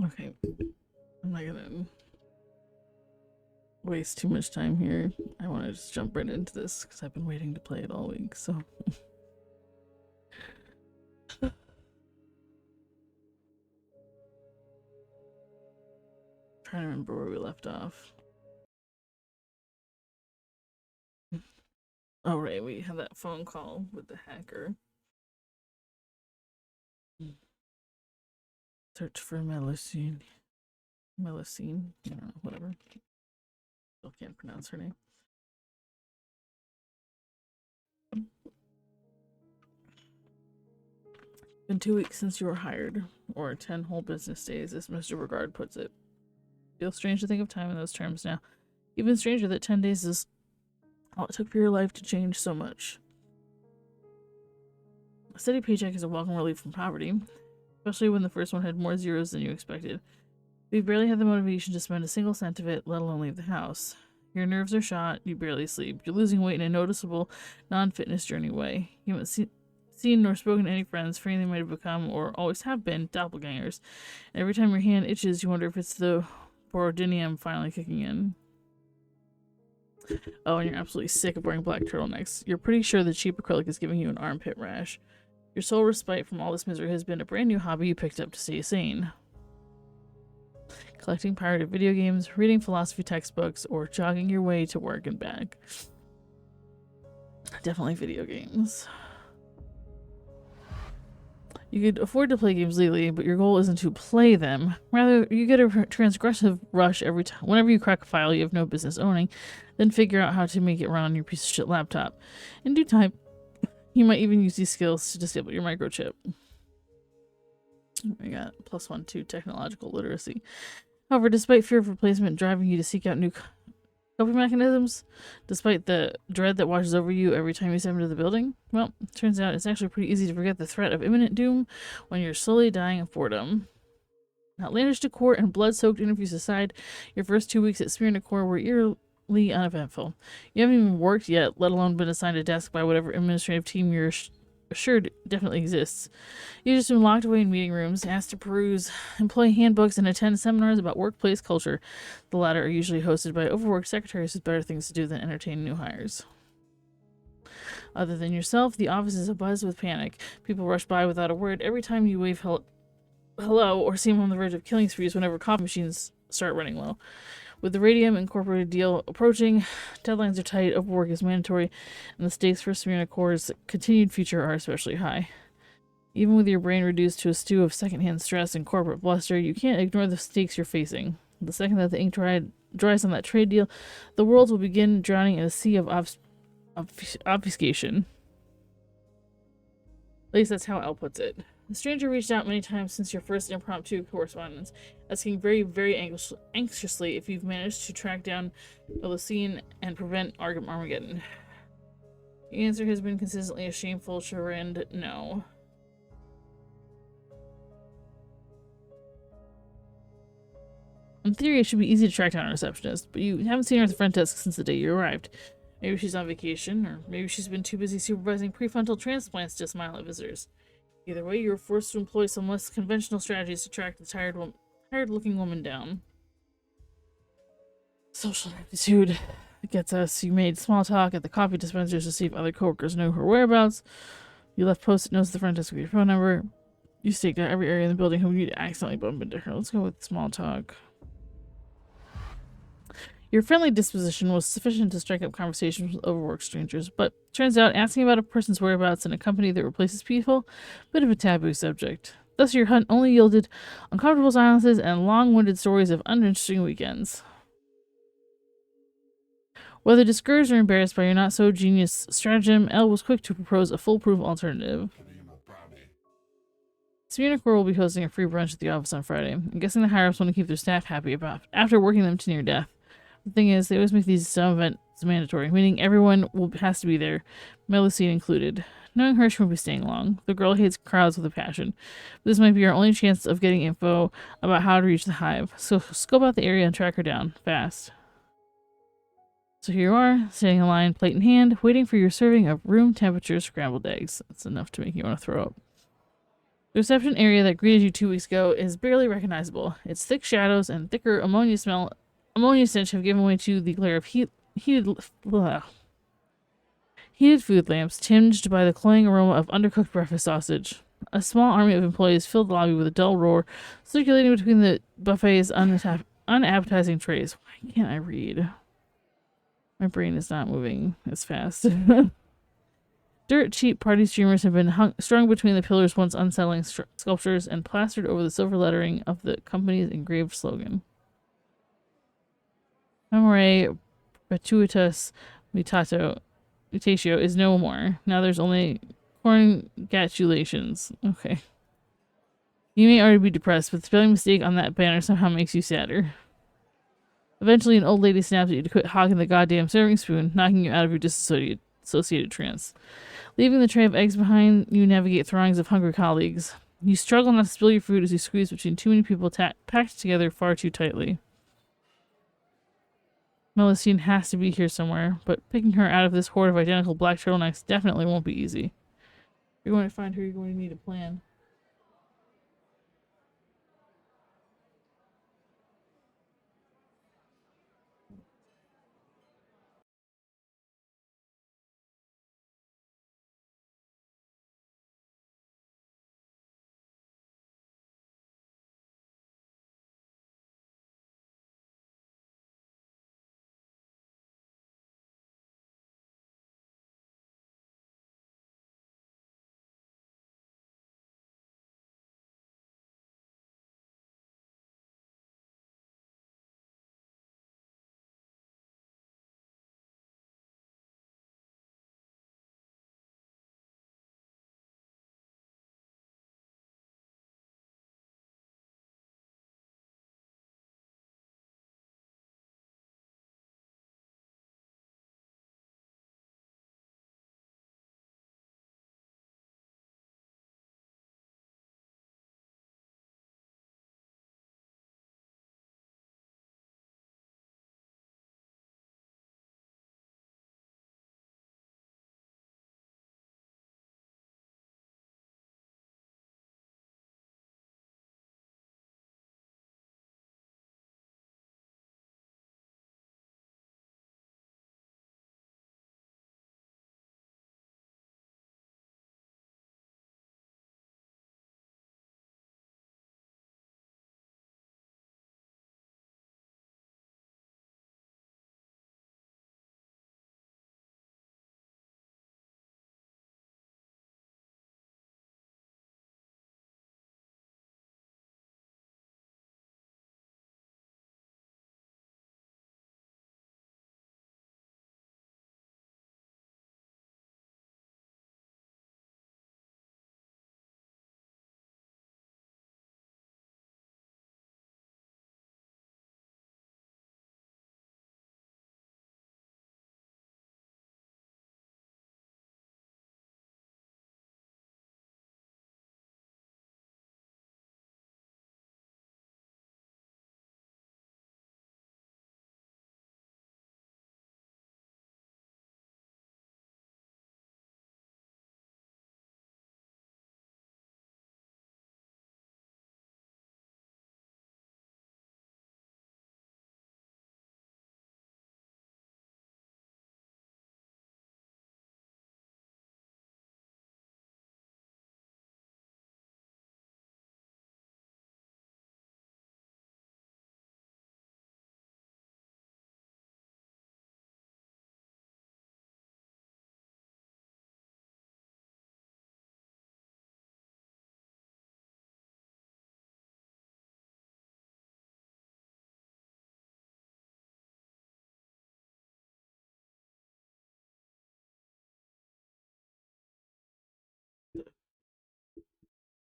Okay, I'm not gonna waste too much time here. I want to just jump right into this because I've been waiting to play it all week. So trying to remember where we left off. Oh right, we had that phone call with the hacker. Search for Melusine. Melusine? I don't know, whatever. Still can't pronounce her name. Been 2 weeks since you were hired, or 10 whole business days, as Mr. Regard puts it. Feels strange to think of time in those terms now. Even stranger that 10 days is all it took for your life to change so much. A steady paycheck is a welcome relief from poverty, especially when the first one had more zeros than you expected. We've barely had the motivation to spend a single cent of it, let alone leave the house. Your nerves are shot, you barely sleep. You're losing weight in a noticeable, non-fitness journey way. You haven't seen nor spoken to any friends, fearing they might have become, or always have been, doppelgangers. And every time your hand itches, you wonder if it's the Borodinium finally kicking in. Oh, and you're absolutely sick of wearing black turtlenecks. You're pretty sure the cheap acrylic is giving you an armpit rash. Your sole respite from all this misery has been a brand new hobby you picked up to stay sane. Collecting pirated video games, reading philosophy textbooks, or jogging your way to work and back. Definitely video games. You could afford to play games legally, but your goal isn't to play them. Rather, you get a transgressive rush every time. Whenever you crack a file you have no business owning, then figure out how to make it run on your piece of shit laptop. In due time, you might even use these skills to disable your microchip. We got +1 to technological literacy. However, despite fear of replacement driving you to seek out new coping mechanisms, despite the dread that washes over you every time you step into the building, well, it turns out it's actually pretty easy to forget the threat of imminent doom when you're slowly dying of boredom. Outlandish decor and blood-soaked interviews aside, your first 2 weeks at Smyrna Core were eerily uneventful. You haven't even worked yet, let alone been assigned a desk by whatever administrative team you're assured definitely exists. You've just been locked away in meeting rooms, asked to peruse employee handbooks and attend seminars about workplace culture. The latter are usually hosted by overworked secretaries with better things to do than entertain new hires. Other than yourself, the office is abuzz with panic. People rush by without a word every time you wave hello or seem on the verge of killing sprees whenever coffee machines start running low. With the Radium Incorporated deal approaching, deadlines are tight, overwork is mandatory, and the stakes for Smyrna Core's continued future are especially high. Even with your brain reduced to a stew of secondhand stress and corporate bluster, you can't ignore the stakes you're facing. The second that the ink dries on that trade deal, the world will begin drowning in a sea of obfuscation. At least that's how Al puts it. The stranger reached out many times since your first impromptu correspondence, asking very, very anxiously if you've managed to track down Melusine and prevent Armageddon. The answer has been consistently a shameful, chagrined no. In theory, it should be easy to track down a receptionist, but you haven't seen her at the front desk since the day you arrived. Maybe she's on vacation, or maybe she's been too busy supervising prefrontal transplants to smile at visitors. Either way, you were forced to employ some less conventional strategies to track the tired-looking woman down. Social aptitude gets us. You made small talk at the coffee dispensers to see if other coworkers knew her whereabouts. You left post-it notes at the front desk with your phone number. You staked out every area in the building who you'd accidentally bump into her. Let's go with small talk. Your friendly disposition was sufficient to strike up conversations with overworked strangers, but turns out asking about a person's whereabouts in a company that replaces people, bit of a taboo subject. Thus your hunt only yielded uncomfortable silences and long-winded stories of uninteresting weekends. Whether discouraged or embarrassed by your not-so-genius stratagem, Elle was quick to propose a foolproof alternative. Smyrna Core will be hosting a free brunch at the office on Friday. I'm guessing the higher-ups want to keep their staff happy after working them to near death. The thing is, they always make these dumb events mandatory, meaning everyone has to be there, Melusine included. Knowing her, she won't be staying long. The girl hates crowds with a passion. But this might be our only chance of getting info about how to reach the hive, so scope out the area and track her down, fast. So here you are, standing in line, plate in hand, waiting for your serving of room temperature scrambled eggs. That's enough to make you want to throw up. The reception area that greeted you 2 weeks ago is barely recognizable. Its thick shadows and thicker ammonia stench have given way to the glare of heated food lamps tinged by the cloying aroma of undercooked breakfast sausage. A small army of employees filled the lobby with a dull roar, circulating between the buffet's unappetizing trays. Why can't I read? My brain is not moving as fast. Dirt cheap party streamers have been strung between the pillars' once unsettling sculptures and plastered over the silver lettering of the company's engraved slogan. Memore perpetuitas mutatio is no more. Now there's only congratulations. Okay. You may already be depressed, but the spelling mistake on that banner somehow makes you sadder. Eventually, an old lady snaps at you to quit hogging the goddamn serving spoon, knocking you out of your disassociated trance. Leaving the tray of eggs behind, you navigate throngs of hungry colleagues. You struggle not to spill your food as you squeeze between too many people packed together far too tightly. Melusine has to be here somewhere, but picking her out of this horde of identical black turtlenecks definitely won't be easy. If you're going to find her, you're going to need a plan.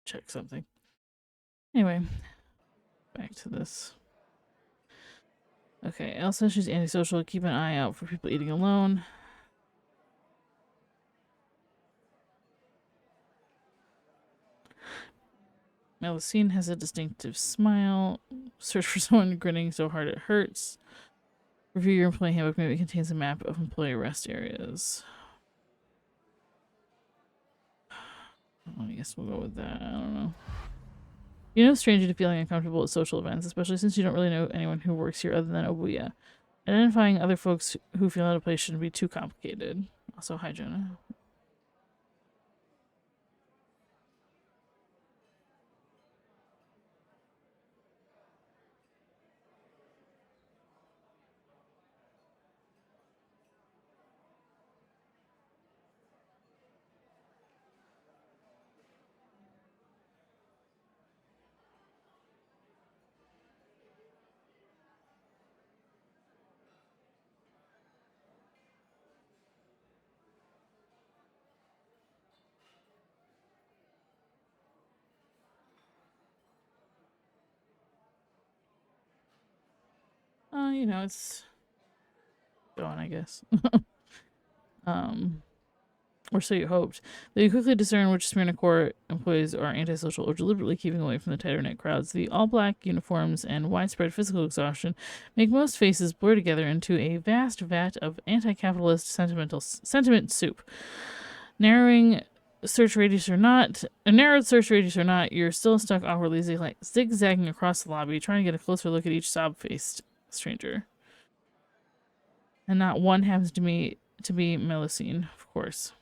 Check something. Anyway, back to this. Okay, Elsa, she's antisocial. Keep an eye out for people eating alone. Melusine has a distinctive smile. Search for someone grinning so hard it hurts. Review your employee handbook. Maybe it contains a map of employee rest areas. I guess we'll go with that. I don't know. You're no stranger to feeling uncomfortable at social events, especially since you don't really know anyone who works here other than Obuya. Identifying other folks who feel out of place shouldn't be too complicated. Also, hi, Jonah. You know, it's going, I guess. um, or so you hoped. Though you quickly discern which Smyrna Corps employees are antisocial or deliberately keeping away from the tighter knit crowds. The all black uniforms and widespread physical exhaustion make most faces blur together into a vast vat of anti capitalist sentiment soup. Narrowing search radius or not, a narrowed search radius or not, you're still stuck awkwardly zigzagging across the lobby, trying to get a closer look at each sob faced stranger. And not one happens to be Melusine, of course.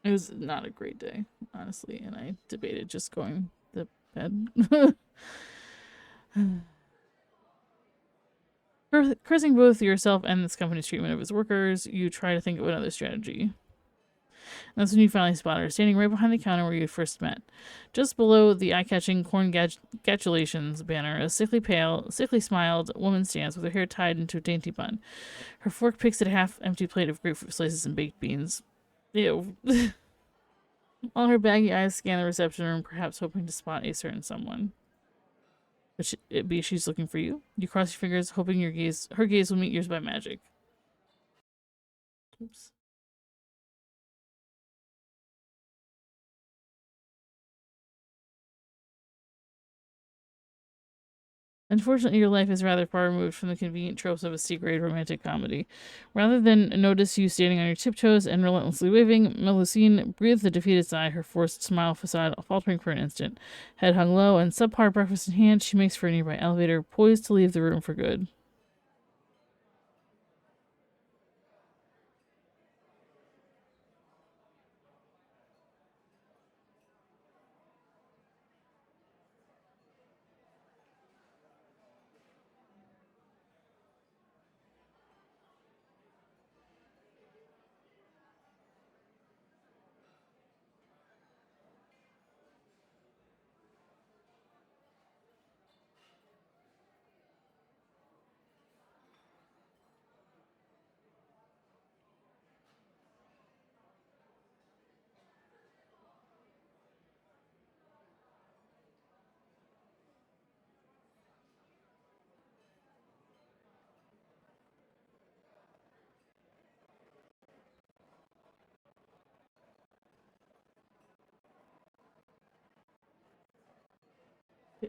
It was not a great day, honestly, and I debated just going to bed. Cursing both yourself and this company's treatment of its workers, you try to think of another strategy. And that's when you finally spot her, standing right behind the counter where you first met. Just below the eye-catching congratulations banner, a sickly smiled woman stands with her hair tied into a dainty bun. Her fork picks at a half-empty plate of grapefruit slices and baked beans. Ew. While her baggy eyes scan the reception room, perhaps hoping to spot a certain someone. But it be she's looking for you. You cross your fingers, hoping her gaze will meet yours by magic. Oops. Unfortunately, your life is rather far removed from the convenient tropes of a C-grade romantic comedy. Rather than notice you standing on your tiptoes and relentlessly waving, Melusine breathed a defeated sigh, her forced smile facade faltering for an instant. Head hung low and subpar breakfast in hand, she makes for a nearby elevator, poised to leave the room for good.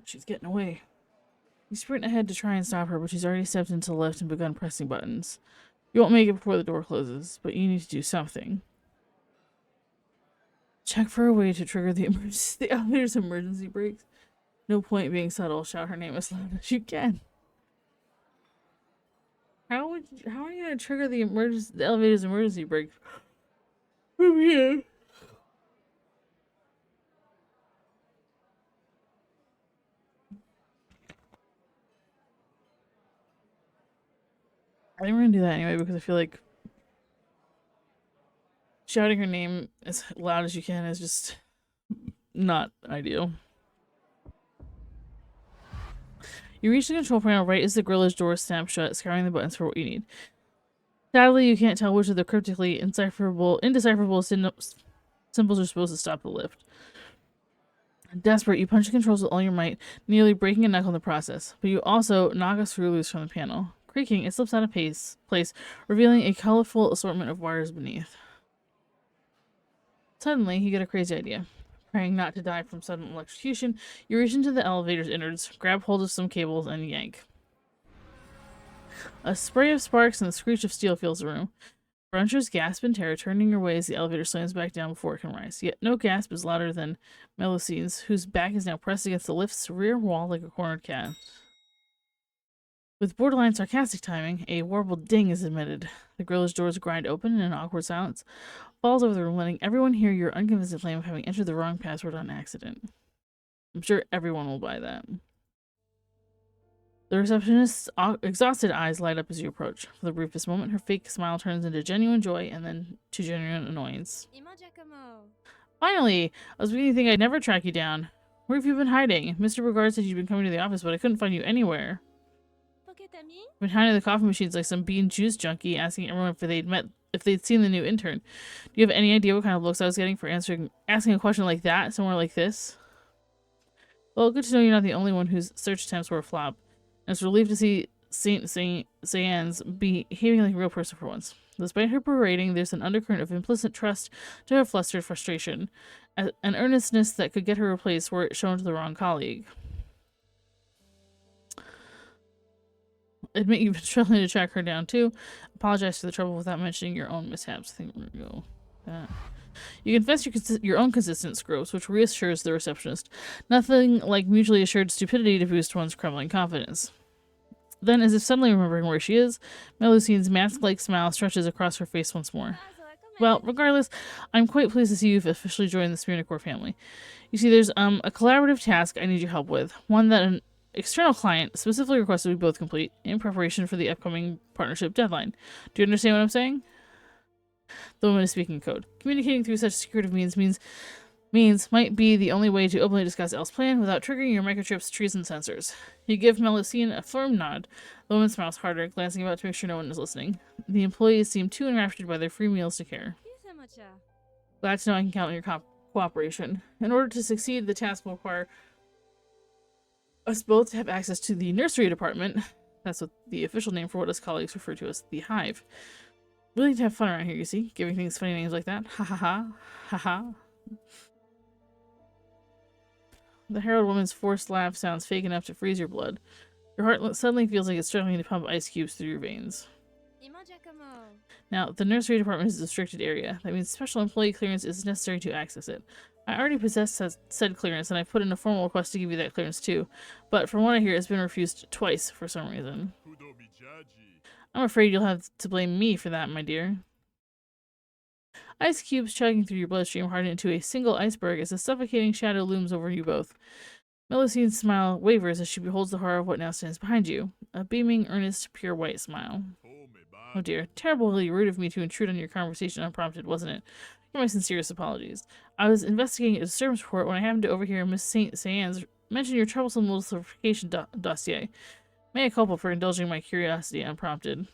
She's getting away. You sprint ahead to try and stop her, but she's already stepped into the lift and begun pressing buttons. You won't make it before the door closes, but you need to do something. Check for a way to trigger the elevator's emergency brakes. No point being subtle. Shout her name as loud as you can. How are you gonna trigger the elevator's emergency brakes from here? I think we're gonna do that anyway because I feel like shouting her name as loud as you can is just not ideal. You reach the control panel right as the gorilla's door snaps shut, scouring the buttons for what you need. Sadly, you can't tell which of the cryptically indecipherable symbols are supposed to stop the lift. Desperate, you punch the controls with all your might, nearly breaking a knuckle in the process. But you also knock a screw loose from the panel. Creaking, it slips out of place, revealing a colorful assortment of wires beneath. Suddenly, you get a crazy idea. Praying not to die from sudden electrocution, you reach into the elevator's innards, grab hold of some cables, and yank. A spray of sparks and the screech of steel fills the room. Brunchers gasp in terror, turning away as the elevator slams back down before it can rise. Yet no gasp is louder than Melusine's, whose back is now pressed against the lift's rear wall like a cornered cat. With borderline sarcastic timing, a warbled ding is emitted. The griller's doors grind open and an awkward silence falls over the room, letting everyone hear your unconvincing claim of having entered the wrong password on accident. I'm sure everyone will buy that. The receptionist's exhausted eyes light up as you approach. For the briefest moment, her fake smile turns into genuine joy and then to genuine annoyance. Finally! I was beginning to think I'd never track you down. Where have you been hiding? Mr. Bogard said you'd been coming to the office, but I couldn't find you anywhere. Been hiding the coffee machines like some bean juice junkie, asking everyone if they'd seen the new intern. Do you have any idea what kind of looks I was getting for asking a question like that somewhere like this? Well, good to know you're not the only one whose search attempts were a flop. I was relieved to see Sayan's behaving like a real person for once. Despite her berating, there's an undercurrent of implicit trust to her flustered frustration, an earnestness that could get her replaced were it shown to the wrong colleague. Admit you've been struggling to track her down too. Apologize for the trouble without mentioning your own mishaps. I think we're gonna go that. You confess your own consistent screws, which reassures the receptionist. Nothing like mutually assured stupidity to boost one's crumbling confidence. Then, as if suddenly remembering where she is, Melusine's mask-like smile stretches across her face once more. Well, regardless, I'm quite pleased to see you've officially joined the Smirnocore family. You see, there's a collaborative task I need your help with. One that an external client specifically requested we both complete in preparation for the upcoming partnership deadline. Do you understand what I'm saying? The woman is speaking code. Communicating through such secretive means might be the only way to openly discuss Elle's plan without triggering your microchip's treason sensors. You give Melusine a firm nod. The woman smiles harder, glancing about to make sure no one is listening. The employees seem too enraptured by their free meals to care. Glad to know I can count on your cooperation. In order to succeed, the task will require us both to have access to the nursery department. That's what the official name for what us colleagues refer to as the hive. We like to have fun around here, you see, giving things funny names like that. Ha ha ha. Ha ha. The herald woman's forced laugh sounds fake enough to freeze your blood. Your heart suddenly feels like it's struggling to pump ice cubes through your veins. Now, the nursery department is a restricted area. That means special employee clearance is necessary to access it. I already possess said clearance, and I put in a formal request to give you that clearance too. But from what I hear, it's been refused twice for some reason. I'm afraid you'll have to blame me for that, my dear. Ice cubes chugging through your bloodstream harden into a single iceberg as a suffocating shadow looms over you both. Melusine's smile wavers as she beholds the horror of what now stands behind you. A beaming, earnest, pure white smile. Oh dear, terribly rude of me to intrude on your conversation unprompted, wasn't it? My sincerest apologies. I was investigating a disturbance report when I happened to overhear Miss Sayan's mention your troublesome little certification dossier. Mea culpa for indulging my curiosity unprompted.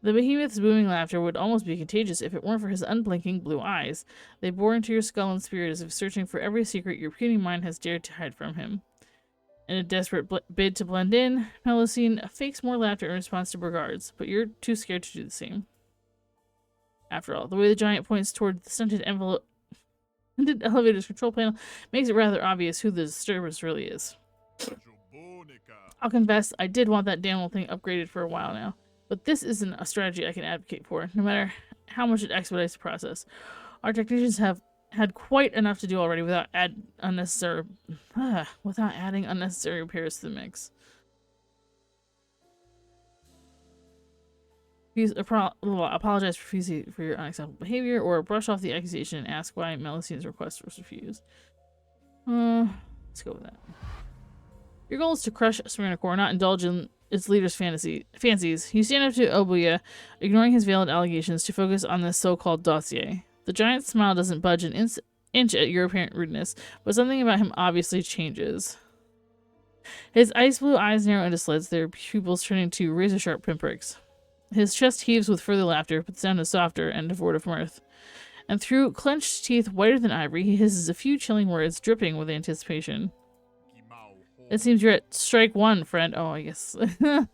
The behemoth's booming laughter would almost be contagious if it weren't for his unblinking blue eyes. They bore into your skull and spirit as if searching for every secret your puny mind has dared to hide from him. In a desperate bid to blend in, Melusine fakes more laughter in response to Brigard's, but you're too scared to do the same. After all, the way the giant points toward the stunted elevator's control panel makes it rather obvious who the disturbance really is. I'll confess, I did want that damn little thing upgraded for a while now. But this isn't a strategy I can advocate for, no matter how much it expedites the process. Our technicians have had quite enough to do already without adding unnecessary repairs to the mix. Please apologize for your unacceptable behavior, or brush off the accusation and ask why Melusine's request was refused. Let's go with that. Your goal is to crush Smirnocore, not indulge in its leader's fancies. You stand up to Obuya, ignoring his veiled allegations, to focus on this so-called dossier. The giant's smile doesn't budge an inch at your apparent rudeness, but something about him obviously changes. His ice blue eyes narrow into slits, their pupils turning to razor-sharp pinpricks. His chest heaves with further laughter, but the sound is softer and devoid of mirth. And through clenched teeth whiter than ivory, he hisses a few chilling words, dripping with anticipation. It seems you're at strike one, friend. Oh, I guess that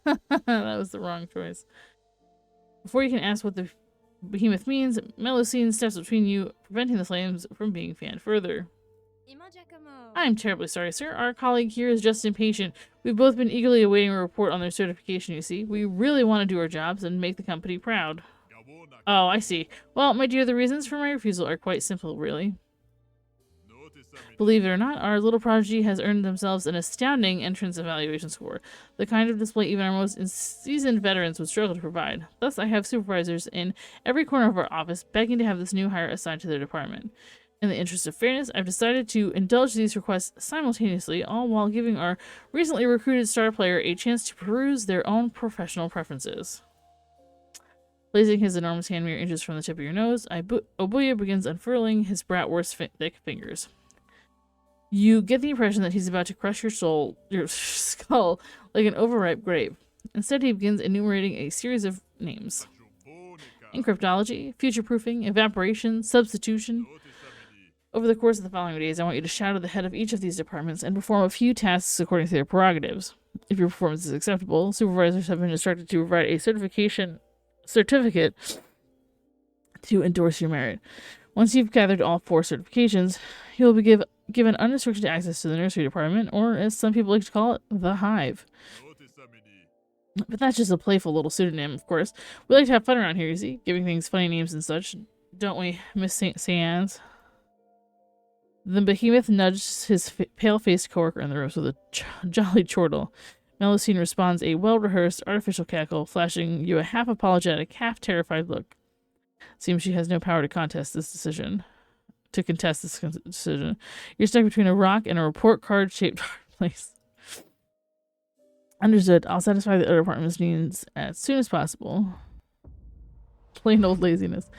was the wrong choice. Before you can ask what the behemoth means, Melusine steps between you, preventing the flames from being fanned further. I'm terribly sorry, sir. Our colleague here is just impatient. We've both been eagerly awaiting a report on their certification, you see. We really want to do our jobs and make the company proud. Oh, I see. Well, my dear, the reasons for my refusal are quite simple, really. Believe it or not, our little prodigy has earned themselves an astounding entrance evaluation score, the kind of display even our most seasoned veterans would struggle to provide. Thus, I have supervisors in every corner of our office begging to have this new hire assigned to their department. In the interest of fairness, I've decided to indulge these requests simultaneously, all while giving our recently recruited star player a chance to peruse their own professional preferences. Placing his enormous hand mere inches from the tip of your nose, Obuya begins unfurling his bratwurst thick fingers. You get the impression that he's about to crush your skull like an overripe grape. Instead, he begins enumerating a series of names. Encryptology, future-proofing, evaporation, substitution. Over the course of the following days, I want you to shadow the head of each of these departments and perform a few tasks according to their prerogatives. If your performance is acceptable, supervisors have been instructed to provide a certificate to endorse your merit. Once you've gathered all 4 certifications, you'll be given unrestricted access to the nursery department, or as some people like to call it, the hive. But that's just a playful little pseudonym, of course. We like to have fun around here, you see, giving things funny names and such. Don't we, Miss Sands? The behemoth nudged his pale-faced coworker in the ribs with a jolly chortle. Melusine responds a well-rehearsed artificial cackle, flashing you a half-apologetic, half-terrified look. Seems she has no power to contest this decision. You're stuck between a rock and a report card-shaped place. Understood. I'll satisfy the other department's needs as soon as possible. Plain old laziness.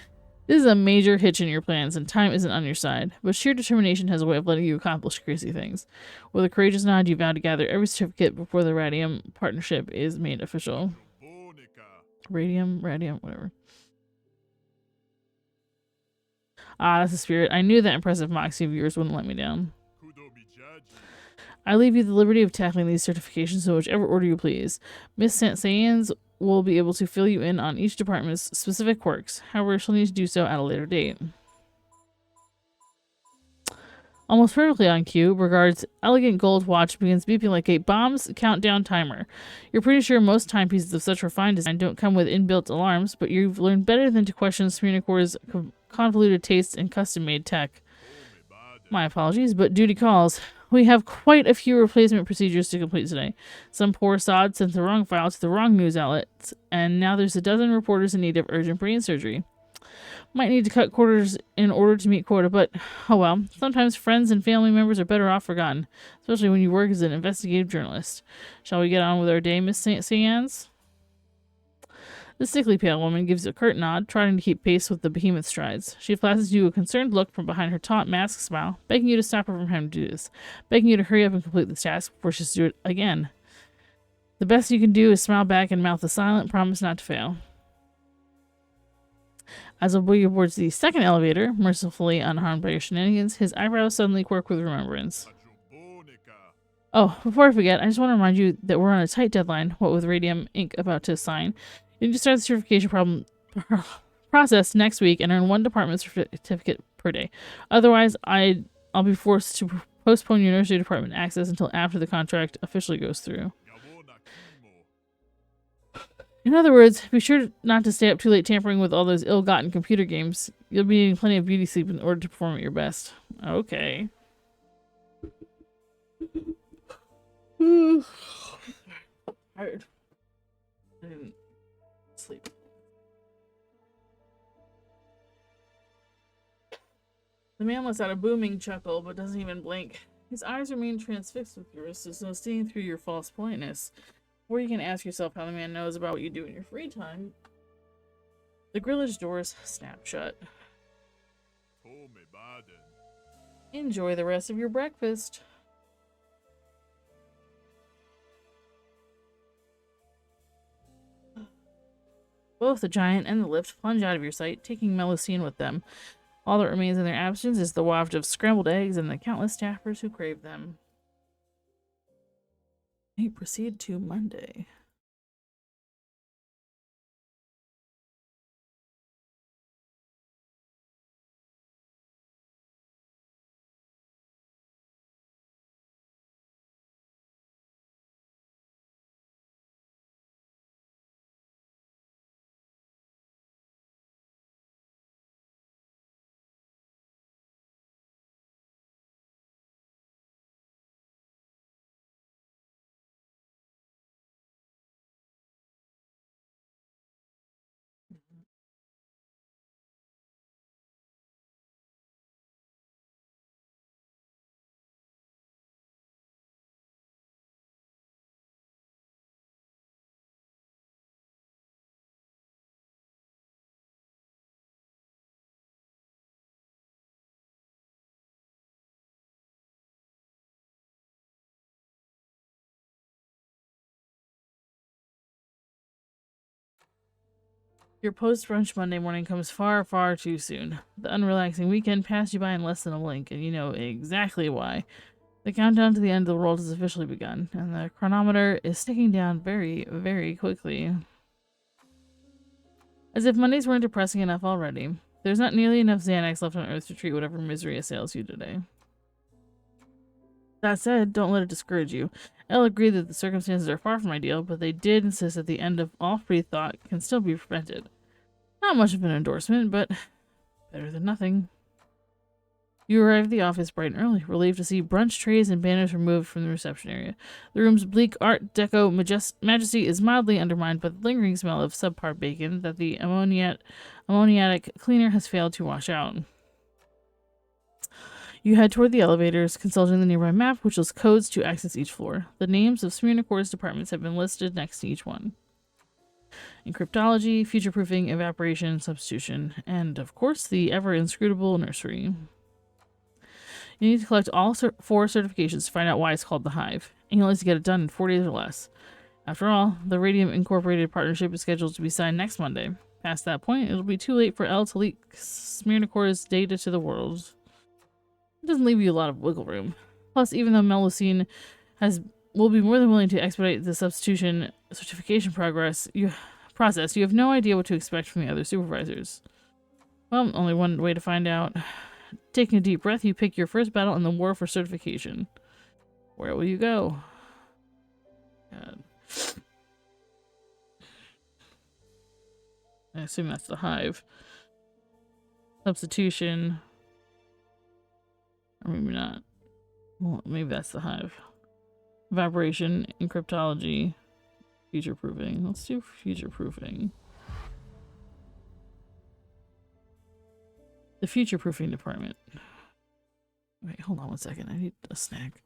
This is a major hitch in your plans, and time isn't on your side. But sheer determination has a way of letting you accomplish crazy things. With a courageous nod, you vow to gather every certificate before the Radium partnership is made official. Radium, whatever. Ah, that's the spirit. I knew that impressive moxie of yours wouldn't let me down. I leave you the liberty of tackling these certifications in whichever order you please. Miss Sands will be able to fill you in on each department's specific quirks. However, she'll need to do so at a later date. Almost perfectly on cue, Regard's elegant gold watch begins beeping like a bomb's countdown timer. You're pretty sure most timepieces of such refined design don't come with inbuilt alarms, but you've learned better than to question Smirnocor's convoluted tastes in custom-made tech. My apologies, but duty calls. We have quite a few replacement procedures to complete today. Some poor sod sent the wrong file to the wrong news outlets, and now there's a dozen reporters in need of urgent brain surgery. Might need to cut quarters in order to meet quota, but oh well. Sometimes friends and family members are better off forgotten, especially when you work as an investigative journalist. Shall we get on with our day, Miss Sands? The sickly pale woman gives a curt nod, trying to keep pace with the behemoth's strides. She flashes you a concerned look from behind her taut mask smile, begging you to stop her from having to do this, begging you to hurry up and complete this task before she has to do it again. The best you can do is smile back and mouth a silent promise not to fail. As Obuya boards the second elevator, mercifully unharmed by your shenanigans, his eyebrows suddenly quirk with remembrance. Oh, before I forget, I just want to remind you that we're on a tight deadline, what with Radium Inc. about to sign. You need to start the certification process next week and earn 1 department certificate per day. Otherwise, I'll be forced to postpone your nursery department access until after the contract officially goes through. In other words, be sure not to stay up too late tampering with all those ill-gotten computer games. You'll be needing plenty of beauty sleep in order to perform at your best. Okay. Tired. I didn't sleep. The man lets out a booming chuckle, but doesn't even blink. His eyes remain transfixed with yours, as though seeing through your false politeness. Or you can ask yourself how the man knows about what you do in your free time. The grillage doors snap shut. Enjoy the rest of your breakfast. Both the giant and the lift plunge out of your sight, taking Melusine with them. All that remains in their absence is the waft of scrambled eggs and the countless staffers who crave them. They proceed to Monday. Your post-brunch Monday morning comes far, far too soon. The unrelaxing weekend passed you by in less than a blink, and you know exactly why. The countdown to the end of the world has officially begun, and the chronometer is ticking down very, very quickly. As if Mondays weren't depressing enough already, there's not nearly enough Xanax left on Earth to treat whatever misery assails you today. That said, don't let it discourage you. Elle agreed that the circumstances are far from ideal, but they did insist that the end of all free thought can still be prevented. Not much of an endorsement, but better than nothing. You arrive at the office bright and early, relieved to see brunch trays and banners removed from the reception area. The room's bleak Art Deco majesty is mildly undermined by the lingering smell of subpar bacon that the ammoniatic cleaner has failed to wash out. You head toward the elevators, consulting the nearby map, which lists codes to access each floor. The names of Smirnocor's departments have been listed next to each one. Encryptology, future-proofing, evaporation, substitution, and, of course, the ever-inscrutable nursery. You need to collect all 4 certifications to find out why it's called the Hive, and you'll need to get it done in 4 days or less. After all, the Radium Incorporated partnership is scheduled to be signed next Monday. Past that point, it'll be too late for Elle to leak Smirnocor's data to the world. It doesn't leave you a lot of wiggle room. Plus, even though Melusine will be more than willing to expedite the substitution certification process, you have no idea what to expect from the other supervisors. Well, only one way to find out. Taking a deep breath, you pick your first battle in the war for certification. Where will you go? God. I assume that's the Hive. Substitution. Or maybe not. Well, maybe that's the Hive. Evaporation, encryptology, future proofing. Let's do future proofing. The future proofing department. Wait, hold on one second. I need a snack.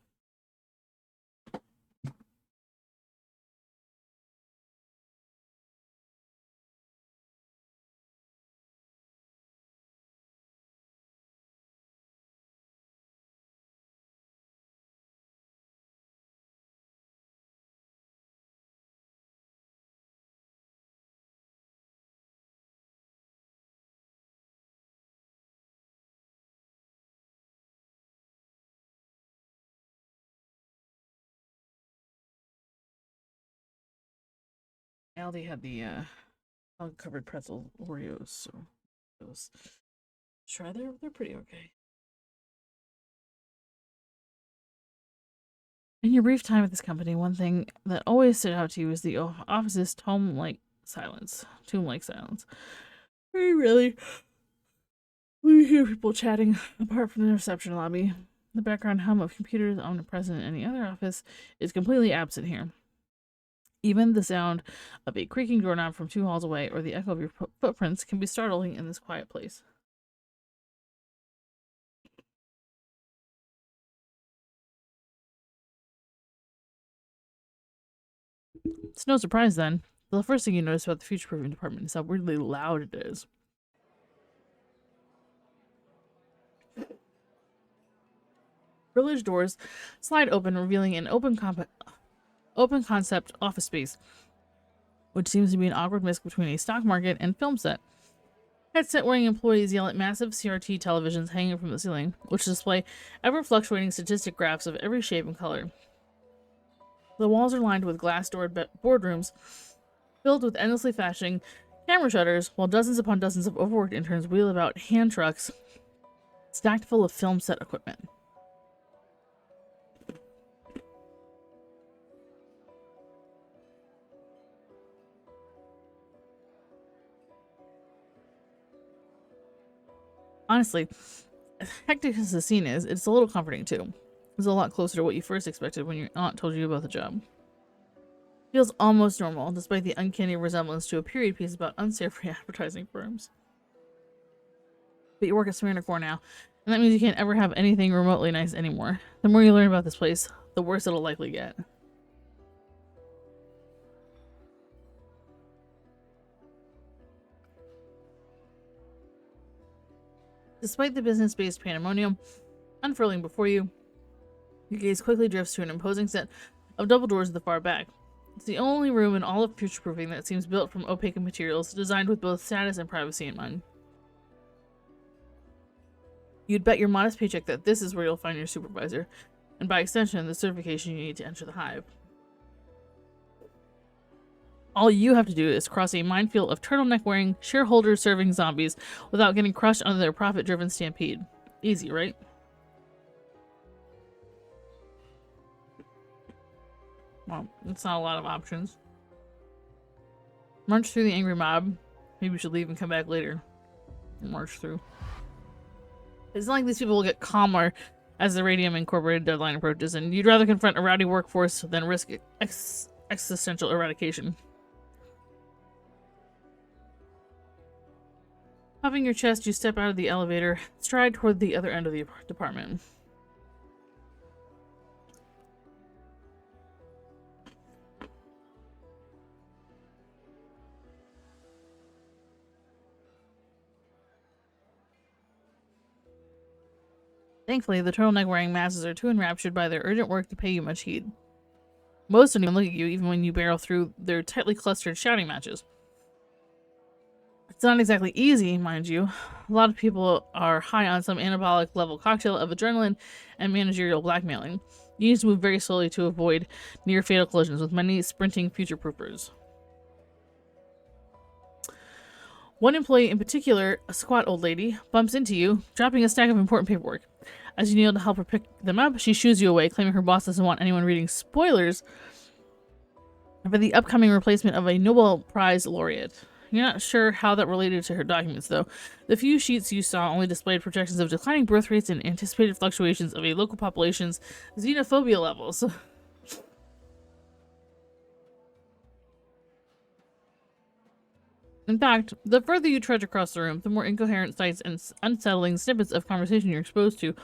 Aldi had the covered pretzel Oreos, so those try they're pretty okay. In your brief time at this company, one thing that always stood out to you is the office's tomb-like silence. Very rarely we hear people chatting apart from the reception lobby. The background hum of computers omnipresent in any other office is completely absent here. Even the sound of a creaking doorknob from 2 halls away or the echo of your footprints can be startling in this quiet place. It's no surprise then. The first thing you notice about the future-proofing department is how weirdly loud it is. Privileged doors slide open, revealing an open concept office space, which seems to be an awkward mix between a stock market and film set. Headset-wearing employees yell at massive CRT televisions hanging from the ceiling, which display ever-fluctuating statistic graphs of every shape and color. The walls are lined with glass-doored boardrooms filled with endlessly flashing camera shutters, while dozens upon dozens of overworked interns wheel about hand trucks stacked full of film set equipment. Honestly, as hectic as the scene is, it's a little comforting too. It's a lot closer to what you first expected when your aunt told you about the job. Feels almost normal, despite the uncanny resemblance to a period piece about unsavory advertising firms. But you work at Smirnocorp now, and that means you can't ever have anything remotely nice anymore. The more you learn about this place, the worse it'll likely get. Despite the business-based pandemonium unfurling before you, your gaze quickly drifts to an imposing set of double doors at the far back. It's the only room in all of future-proofing that seems built from opaque materials, designed with both status and privacy in mind. You'd bet your modest paycheck that this is where you'll find your supervisor, and by extension, the certification you need to enter the hive. All you have to do is cross a minefield of turtleneck-wearing, shareholder-serving zombies without getting crushed under their profit-driven stampede. Easy, right? Well, it's not a lot of options. March through the angry mob. Maybe we should leave and come back later. March through. It's not like these people will get calmer as the Radium Incorporated deadline approaches, and you'd rather confront a rowdy workforce than risk existential eradication. Popping your chest, you step out of the elevator, stride toward the other end of the department. Thankfully, the turtleneck-wearing masses are too enraptured by their urgent work to pay you much heed. Most don't even look at you, even when you barrel through their tightly clustered shouting matches. It's not exactly easy, mind you. A lot of people are high on some anabolic level cocktail of adrenaline and managerial blackmailing. You need to move very slowly to avoid near-fatal collisions with many sprinting future-proofers. One employee in particular, a squat old lady, bumps into you, dropping a stack of important paperwork. As you kneel to help her pick them up, she shoos you away, claiming her boss doesn't want anyone reading spoilers for the upcoming replacement of a Nobel Prize laureate. You're not sure how that related to her documents, though. The few sheets you saw only displayed projections of declining birth rates and anticipated fluctuations of a local population's xenophobia levels. In fact, the further you trudge across the room, the more incoherent sights and unsettling snippets of conversation you're exposed to.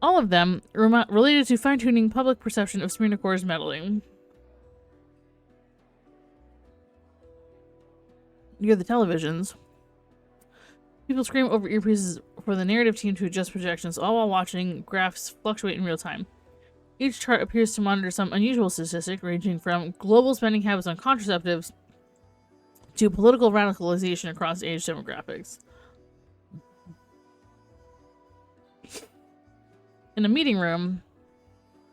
All of them related to fine-tuning public perception of Smyrna Corps' meddling. Near the televisions, people scream over earpieces for the narrative team to adjust projections, all while watching graphs fluctuate in real time. Each chart appears to monitor some unusual statistic, ranging from global spending habits on contraceptives to political radicalization across age demographics. In a meeting room,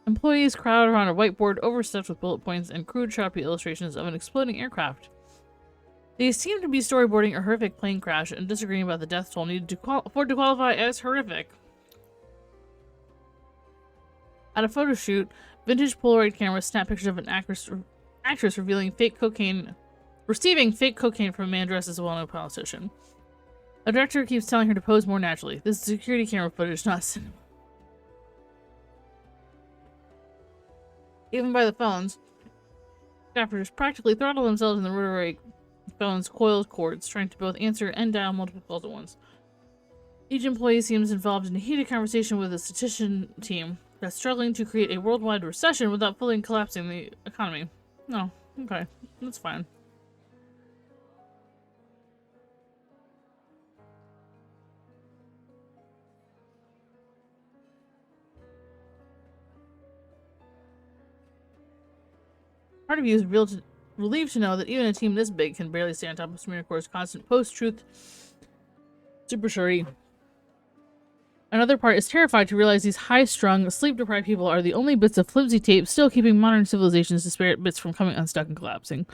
employees crowd around a whiteboard overstuffed with bullet points and crude Sharpie illustrations of an exploding aircraft. They seem to be storyboarding a horrific plane crash and disagreeing about the death toll needed to qualify as horrific. At a photo shoot, vintage Polaroid cameras snap pictures of an actress receiving fake cocaine from a man dressed as a well-known politician. A director keeps telling her to pose more naturally. This is security camera footage, not cinema. Even by the phones, staffers practically throttle themselves in the rotary phone's coiled cords, trying to both answer and dial multiple calls at once. Each employee seems involved in a heated conversation with a statistician team that's struggling to create a worldwide recession without fully collapsing the economy. No, okay, that's fine. Part of you is relieved to know that even a team this big can barely stay on top of Smyrna Corps' constant post-truth superchery. Another part is terrified to realize these high-strung, sleep-deprived people are the only bits of flimsy tape still keeping modern civilization's disparate bits from coming unstuck and collapsing.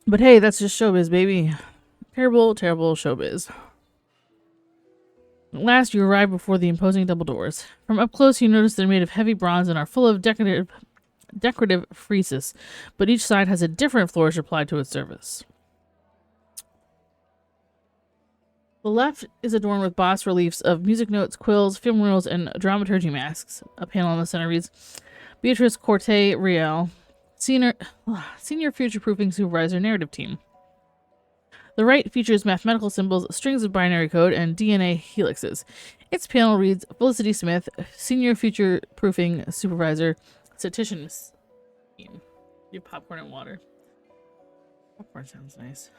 But hey, that's just showbiz, baby. Terrible, terrible showbiz. At last, you arrive before the imposing double doors. From up close, you notice they're made of heavy bronze and are full of decorative friezes, but each side has a different flourish applied to its surface. The left is adorned with bas reliefs of music notes, quills, film reels, and dramaturgy masks. A panel in the center reads, Beatrice Corte Real, Senior Future-Proofing Supervisor Narrative Team. The right features mathematical symbols, strings of binary code, and DNA helixes. Its panel reads, Felicity Smith, Senior Future-Proofing Supervisor Statistician Team. You popcorn and water. Popcorn sounds nice.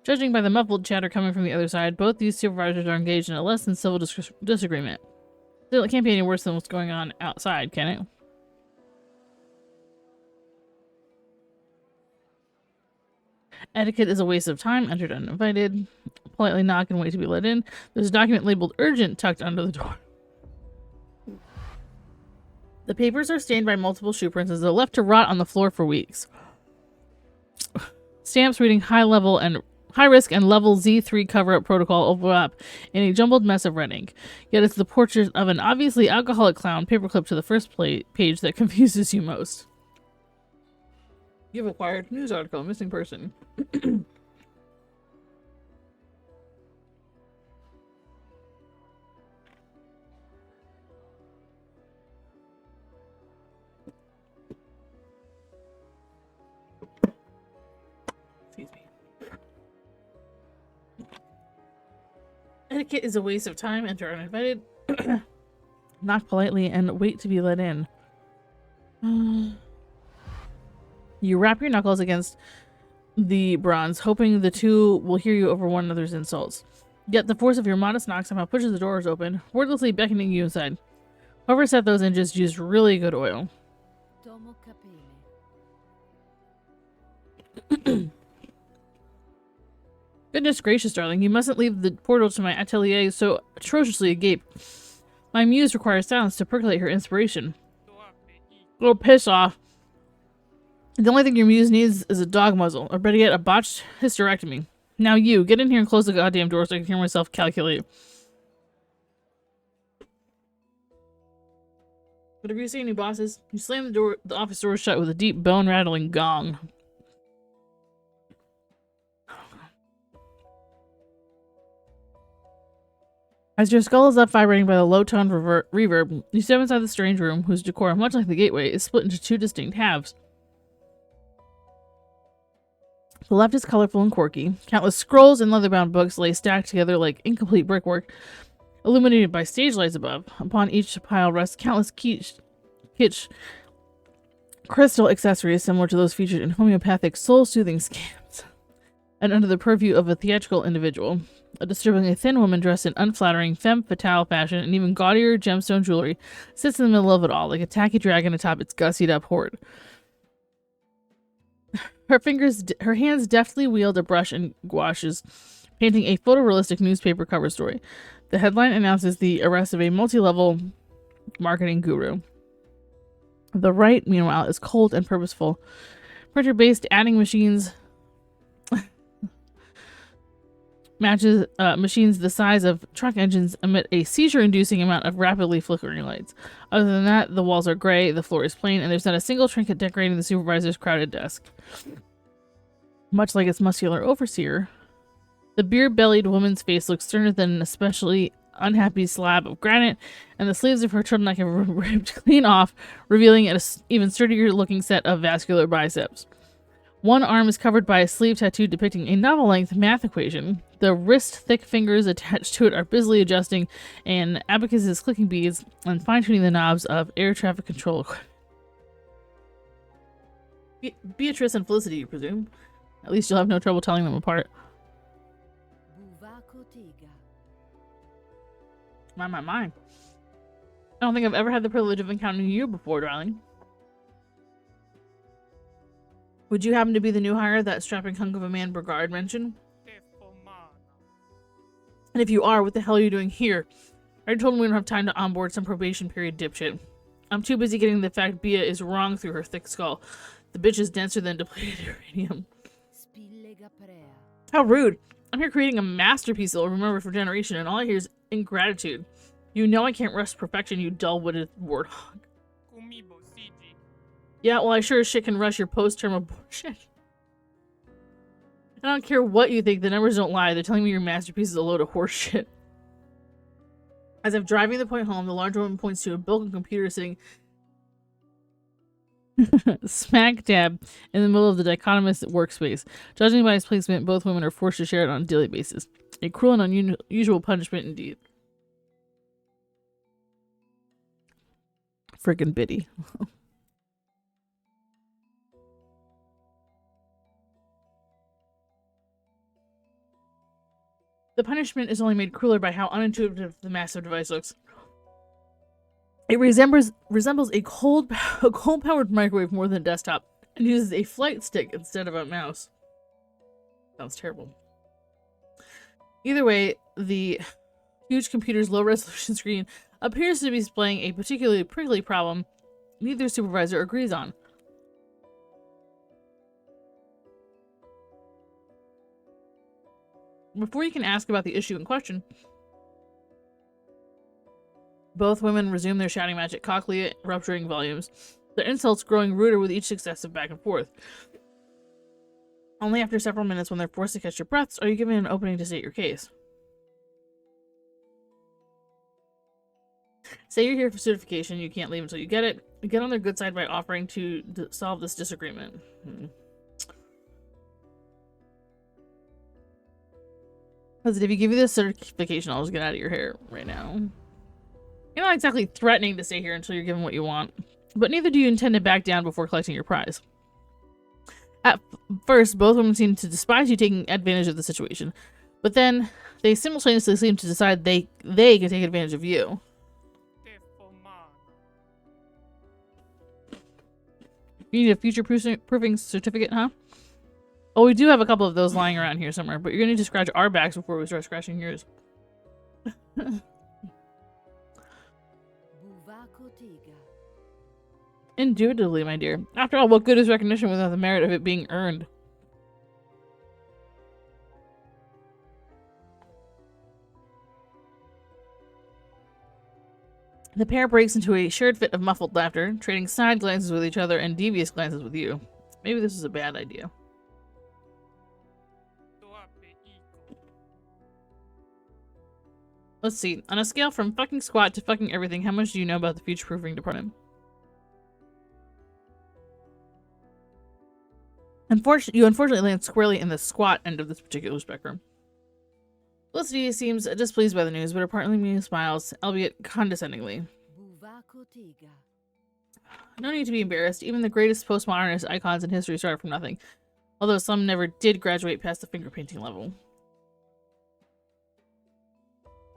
Judging by the muffled chatter coming from the other side, both these supervisors are engaged in a less than civil disagreement. Still, it can't be any worse than what's going on outside, can it? Etiquette is a waste of time. Entered uninvited. Politely knock and wait to be let in. There's a document labeled urgent tucked under the door. The papers are stained by multiple shoe prints as they're left to rot on the floor for weeks. Stamps reading high risk and level Z3 cover-up protocol overlap in a jumbled mess of red ink. Yet it's the portrait of an obviously alcoholic clown paperclip to the first page that confuses you most. You've acquired news article, missing person. Excuse me. Etiquette is a waste of time. Enter uninvited. Knock politely and wait to be let in. You wrap your knuckles against the bronze, hoping the two will hear you over one another's insults. Yet the force of your modest knock somehow pushes the doors open, wordlessly beckoning you inside. Whoever set those hinges used really good oil. Goodness gracious, darling, you mustn't leave the portal to my atelier so atrociously agape. My muse requires silence to percolate her inspiration. Oh, piss off. The only thing your muse needs is a dog muzzle, or better yet, a botched hysterectomy. Now you, get in here and close the goddamn door so I can hear myself calculate. Whatever you say, new bosses. You slam the office door shut with a deep, bone-rattling gong. As your skull is up vibrating by the low-toned reverb, you step inside the strange room, whose decor, much like the gateway, is split into two distinct halves. The left is colorful and quirky. Countless scrolls and leather-bound books lay stacked together like incomplete brickwork, illuminated by stage lights above. Upon each pile rests countless kitsch crystal accessories similar to those featured in homeopathic soul-soothing scams. And under the purview of a theatrical individual, a disturbingly thin woman dressed in unflattering femme fatale fashion and even gaudier gemstone jewelry sits in the middle of it all, like a tacky dragon atop its gussied-up hoard. Her hands deftly wield a brush and gouaches, painting a photorealistic newspaper cover story. The headline announces the arrest of a multi-level marketing guru. The right, meanwhile, is cold and purposeful. Printer-based adding machines machines the size of truck engines emit a seizure-inducing amount of rapidly flickering lights. Other than that, the walls are gray, the floor is plain, and there's not a single trinket decorating the supervisor's crowded desk. Much like its muscular overseer, the beer-bellied woman's face looks sterner than an especially unhappy slab of granite, and the sleeves of her turtleneck have ripped clean off, revealing an even sturdier-looking set of vascular biceps. One arm is covered by a sleeve tattoo depicting a novel-length math equation. The wrist-thick fingers attached to it are busily adjusting an abacus's clicking beads and fine-tuning the knobs of air traffic control. Beatrice and Felicity, you presume? At least you'll have no trouble telling them apart. My. I don't think I've ever had the privilege of encountering you before, darling. Would you happen to be the new hire that strapping hunk of a man Brigard mentioned? And if you are, what the hell are you doing here? I already told him we don't have time to onboard some probation period dipshit. I'm too busy getting the fact Bia is wrong through her thick skull. The bitch is denser than depleted uranium. How rude. I'm here creating a masterpiece that will remember for generation, and all I hear is ingratitude. You know I can't rush perfection, you dull-witted warthog. Yeah, well, I sure as shit can rush your post-term abortion. I don't care what you think, the numbers don't lie. They're telling me your masterpiece is a load of horse shit. As I'm driving the point home, the large woman points to a broken computer sitting smack dab in the middle of the dichotomous workspace. Judging by its placement, both women are forced to share it on a daily basis. A cruel and unusual punishment indeed. Friggin' Biddy. The punishment is only made crueler by how unintuitive the massive device looks. It resembles a coal-powered microwave more than a desktop, and uses a flight stick instead of a mouse. Sounds terrible. Either way, the huge computer's low-resolution screen appears to be displaying a particularly prickly problem neither supervisor agrees on. Before you can ask about the issue in question, both women resume their shouting match at cockily, rupturing volumes, their insults growing ruder with each successive back and forth. Only after several minutes, when they're forced to catch their breaths, are you given an opening to state your case. Say you're here for certification, you can't leave until you get it. Get on their good side by offering to solve this disagreement. Because if you give you this certification, I'll just get out of your hair right now. You're not exactly threatening to stay here until you're given what you want, but neither do you intend to back down before collecting your prize. At first, both women seem to despise you taking advantage of the situation, but then they simultaneously seem to decide they can take advantage of you. You need a future-proofing certificate, huh? Oh, we do have a couple of those lying around here somewhere, but you're gonna need to scratch our backs before we start scratching yours. Indubitably, my dear. After all, what good is recognition without the merit of it being earned? The pair breaks into a shared fit of muffled laughter, trading side glances with each other and devious glances with you. Maybe this is a bad idea. Let's see. On a scale from fucking squat to fucking everything, how much do you know about the future-proofing department? You unfortunately land squarely in the squat end of this particular spectrum. Felicity seems displeased by the news, but her partner smiles, albeit condescendingly. No need to be embarrassed. Even the greatest postmodernist icons in history started from nothing, although some never did graduate past the finger painting level.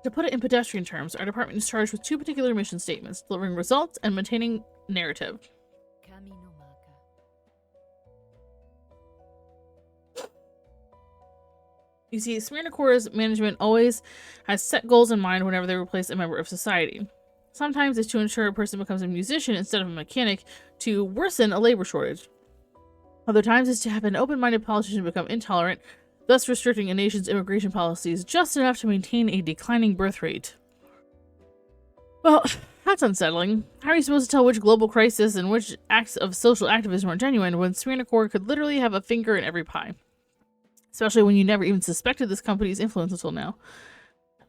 To put it in pedestrian terms, our department is charged with two particular mission statements: delivering results and maintaining narrative. You see, Smyrna Corps' management always has set goals in mind whenever they replace a member of society. Sometimes it's to ensure a person becomes a musician instead of a mechanic, to worsen a labor shortage. Other times it's to have an open-minded politician become intolerant, thus restricting a nation's immigration policies just enough to maintain a declining birth rate. Well, that's unsettling. How are you supposed to tell which global crisis and which acts of social activism are genuine when Smyrna Corps could literally have a finger in every pie? Especially when you never even suspected this company's influence until now.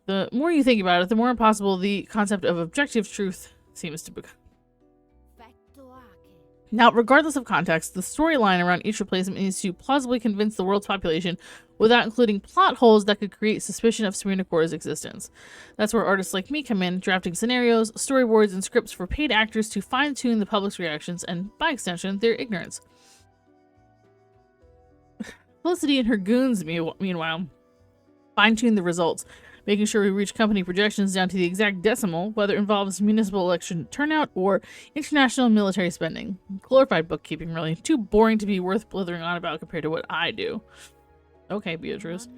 The more you think about it, the more impossible the concept of objective truth seems to become. Now, regardless of context, the storyline around each replacement is to plausibly convince the world's population without including plot holes that could create suspicion of Smyrna Corps' existence. That's where artists like me come in, drafting scenarios, storyboards, and scripts for paid actors to fine-tune the public's reactions and, by extension, their ignorance. Felicity and her goons, meanwhile, fine-tune the results, making sure we reach company projections down to the exact decimal, whether it involves municipal election turnout or international military spending. Glorified bookkeeping, really. Too boring to be worth blithering on about compared to what I do. Okay, Beatrice.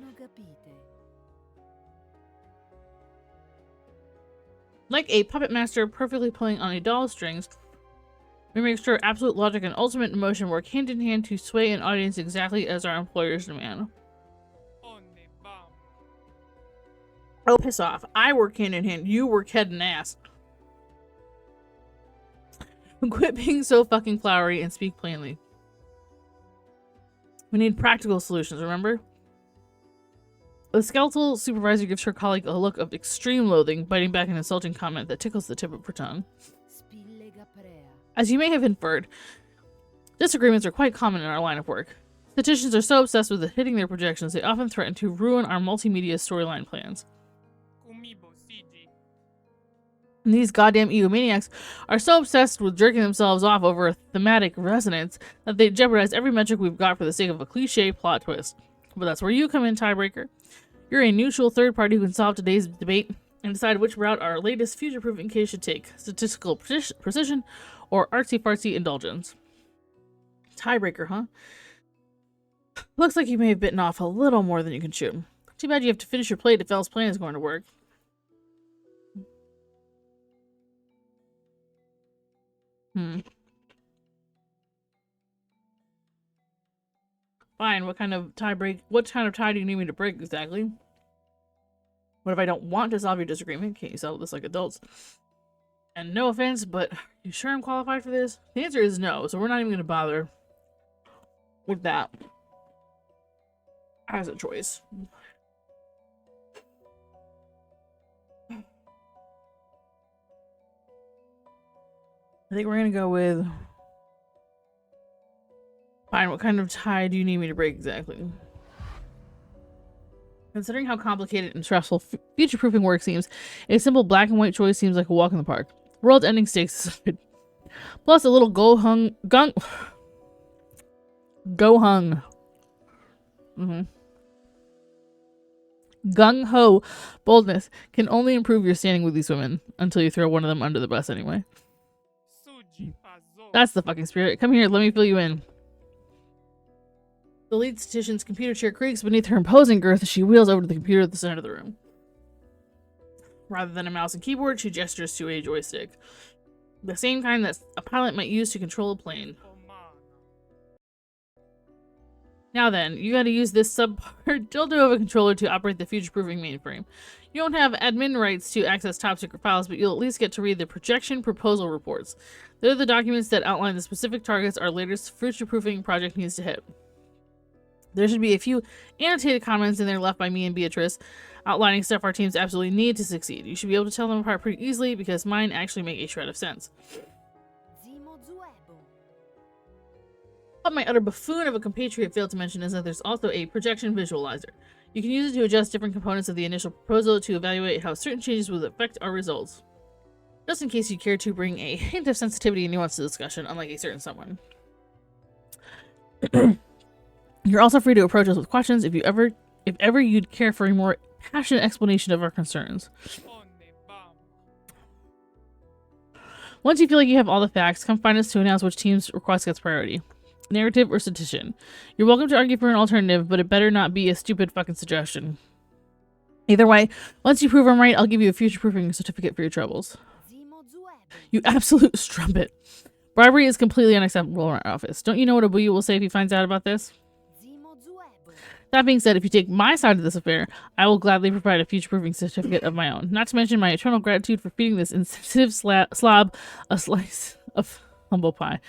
Like a puppet master perfectly playing on a doll's strings, we make sure absolute logic and ultimate emotion work hand in hand to sway an audience exactly as our employers demand. Oh, piss off. I work hand in hand. You work head and ass. Quit being so fucking flowery and speak plainly. We need practical solutions, remember? The skeletal supervisor gives her colleague a look of extreme loathing, biting back an insulting comment that tickles the tip of her tongue. As you may have inferred, disagreements are quite common in our line of work. Statisticians are so obsessed with hitting their projections, they often threaten to ruin our multimedia storyline plans. And these goddamn egomaniacs are so obsessed with jerking themselves off over a thematic resonance that they jeopardize every metric we've got for the sake of a cliche plot twist. But that's where you come in, tiebreaker. You're a neutral third party who can solve today's debate and decide which route our latest future-proofing case should take. Statistical precision or artsy-fartsy indulgence. Tiebreaker, huh? Looks like you may have bitten off a little more than you can chew. Too bad you have to finish your plate if Elle's plan is going to work. Fine, what kind of tie do you need me to break exactly? What if I don't want to solve your disagreement? Can't you settle this like adults? And no offense, but you sure I'm qualified for this? The answer is no, so we're not even going to bother with that as a choice. I think we're going to go with... Fine, what kind of tie do you need me to break exactly? Considering how complicated and stressful future-proofing work seems, a simple black and white choice seems like a walk in the park. World-ending stakes. Plus a little go-hung... Go-hung. Gung-ho boldness can only improve your standing with these women until you throw one of them under the bus anyway. That's the fucking spirit. Come here, let me fill you in. The lead statistician's computer chair creaks beneath her imposing girth as she wheels over to the computer at the center of the room. Rather than a mouse and keyboard, she gestures to a joystick. The same kind that a pilot might use to control a plane. Now then, you gotta use this subpart dildo of a controller to operate the future-proofing mainframe. You don't have admin rights to access top-secret files, but you'll at least get to read the projection proposal reports. They're the documents that outline the specific targets our latest future-proofing project needs to hit. There should be a few annotated comments in there left by me and Beatrice, outlining stuff our teams absolutely need to succeed. You should be able to tell them apart pretty easily, because mine actually make a shred of sense. What my utter buffoon of a compatriot failed to mention is that there's also a projection visualizer. You can use it to adjust different components of the initial proposal to evaluate how certain changes will affect our results. Just in case you care to bring a hint of sensitivity and nuance to the discussion, unlike a certain someone. You're also free to approach us with questions if ever you'd care for a more passionate explanation of our concerns. Once you feel like you have all the facts, come find us to announce which team's request gets priority. Narrative or statistician. You're welcome to argue for an alternative, but it better not be a stupid fucking suggestion. Either way, once you prove I'm right, I'll give you a future-proofing certificate for your troubles. You absolute strumpet. Bribery is completely unacceptable in our office. Don't you know what Abuya will say if he finds out about this? That being said, if you take my side of this affair, I will gladly provide a future-proofing certificate of my own. Not to mention my eternal gratitude for feeding this insensitive slob a slice of humble pie.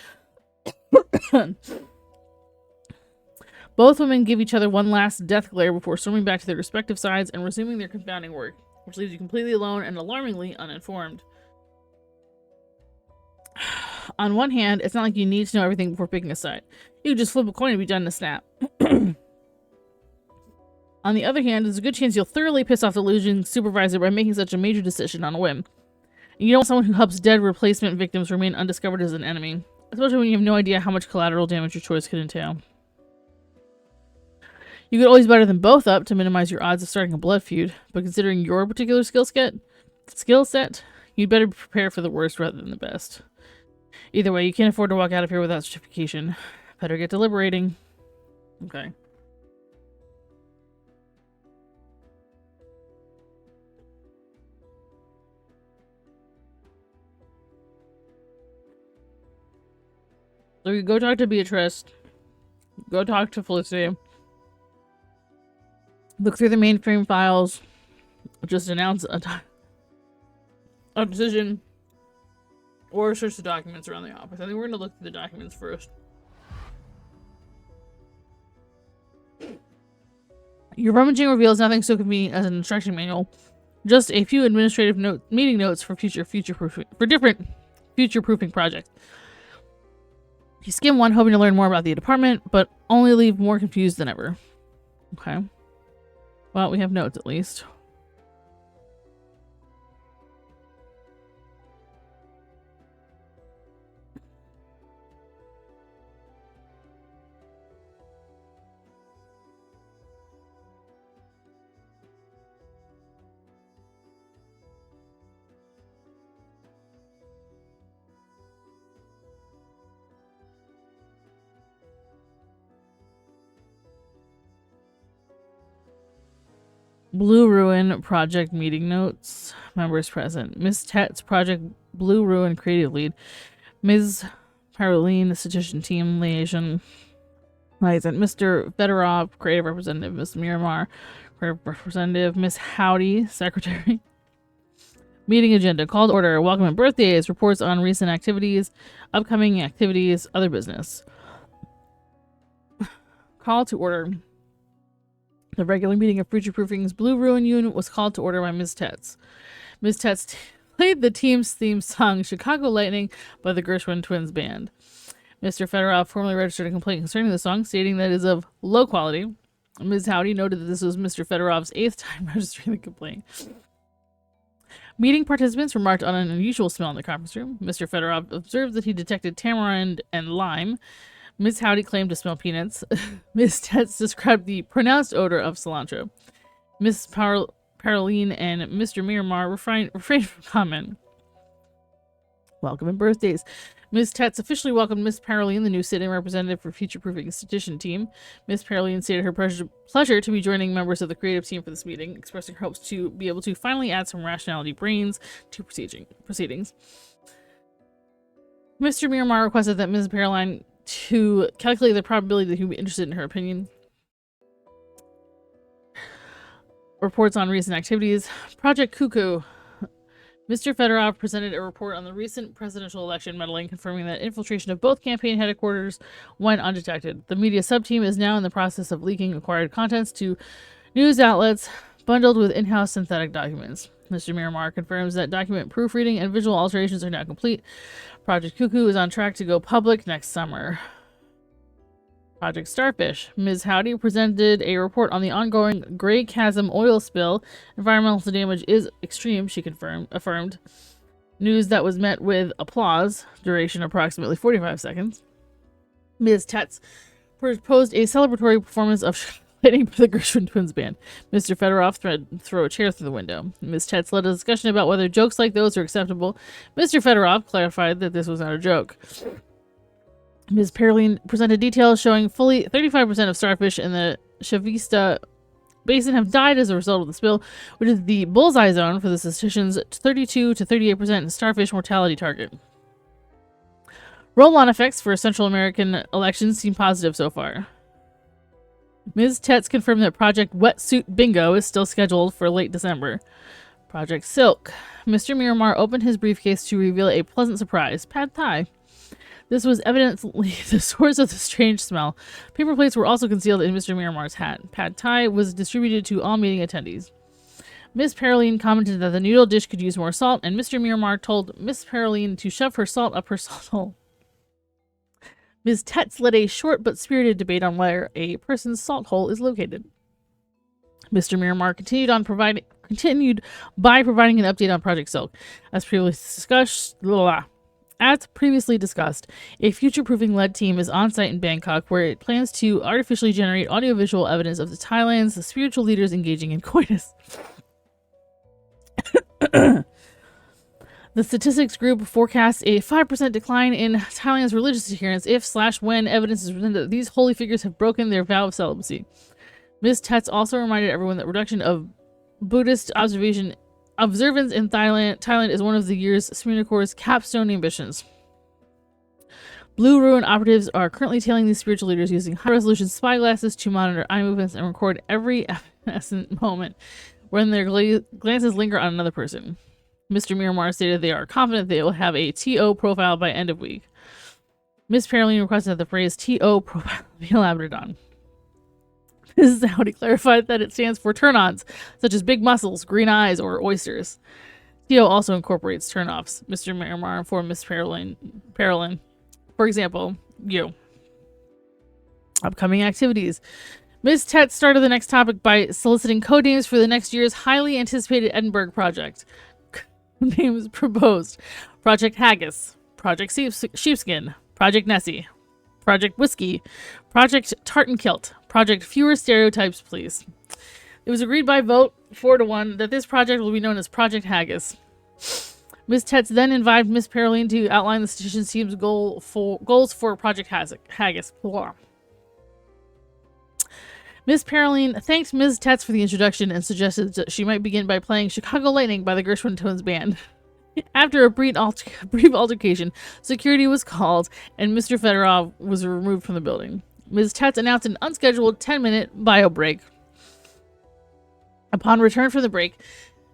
Both women give each other one last death glare before storming back to their respective sides and resuming their confounding work, which leaves you completely alone and alarmingly uninformed. On one hand, it's not like you need to know everything before picking a side. You can just flip a coin and be done in a snap. On the other hand, there's a good chance you'll thoroughly piss off the losing supervisor by making such a major decision on a whim. And you don't want someone who helps dead replacement victims remain undiscovered as an enemy, especially when you have no idea how much collateral damage your choice could entail. You could always butter them both up to minimize your odds of starting a blood feud, but considering your particular skill set, you'd better prepare for the worst rather than the best. Either way, you can't afford to walk out of here without certification. Better get deliberating. Okay. So you go talk to Beatrice. Go talk to Felicity. Look through the mainframe files. Just announce a decision. Or search the documents around the office. I think we're going to look through the documents first. Your rummaging reveals nothing so convenient as an instruction manual. Just a few administrative meeting notes for different future-proofing projects. You skim one, hoping to learn more about the department, but only leave more confused than ever. Okay. Well, we have notes at least. Blue Ruin project meeting notes. Members present. Ms. Tetz, Project Blue Ruin creative lead. Ms. Paroline, statistician team liaison. Mr. Fedorov, creative representative. Ms. Miramar, creative representative. Ms. Howdy, secretary. Meeting agenda. Call to order. Welcome and birthdays. Reports on recent activities. Upcoming activities. Other business. Call to order. The regular meeting of Future Proofing's Blue Ruin unit was called to order by Ms. Tetz. Ms. Tetz played the team's theme song, Chicago Lightning, by the Gershwin Twins Band. Mr. Fedorov formally registered a complaint concerning the song, stating that it is of low quality. Ms. Howdy noted that this was Mr. Fedorov's 8th time registering the complaint. Meeting participants remarked on an unusual smell in the conference room. Mr. Fedorov observed that he detected tamarind and lime. Ms. Howdy claimed to smell peanuts. Ms. Tetz described the pronounced odor of cilantro. Ms. Paroline and Mr. Miramar refrained from comment. Welcome and birthdays. Ms. Tetz officially welcomed Ms. Paroline, the new sitting representative for Future Proofing Statistician team. Ms. Paroline stated her pleasure to be joining members of the creative team for this meeting, expressing her hopes to be able to finally add some rationality brains to proceedings. Mr. Miramar requested that Ms. Paroline to calculate the probability that he would be interested in her opinion. Reports on recent activities. Project Cuckoo. Mr. Fedorov presented a report on the recent presidential election meddling, confirming that infiltration of both campaign headquarters went undetected. The media sub-team is now in the process of leaking acquired contents to news outlets bundled with in-house synthetic documents. Mr. Miramar confirms that document proofreading and visual alterations are now complete. Project Cuckoo is on track to go public next summer. Project Starfish. Ms. Howdy presented a report on the ongoing Grey Chasm oil spill. Environmental damage is extreme, she affirmed. News that was met with applause, duration approximately 45 seconds. Ms. Tetz proposed a celebratory performance of Lighting by the Gershwin Twins Band. Mr. Fedorov threw a chair through the window. Ms. Tetz led a discussion about whether jokes like those are acceptable. Mr. Fedorov clarified that this was not a joke. Ms. Paroline presented details showing fully 35% of starfish in the Shavista Basin have died as a result of the spill, which is the bullseye zone for the statistician's 32 to 38% starfish mortality target. Roll-on effects for Central American elections seem positive so far. Ms. Tetz confirmed that Project Wetsuit Bingo is still scheduled for late December. Project Silk. Mr. Miramar opened his briefcase to reveal a pleasant surprise. Pad Thai. This was evidently the source of the strange smell. Paper plates were also concealed in Mr. Miramar's hat. Pad Thai was distributed to all meeting attendees. Ms. Paroline commented that the noodle dish could use more salt, and Mr. Miramar told Ms. Paroline to shove her salt up her salt hole. Ms. Tetz led a short but spirited debate on where a person's salt hole is located. Mr. Miramar continued by providing an update on Project Silk. As previously discussed, a future-proofing led team is on site in Bangkok where it plans to artificially generate audiovisual evidence of Thailand's spiritual leaders engaging in coitus. The statistics group forecasts a 5% decline in Thailand's religious adherence if/when evidence is presented that these holy figures have broken their vow of celibacy. Ms. Tetz also reminded everyone that reduction of Buddhist observance in Thailand is one of the year's Smyrna Corps' capstone ambitions. Blue Ruin operatives are currently tailing these spiritual leaders using high-resolution spyglasses to monitor eye movements and record every evanescent moment when their glances linger on another person. Mr. Miramar stated they are confident they will have a TO profile by end of week. Ms. Paroline requested that the phrase TO profile be elaborated on. Mrs. Howdy clarified that it stands for turn-ons, such as big muscles, green eyes, or oysters. TO also incorporates turn-offs. Mr. Miramar informed Ms. Paroline. For example, you. Upcoming activities. Ms. Tetz started the next topic by soliciting code names for the next year's highly anticipated Edinburgh project. Names proposed: Project Haggis, Project Sheepskin, Project Nessie, Project Whiskey, Project Tartan Kilt, Project Fewer Stereotypes Please. It was agreed by vote 4-1 that this project will be known as Project Haggis. Ms. Tetz then invited Ms. Paroline to outline the statistician's team's goals for Project Haggis. Blah. Miss Paroline thanked Ms. Tetz for the introduction and suggested that she might begin by playing Chicago Lightning by the Gershwin Tones Band. After a brief altercation, security was called and Mr. Fedorov was removed from the building. Ms. Tetz announced an unscheduled 10-minute bio break. Upon return from the break,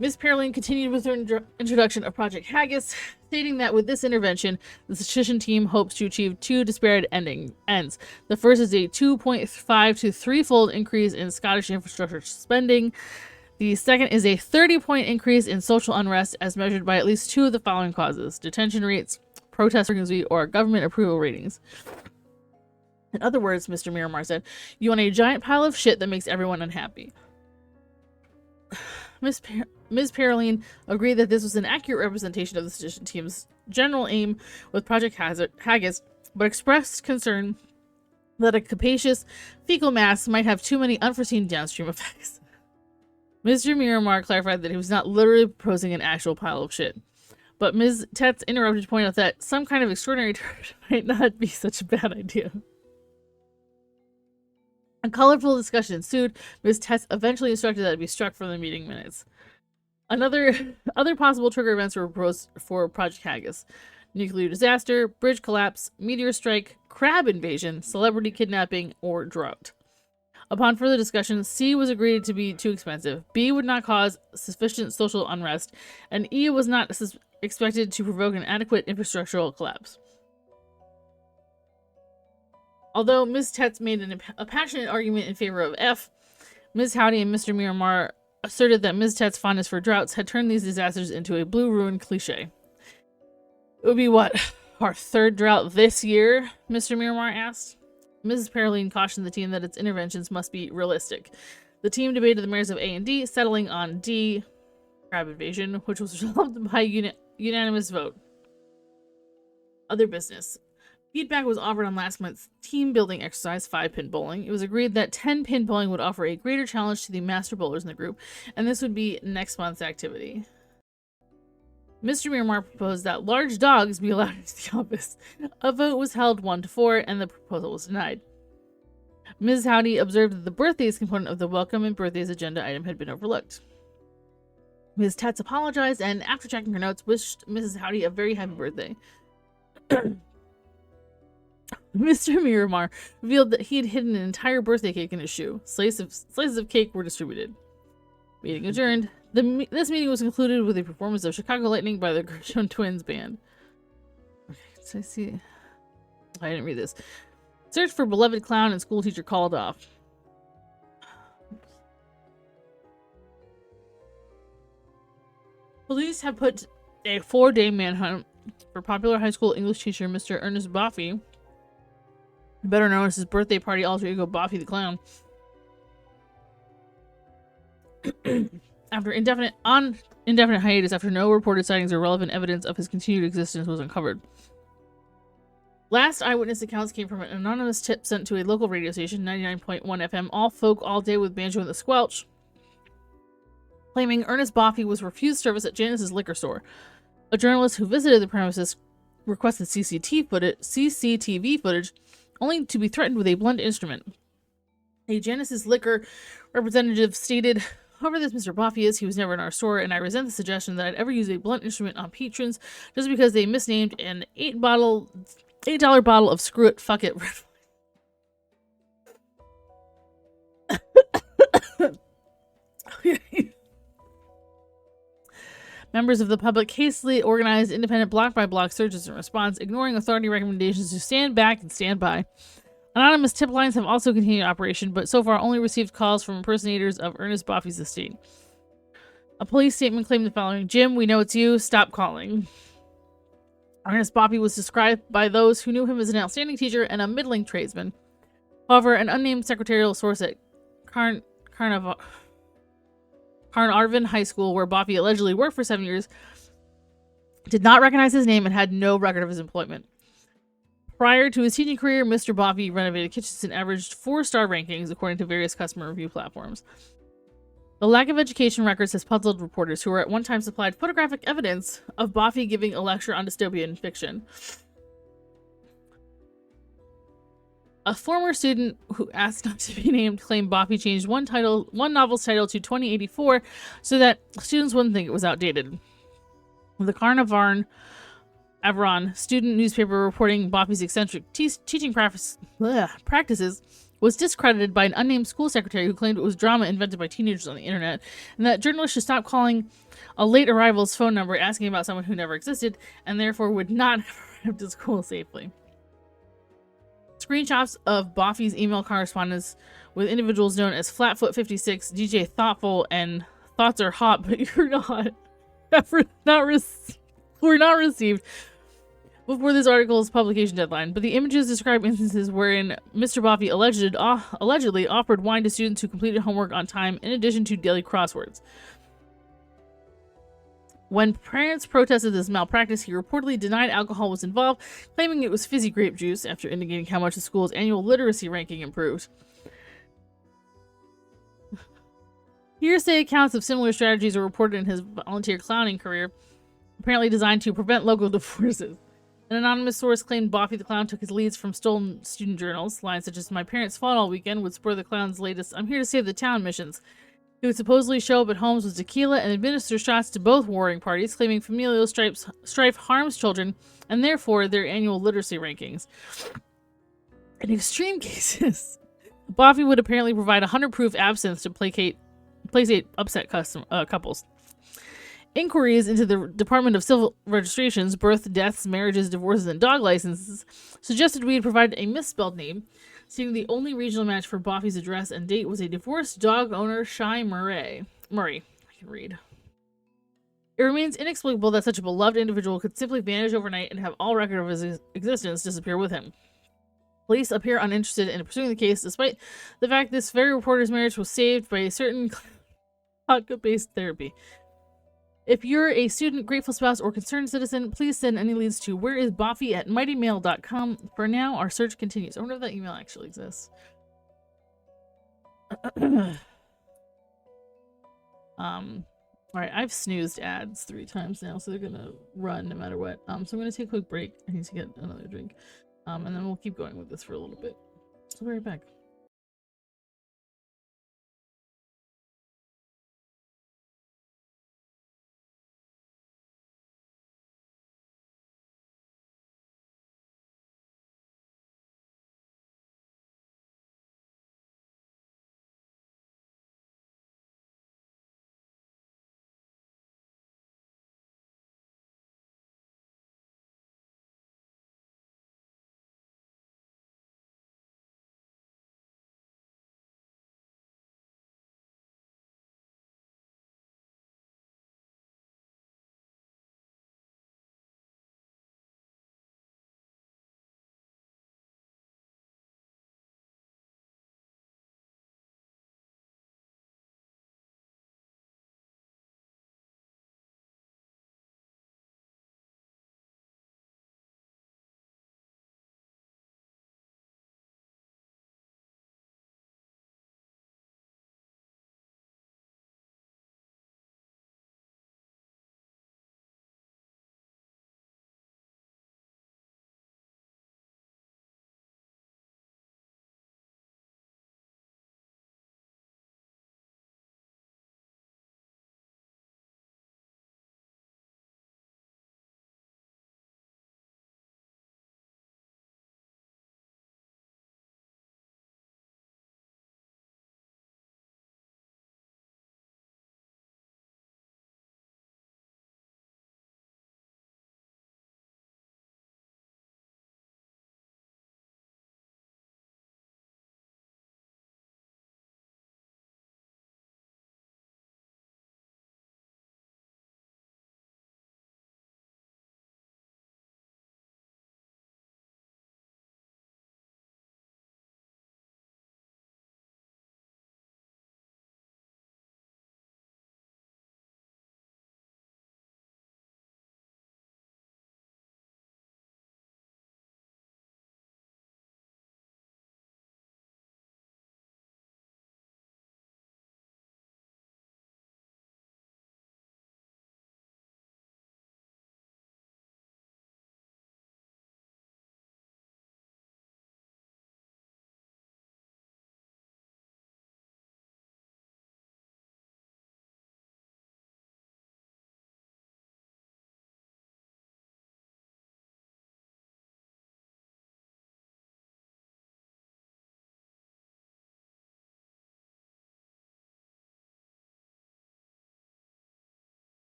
Ms. Paroline continued with her introduction of Project Haggis, stating that with this intervention, the Suspicion team hopes to achieve two disparate ends. The first is a 2.5 to 3-fold increase in Scottish infrastructure spending. The second is a 30-point increase in social unrest as measured by at least two of the following causes: detention rates, protest frequency, or government approval ratings. In other words, Mr. Miramar said, you want a giant pile of shit that makes everyone unhappy. Ms. Paroline agreed that this was an accurate representation of the Suspicion team's general aim with Project Haggis, but expressed concern that a capacious fecal mass might have too many unforeseen downstream effects. Mr. Miramar clarified that he was not literally proposing an actual pile of shit, but Ms. Tetz interrupted to point out that some kind of extraordinary turd might not be such a bad idea. A colorful discussion ensued. Ms. Tetz eventually instructed that it be struck from the meeting minutes. Other possible trigger events were proposed for Project Haggis: nuclear disaster, bridge collapse, meteor strike, crab invasion, celebrity kidnapping, or drought. Upon further discussion, C was agreed to be too expensive, B would not cause sufficient social unrest, and E was not expected to provoke an adequate infrastructural collapse. Although Ms. Tetz made a passionate argument in favor of F, Ms. Howdy and Mr. Miramar asserted that Ms. Tetz's fondness for droughts had turned these disasters into a blue ruin cliche. It would be what, our third drought this year? Mr. Miramar asked. Mrs. Paroline cautioned the team that its interventions must be realistic. The team debated the merits of A and D, settling on D, crab invasion, which was resolved by unanimous vote. Other business. Feedback was offered on last month's team building exercise, 5-pin bowling. It was agreed that 10-pin bowling would offer a greater challenge to the master bowlers in the group, and this would be next month's activity. Mr. Miramar proposed that large dogs be allowed into the office. A vote was held 1-4, and the proposal was denied. Ms. Howdy observed that the birthdays component of the welcome and birthdays agenda item had been overlooked. Ms. Tetz apologized and, after checking her notes, wished Mrs. Howdy a very happy birthday. Mr. Miramar revealed that he had hidden an entire birthday cake in his shoe. Slices of cake were distributed. Meeting adjourned. This meeting was concluded with a performance of Chicago Lightning by the Gershwin Twins Band. Okay, so I see. I didn't read this. Search for beloved clown and school teacher called off. Police have put a 4-day manhunt for popular high school English teacher Mr. Ernest Boffey, better known as his birthday party alter ego Boffy the Clown. After indefinite hiatus, after no reported sightings or relevant evidence of his continued existence was uncovered. Last eyewitness accounts came from an anonymous tip sent to a local radio station, 99.1 FM, all folk, all day with banjo and the squelch, claiming Ernest Boffey was refused service at Janice's liquor store. A journalist who visited the premises requested CCTV footage, only to be threatened with a blunt instrument. A Janice's liquor representative stated, "However this Mr. Boffey is, he was never in our store, and I resent the suggestion that I'd ever use a blunt instrument on patrons just because they misnamed an $8 bottle of Screw It, Fuck It red wine." Members of the public hastily organized independent block-by-block searches in response, ignoring authority recommendations to stand back and stand by. Anonymous tip lines have also continued operation, but so far only received calls from impersonators of Ernest Boffey's estate. A police statement claimed the following: "Jim, we know it's you. Stop calling." Ernest Boffey was described by those who knew him as an outstanding teacher and a middling tradesman. However, an unnamed secretarial source at Carnarvon High School, where Boffey allegedly worked for 7 years, did not recognize his name and had no record of his employment. Prior to his teaching career, Mr. Boffey renovated kitchens and averaged 4-star rankings according to various customer review platforms. The lack of education records has puzzled reporters who were at one time supplied photographic evidence of Boffey giving a lecture on dystopian fiction. A former student who asked not to be named claimed Boffy changed one novel's title to 2084 so that students wouldn't think it was outdated. The Carnarvon Avron student newspaper reporting Boffy's eccentric teaching practices was discredited by an unnamed school secretary who claimed it was drama invented by teenagers on the internet, and that journalists should stop calling a late arrival's phone number asking about someone who never existed and therefore would not have arrived to school safely. Screenshots of Boffy's email correspondence with individuals known as Flatfoot56, DJ Thoughtful, and Thoughts Are Hot, but you're not, were not received before this article's publication deadline, but the images describe instances wherein Mr. Boffy allegedly offered wine to students who completed homework on time in addition to daily crosswords. When parents protested this malpractice, he reportedly denied alcohol was involved, claiming it was fizzy grape juice after indicating how much the school's annual literacy ranking improved. Hearsay accounts of similar strategies are reported in his volunteer clowning career, apparently designed to prevent local divorces. An anonymous source claimed Boffy the Clown took his leads from stolen student journals. Lines such as, "My parents fought all weekend," would spur the clown's latest "I'm here to save the town" missions. He would supposedly show up at homes with tequila and administer shots to both warring parties, claiming familial strife harms children and therefore their annual literacy rankings. In extreme cases, Boffy would apparently provide 100 proof absinthe to placate upset couples. Inquiries into the Department of Civil Registrations, birth, deaths, marriages, divorces, and dog licenses suggested we had provided a misspelled name, stating the only regional match for Boffy's address and date was a divorced dog owner, Shy Murray. I can read. It remains inexplicable that such a beloved individual could simply vanish overnight and have all record of his existence disappear with him. Police appear uninterested in pursuing the case, despite the fact this very reporter's marriage was saved by a certain vodka-based therapy. If you're a student, grateful spouse, or concerned citizen, please send any leads to whereisboffy@mightymail.com. For now, our search continues. I wonder if that email actually exists. Alright, I've snoozed ads 3 times now, so they're gonna run no matter what. So I'm gonna take a quick break. I need to get another drink. And then we'll keep going with this for a little bit. So I'll be right back.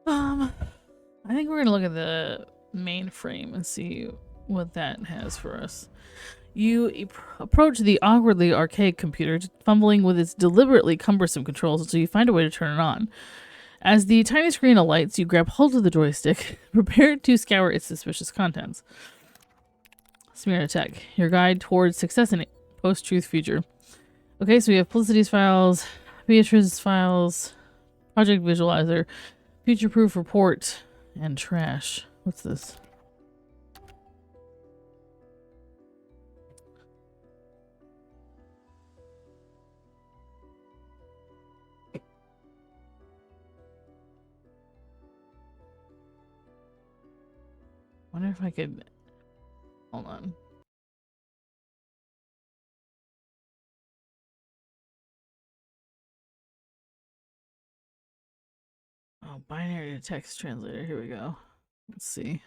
I think we're gonna look at the main frame and see what that has for us. You approach the awkwardly archaic computer, fumbling with its deliberately cumbersome controls until you find a way to turn it on. As the tiny screen alights, you grab hold of the joystick, prepared to scour its suspicious contents. Smear Tech, your guide towards success in a post-truth future. Okay, so we have Felicity's files, Beatrice's files, Project Visualizer, Future-proof report, and trash. What's this? Wonder if I could... Hold on. Oh, binary to text translator. Here we go. Let's see.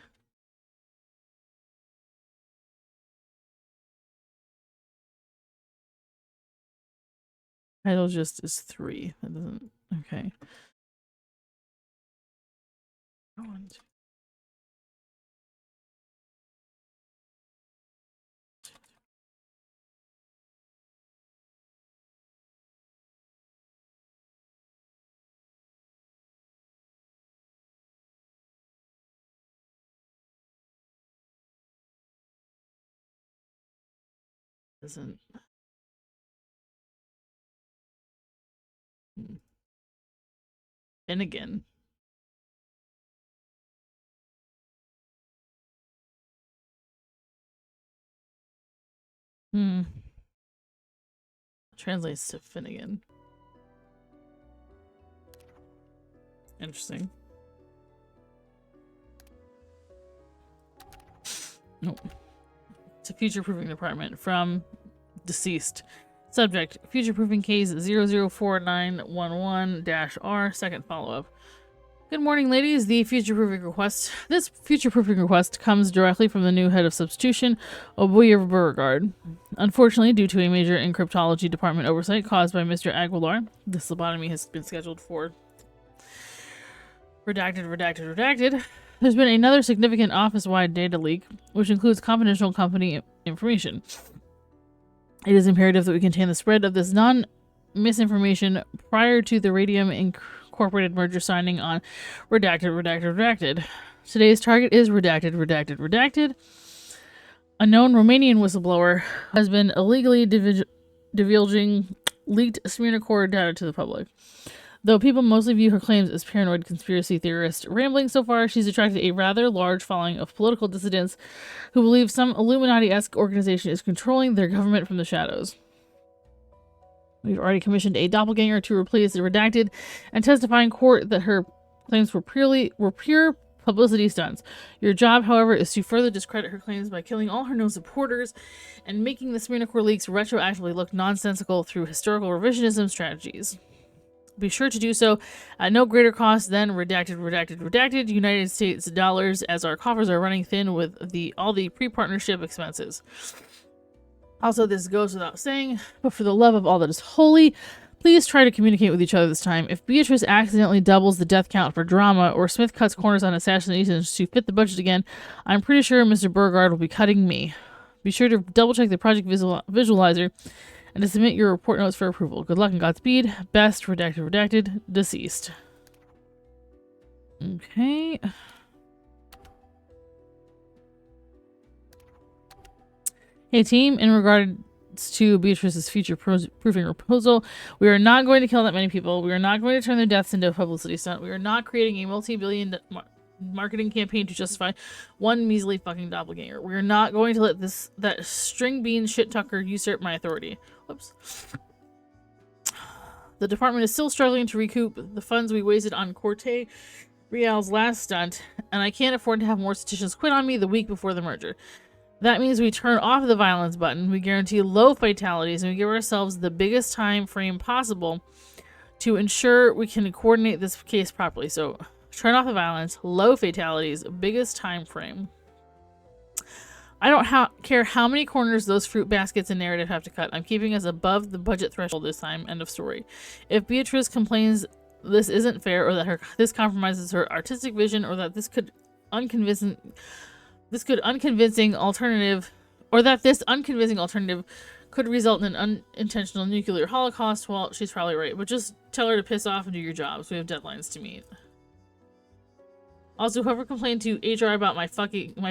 Title just is 3. That doesn't... Okay. Doesn't... Finnegan. Translates to Finnegan. Interesting. Nope. It's a future-proofing department from deceased. Subject, future-proofing case 004911-R, second follow-up. Good morning, ladies. The future-proofing request. This future-proofing request comes directly from the new head of substitution, Obuya Beauregard. Unfortunately, due to a major encryptology department oversight caused by Mr. Aguilar, this lobotomy has been scheduled for redacted. There's been another significant office-wide data leak, which includes confidential company information. It is imperative that we contain the spread of this non-misinformation prior to the Radium Incorporated merger signing on redacted. Today's target is redacted. A known Romanian whistleblower has been illegally divulging leaked Smyrna core data to the public. Though people mostly view her claims as paranoid conspiracy theorist rambling so far, she's attracted a rather large following of political dissidents who believe some Illuminati-esque organization is controlling their government from the shadows. We've already commissioned a doppelganger to replace the redacted and testify in court that her claims were pure publicity stunts. Your job, however, is to further discredit her claims by killing all her known supporters and making the Smyrna core leaks retroactively look nonsensical through historical revisionism strategies. Be sure to do so at no greater cost than redacted United States dollars, as our coffers are running thin with all the pre-partnership expenses. Also, this goes without saying, but for the love of all that is holy, please try to communicate with each other this time. If Beatrice accidentally doubles the death count for drama, or Smith cuts corners on assassinations to fit the budget again, I'm pretty sure Mr. Beauregard will be cutting me. Be sure to double-check the project visualizer and to submit your report notes for approval. Good luck and Godspeed. Best, redacted, deceased. Okay. Hey team, in regards to Beatrice's future proofing proposal, we are not going to kill that many people. We are not going to turn their deaths into a publicity stunt. We are not creating a multi-billion marketing campaign to justify one measly fucking doppelganger. We are not going to let that string bean shit tucker usurp my authority. Whoops. The department is still struggling to recoup the funds we wasted on Corte Real's last stunt, and I can't afford to have more statisticians quit on me the week before the merger. That means we turn off the violence button, we guarantee low fatalities, and we give ourselves the biggest time frame possible to ensure we can coordinate this case properly. So, turn off the violence, low fatalities, biggest time frame. I don't care how many corners those fruit baskets and narrative have to cut. I'm keeping us above the budget threshold this time. End of story. If Beatrice complains this isn't fair, or that this compromises her artistic vision, or that this unconvincing alternative could result in an unintentional nuclear holocaust. Well, she's probably right, but just tell her to piss off and do your jobs. We have deadlines to meet. Also, whoever complained to HR about my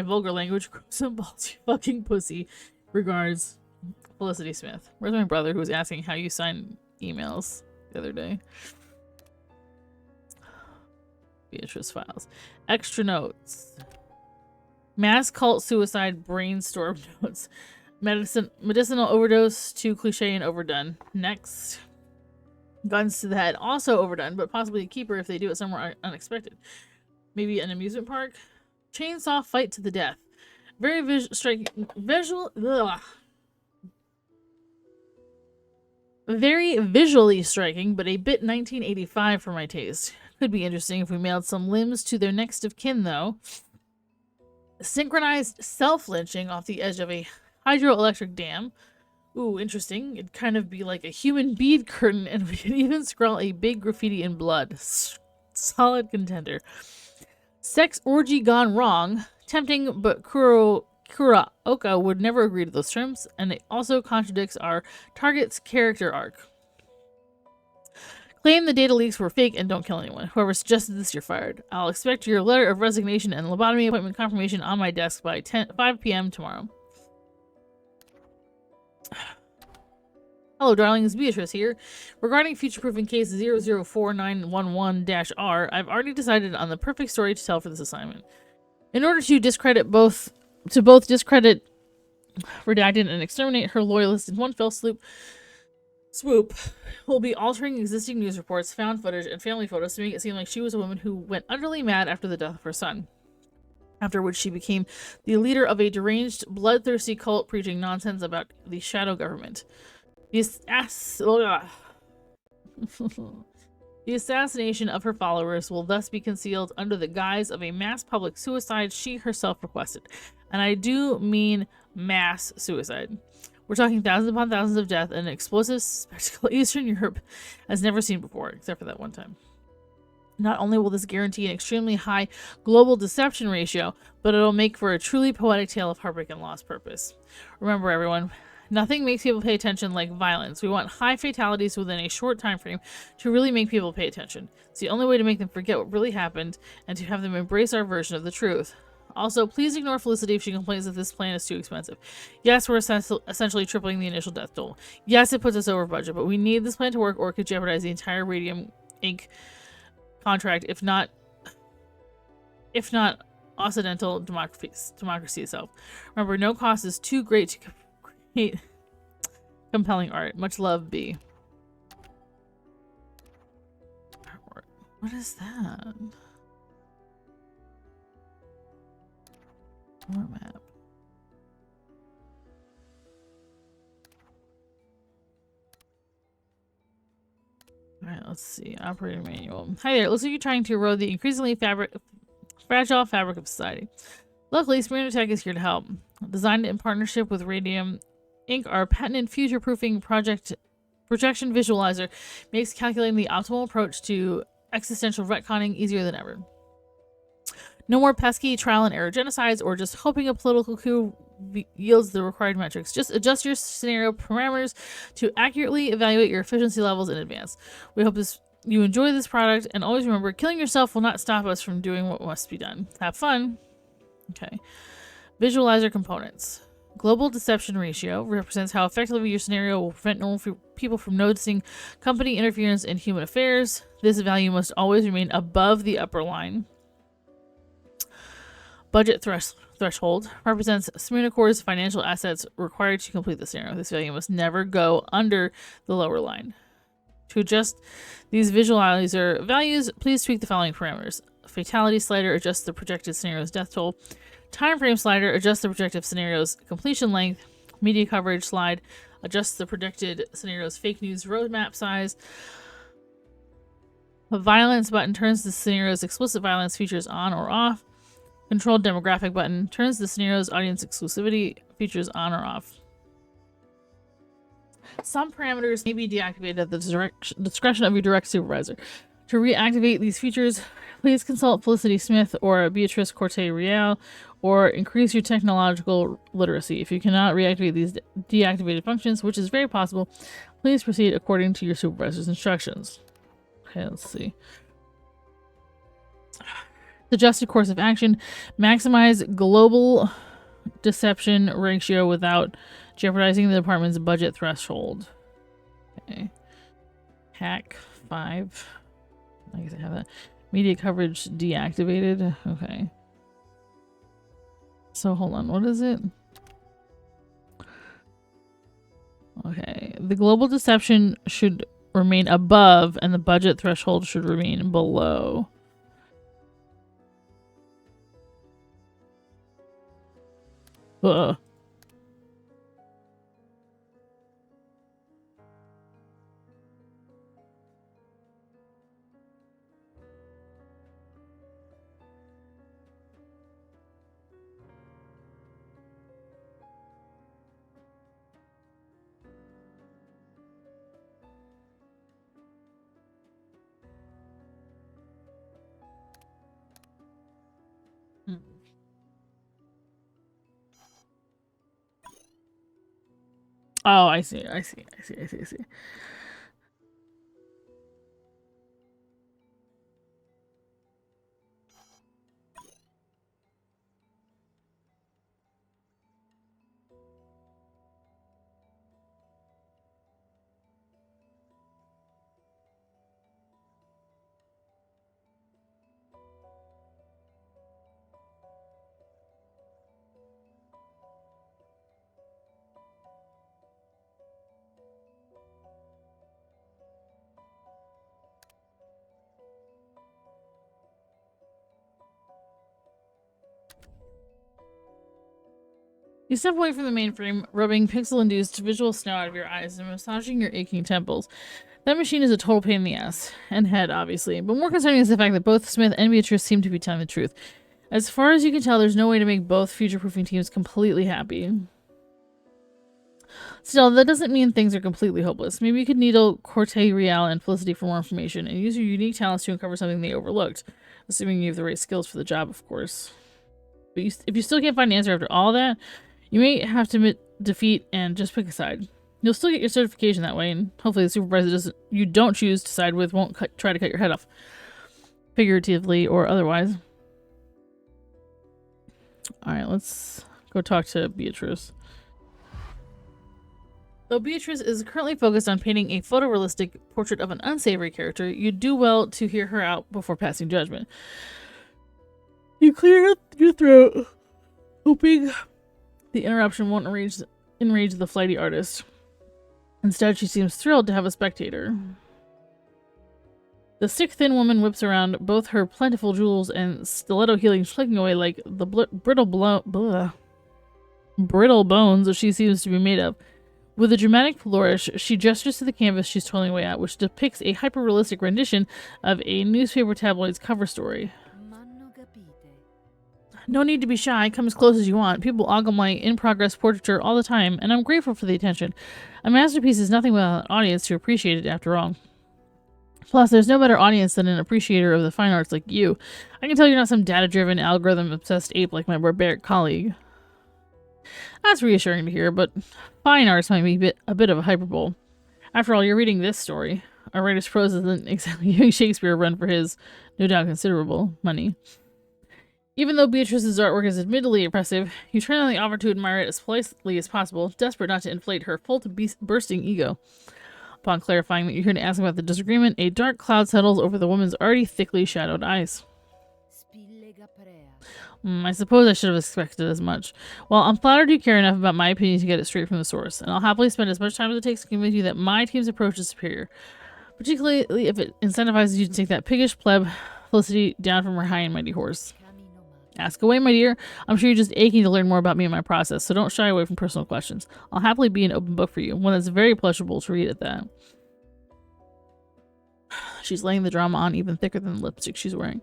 vulgar language, grow some balls, you fucking pussy. Regards, Felicity Smith. Where's my brother who was asking how you sign emails the other day? Beatrice Files. Extra notes. Mass cult suicide brainstorm notes. Medicinal overdose, too cliche and overdone. Next. Guns to the head, also overdone, but possibly a keeper if they do it somewhere unexpected. Maybe an amusement park. Chainsaw fight to the death. Very very visually striking, but a bit 1985 for my taste. Could be interesting if we mailed some limbs to their next of kin, though. Synchronized self-lynching off the edge of a hydroelectric dam. Ooh, interesting. It'd kind of be like a human bead curtain, and we could even scrawl a big graffiti in blood. Solid contender. Sex orgy gone wrong. Tempting, but Kuraoka would never agree to those terms, and it also contradicts our target's character arc. Claim the data leaks were fake and don't kill anyone. Whoever suggested this, you're fired. I'll expect your letter of resignation and lobotomy appointment confirmation on my desk by 5 p.m. tomorrow. Hello, darlings. Beatrice here. Regarding future-proofing case 004911-R, I've already decided on the perfect story to tell for this assignment. In order to both discredit, redacted, and exterminate her loyalists in one fell swoop, we'll be altering existing news reports, found footage, and family photos to make it seem like she was a woman who went utterly mad after the death of her son. After which she became the leader of a deranged, bloodthirsty cult preaching nonsense about the shadow government. The assassination of her followers will thus be concealed under the guise of a mass public suicide she herself requested. And I do mean mass suicide. We're talking thousands upon thousands of death and an explosive spectacle Eastern Europe has never seen before, except for that one time. Not only will this guarantee an extremely high global deception ratio, but it'll make for a truly poetic tale of heartbreak and lost purpose. Remember, everyone, nothing makes people pay attention like violence. We want high fatalities within a short time frame to really make people pay attention. It's the only way to make them forget what really happened and to have them embrace our version of the truth. Also, please ignore Felicity if she complains that this plan is too expensive. Yes, we're essentially tripling the initial death toll. Yes, it puts us over budget, but we need this plan to work or it could jeopardize the entire Radium Inc. contract, if not Occidental democracy itself. Remember, no cost is too great to create compelling art. Much love, B. What is that? More map. Alright, let's see. Operating manual. Hi there. It looks like you're trying to erode the increasingly fragile fabric of society. Luckily, Smyrna Tech is here to help. Designed in partnership with Radium Inc., our patented future-proofing projection visualizer makes calculating the optimal approach to existential retconning easier than ever. No more pesky trial and error genocides or just hoping a political coup yields the required metrics. Just adjust your scenario parameters to accurately evaluate your efficiency levels in advance. We hope you enjoy this product, and always remember, killing yourself will not stop us from doing what must be done. Have fun. Okay. Visualizer components. Global deception ratio represents how effectively your scenario will prevent normal people from noticing company interference in human affairs. This value must always remain above the upper line. Budget threshold represents Smyrna Core's financial assets required to complete the scenario. This value must never go under the lower line. To adjust these visualizer values, please tweak the following parameters. Fatality slider adjusts the projected scenario's death toll. Time frame slider adjusts the projected scenario's completion length. Media coverage slide adjusts the predicted scenario's fake news roadmap size. The violence button turns the scenario's explicit violence features on or off. Control demographic button turns the scenario's audience exclusivity features on or off. Some parameters may be deactivated at the discretion of your direct supervisor. To reactivate these features, please consult Felicity Smith or Beatrice Corte Real, or increase your technological literacy. If you cannot reactivate these deactivated functions, which is very possible, please proceed according to your supervisor's instructions. Okay, let's see. Suggested course of action: maximize global deception ratio without jeopardizing the department's budget threshold. Okay. Hack 5. I guess I have that. Media coverage deactivated. Okay. So hold on. What is it? Okay. The global deception should remain above and the budget threshold should remain below. Ugh. Oh, I see. I see. I see. I see. I see. You step away from the mainframe, rubbing pixel-induced visual snow out of your eyes and massaging your aching temples. That machine is a total pain in the ass. And head, obviously. But more concerning is the fact that both Smith and Beatrice seem to be telling the truth. As far as you can tell, there's no way to make both future-proofing teams completely happy. Still, that doesn't mean things are completely hopeless. Maybe you could needle Corte Real and Felicity for more information, and use your unique talents to uncover something they overlooked. Assuming you have the right skills for the job, of course. But if you still can't find an answer after all that, you may have to defeat and just pick a side. You'll still get your certification that way, and hopefully the supervisor you don't choose to side with won't try to cut your head off. Figuratively or otherwise. Alright, let's go talk to Beatrice. Though Beatrice is currently focused on painting a photorealistic portrait of an unsavory character, you'd do well to hear her out before passing judgment. You clear your throat, hoping the interruption won't enrage the flighty artist. Instead, she seems thrilled to have a spectator. The sick, thin woman whips around, both her plentiful jewels and stiletto heelings flicking away like the brittle bones she seems to be made of. With a dramatic flourish, she gestures to the canvas she's toiling away at, which depicts a hyper-realistic rendition of a newspaper tabloid's cover story. No need to be shy, come as close as you want. People ogle my in-progress portraiture all the time, and I'm grateful for the attention. A masterpiece is nothing without an audience to appreciate it, after all. Plus, there's no better audience than an appreciator of the fine arts like you. I can tell you're not some data-driven, algorithm-obsessed ape like my barbaric colleague. That's reassuring to hear, but fine arts might be a bit of a hyperbole. After all, you're reading this story. A writer's prose isn't exactly giving Shakespeare a run for his, no doubt considerable, money. Even though Beatrice's artwork is admittedly impressive, you try on the offer to admire it as politely as possible, desperate not to inflate her full-to-bursting ego. Upon clarifying that you're here to ask about the disagreement, a dark cloud settles over the woman's already thickly shadowed eyes. I suppose I should have expected as much. Well, I'm flattered you care enough about my opinion to get it straight from the source, and I'll happily spend as much time as it takes to convince you that my team's approach is superior, particularly if it incentivizes you to take that piggish pleb Felicity down from her high and mighty horse. Ask away, my dear. I'm sure you're just aching to learn more about me and my process, so don't shy away from personal questions. I'll happily be an open book for you, one that's very pleasurable to read at that. She's laying the drama on even thicker than the lipstick she's wearing.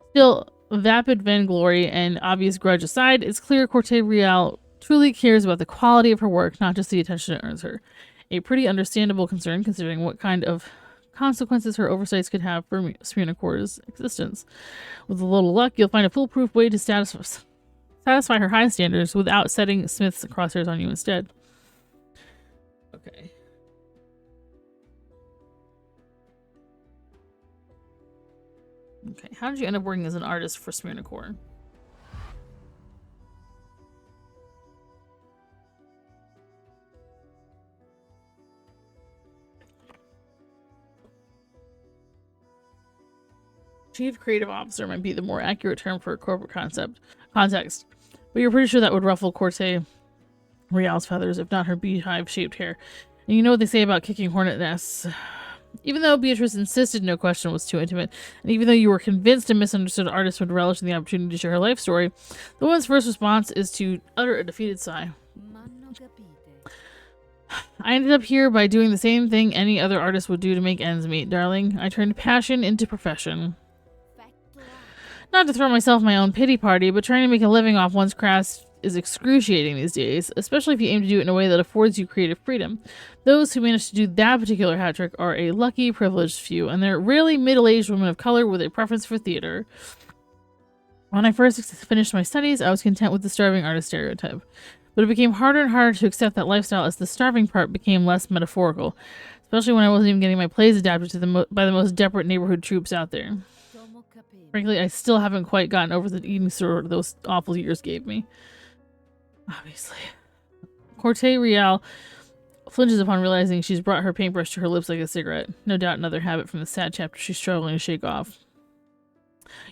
Still, vapid vainglory and obvious grudge aside, it's clear Corte Real truly cares about the quality of her work, not just the attention it earns her. A pretty understandable concern considering what kind of consequences her oversights could have for Smyrna Core's existence. With a little luck, you'll find a foolproof way to satisfy her high standards without setting Smith's crosshairs on you instead. Okay. Okay, how did you end up working as an artist for Smyrna Core? Chief Creative Officer might be the more accurate term for a corporate context, but you're pretty sure that would ruffle Corte Real's feathers, if not her beehive-shaped hair. And you know what they say about kicking hornet nests. Even though Beatrice insisted no question was too intimate, and even though you were convinced a misunderstood artist would relish in the opportunity to share her life story, the woman's first response is to utter a defeated sigh. I ended up here by doing the same thing any other artist would do to make ends meet, darling. I turned passion into profession. Not to throw myself my own pity party, but trying to make a living off one's craft is excruciating these days, especially if you aim to do it in a way that affords you creative freedom. Those who manage to do that particular hat trick are a lucky, privileged few, and they're rarely middle-aged women of color with a preference for theater. When I first finished my studies, I was content with the starving artist stereotype, but it became harder and harder to accept that lifestyle as the starving part became less metaphorical, especially when I wasn't even getting my plays adapted to by the most desperate neighborhood troops out there. Frankly, I still haven't quite gotten over the eating disorder those awful years gave me. Obviously. Corte Real flinches upon realizing she's brought her paintbrush to her lips like a cigarette. No doubt another habit from the sad chapter she's struggling to shake off.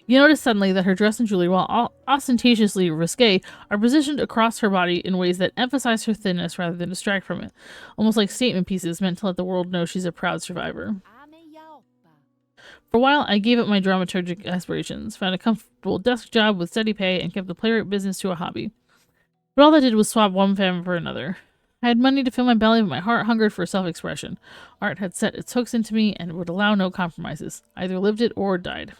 You notice suddenly that her dress and jewelry, while ostentatiously risque, are positioned across her body in ways that emphasize her thinness rather than distract from it. Almost like statement pieces meant to let the world know she's a proud survivor. For a while, I gave up my dramaturgic aspirations, found a comfortable desk job with steady pay, and kept the playwright business to a hobby. But all that did was swap one famine for another. I had money to fill my belly, but my heart hungered for self-expression. Art had set its hooks into me and would allow no compromises. I either lived it or died.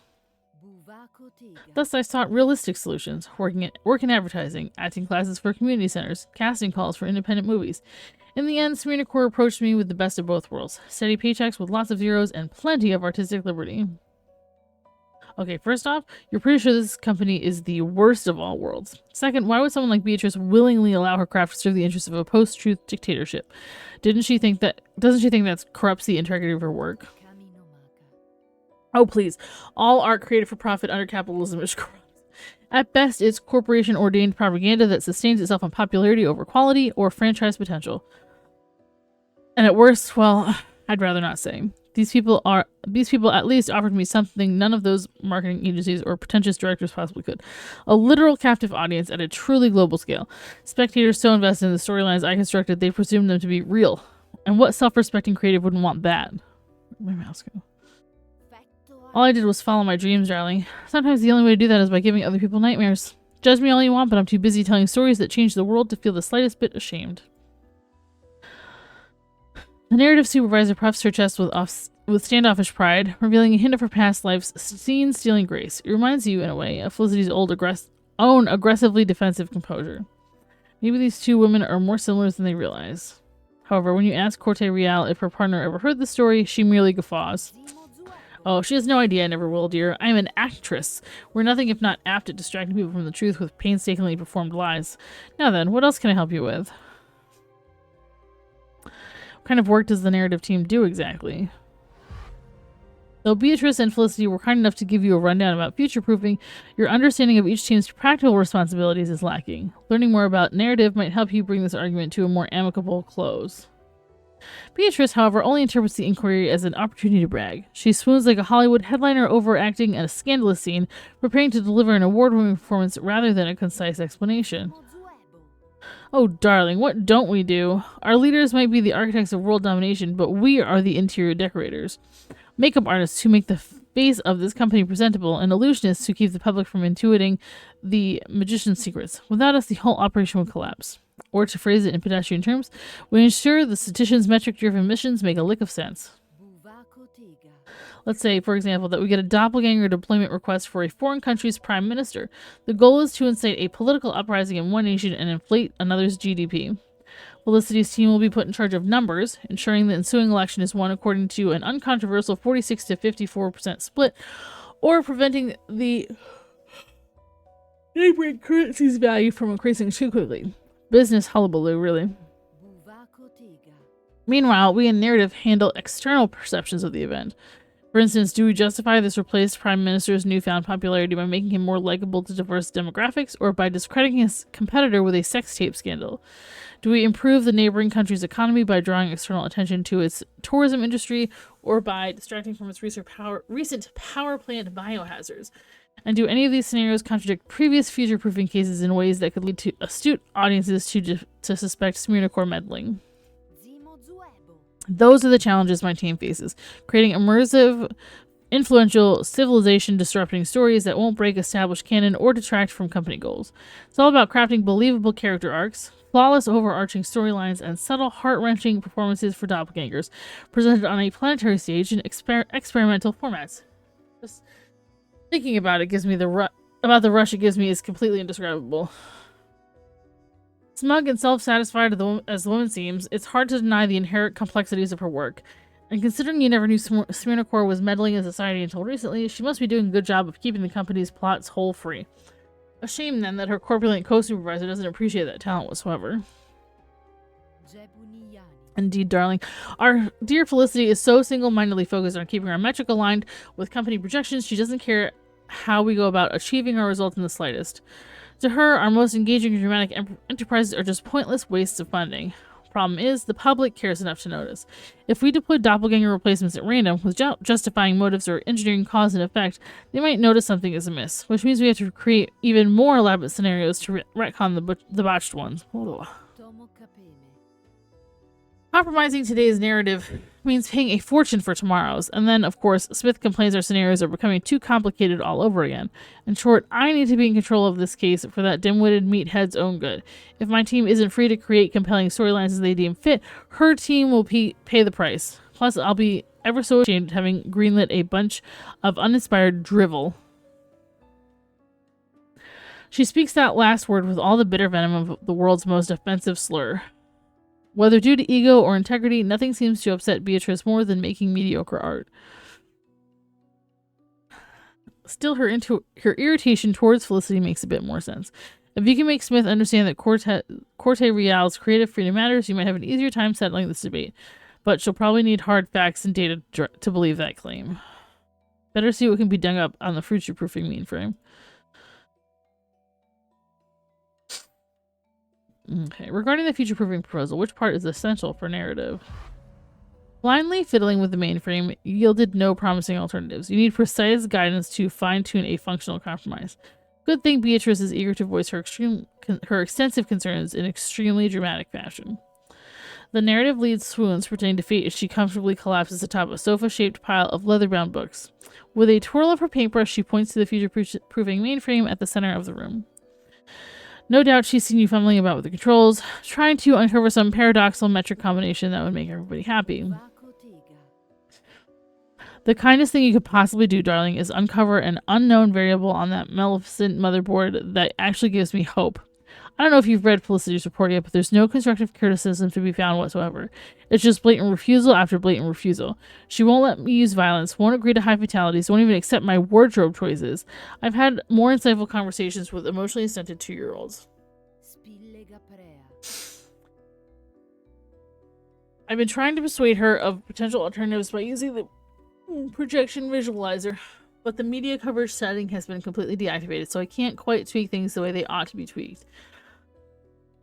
Thus, I sought realistic solutions, work in advertising, acting classes for community centers, casting calls for independent movies. In the end, Smyrna Core approached me with the best of both worlds. Steady paychecks with lots of zeros and plenty of artistic liberty. Okay, first off, you're pretty sure this company is the worst of all worlds. Second, why would someone like Beatrice willingly allow her craft to serve the interests of a post-truth dictatorship? Doesn't she think that corrupts the integrity of her work? Oh, please. All art created for profit under capitalism is corrupt. At best, it's corporation-ordained propaganda that sustains itself on popularity over quality or franchise potential. And at worst, well, I'd rather not say. These people at least offered me something none of those marketing agencies or pretentious directors possibly could. A literal captive audience at a truly global scale. Spectators so invested in the storylines I constructed, they presumed them to be real. And what self-respecting creative wouldn't want that? Where'd my mouse go? All I did was follow my dreams, darling. Sometimes the only way to do that is by giving other people nightmares. Judge me all you want, but I'm too busy telling stories that change the world to feel the slightest bit ashamed. The narrative supervisor puffs her chest with standoffish pride, revealing a hint of her past life's scene-stealing grace. It reminds you, in a way, of Felicity's own aggressively defensive composure. Maybe these two women are more similar than they realize. However, when you ask Corte Real if her partner ever heard the story, she merely guffaws. Oh, she has no idea, I never will, dear. I am an actress. We're nothing if not apt at distracting people from the truth with painstakingly performed lies. Now then, what else can I help you with? What kind of work does the narrative team do exactly? Though Beatrice and Felicity were kind enough to give you a rundown about future-proofing, your understanding of each team's practical responsibilities is lacking. Learning more about narrative might help you bring this argument to a more amicable close. Beatrice, however, only interprets the inquiry as an opportunity to brag. She swoons like a Hollywood headliner overacting a scandalous scene, preparing to deliver an award-winning performance rather than a concise explanation. Oh, darling, what don't we do? Our leaders might be the architects of world domination, but we are the interior decorators. Makeup artists who make the face of this company presentable, and illusionists who keep the public from intuiting the magician's secrets. Without us, the whole operation would collapse. Or to phrase it in pedestrian terms, we ensure the statistician's metric-driven missions make a lick of sense. Let's say, for example, that we get a doppelganger deployment request for a foreign country's prime minister. The goal is to incite a political uprising in one nation and inflate another's GDP. Felicity's team will be put in charge of numbers, ensuring the ensuing election is won according to an uncontroversial 46 to 54% split, or preventing the neighboring currency's value from increasing too quickly. Business hullabaloo, really. Meanwhile, we in narrative handle external perceptions of the event. For instance, do we justify this replaced prime minister's newfound popularity by making him more likable to diverse demographics, or by discrediting his competitor with a sex tape scandal? Do we improve the neighboring country's economy by drawing external attention to its tourism industry, or by distracting from its recent power plant biohazards? And do any of these scenarios contradict previous future-proofing cases in ways that could lead to astute audiences to suspect Smirnocore meddling? Those are the challenges my team faces, creating immersive, influential, civilization-disrupting stories that won't break established canon or detract from company goals. It's all about crafting believable character arcs, flawless overarching storylines, and subtle, heart-wrenching performances for doppelgangers, presented on a planetary stage in experimental formats. Just thinking about it gives me the rush it gives me is completely indescribable. Smug and self-satisfied as the woman seems, it's hard to deny the inherent complexities of her work. And considering you never knew Smirnocore was meddling in society until recently, she must be doing a good job of keeping the company's plots hole-free. A shame, then, that her corpulent co-supervisor doesn't appreciate that talent whatsoever. Indeed, darling. Our dear Felicity is so single-mindedly focused on keeping our metric aligned with company projections, she doesn't care how we go about achieving our results in the slightest. To her, our most engaging and dramatic enterprises are just pointless wastes of funding. Problem is, the public cares enough to notice. If we deploy doppelganger replacements at random, without justifying motives or engineering cause and effect, they might notice something is amiss, which means we have to create even more elaborate scenarios to retcon the botched ones. Ugh. Compromising today's narrative means paying a fortune for tomorrow's, and then, of course, Smith complains our scenarios are becoming too complicated all over again. In short, I need to be in control of this case for that dim-witted meathead's own good. If my team isn't free to create compelling storylines as they deem fit, her team will pay the price. Plus, I'll be ever so ashamed of having greenlit a bunch of uninspired drivel. She speaks that last word with all the bitter venom of the world's most offensive slur. Whether due to ego or integrity, nothing seems to upset Beatrice more than making mediocre art. Still, her irritation towards Felicity makes a bit more sense. If you can make Smith understand that Corte Real's creative freedom matters, you might have an easier time settling this debate. But she'll probably need hard facts and data to believe that claim. Better see what can be dug up on the future-proofing mainframe. Okay, regarding the future-proofing proposal, which part is essential for narrative? Blindly fiddling with the mainframe yielded no promising alternatives. You need precise guidance to fine-tune a functional compromise. Good thing Beatrice is eager to voice her extensive concerns in extremely dramatic fashion. The narrative lead swoons, pretending defeat as she comfortably collapses atop a sofa-shaped pile of leather-bound books. With a twirl of her paintbrush, she points to the future-proofing mainframe at the center of the room. No doubt she's seen you fumbling about with the controls, trying to uncover some paradoxical metric combination that would make everybody happy. The kindest thing you could possibly do, darling, is uncover an unknown variable on that Maleficent motherboard that actually gives me hope. I don't know if you've read Felicity's report yet, but there's no constructive criticism to be found whatsoever. It's just blatant refusal after blatant refusal. She won't let me use violence, won't agree to high fatalities, won't even accept my wardrobe choices. I've had more insightful conversations with emotionally stunted 2-year-olds. I've been trying to persuade her of potential alternatives by using the projection visualizer, but the media coverage setting has been completely deactivated, so I can't quite tweak things the way they ought to be tweaked.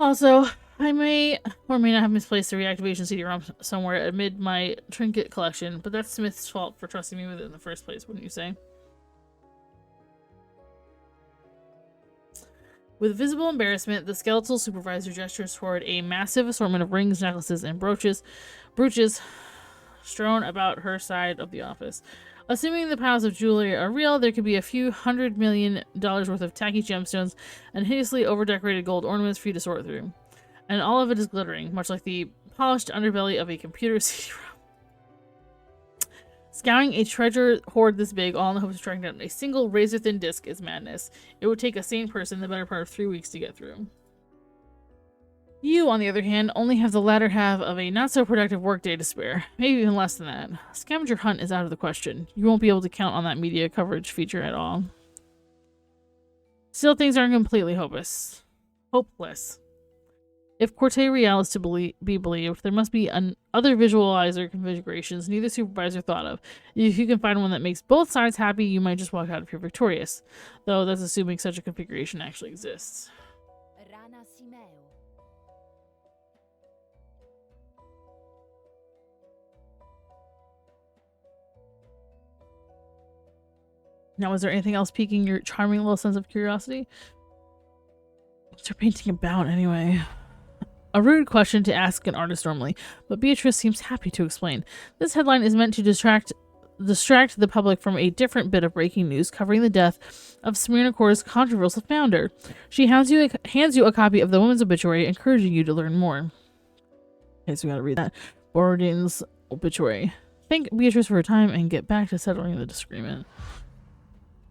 Also, I may or may not have misplaced the reactivation CD-ROM somewhere amid my trinket collection, but that's Smith's fault for trusting me with it in the first place, wouldn't you say? With visible embarrassment, the skeletal supervisor gestures toward a massive assortment of rings, necklaces, and brooches strewn about her side of the office. Assuming the piles of jewelry are real, there could be a few $100 million worth of tacky gemstones and hideously over-decorated gold ornaments for you to sort through. And all of it is glittering, much like the polished underbelly of a computer CD-ROM. Scouring a treasure hoard this big, all in the hopes of tracking down a single razor-thin disc, is madness. It would take a sane person the better part of 3 weeks to get through. You, on the other hand, only have the latter half of a not-so-productive workday to spare. Maybe even less than that. Scavenger hunt is out of the question. You won't be able to count on that media coverage feature at all. Still, things aren't completely hopeless. If Corte Real is to be believed, there must be other visualizer configurations neither supervisor thought of. If you can find one that makes both sides happy, you might just walk out if you're victorious. Though that's assuming such a configuration actually exists. Now, is there anything else piquing your charming little sense of curiosity? What's her painting about, anyway? A rude question to ask an artist normally, but Beatrice seems happy to explain. This headline is meant to distract the public from a different bit of breaking news covering the death of Smyrna Core's controversial founder. She hands you a copy of the woman's obituary, encouraging you to learn more. Okay, so we gotta read that. Borodin's obituary. Thank Beatrice for her time and get back to settling the disagreement.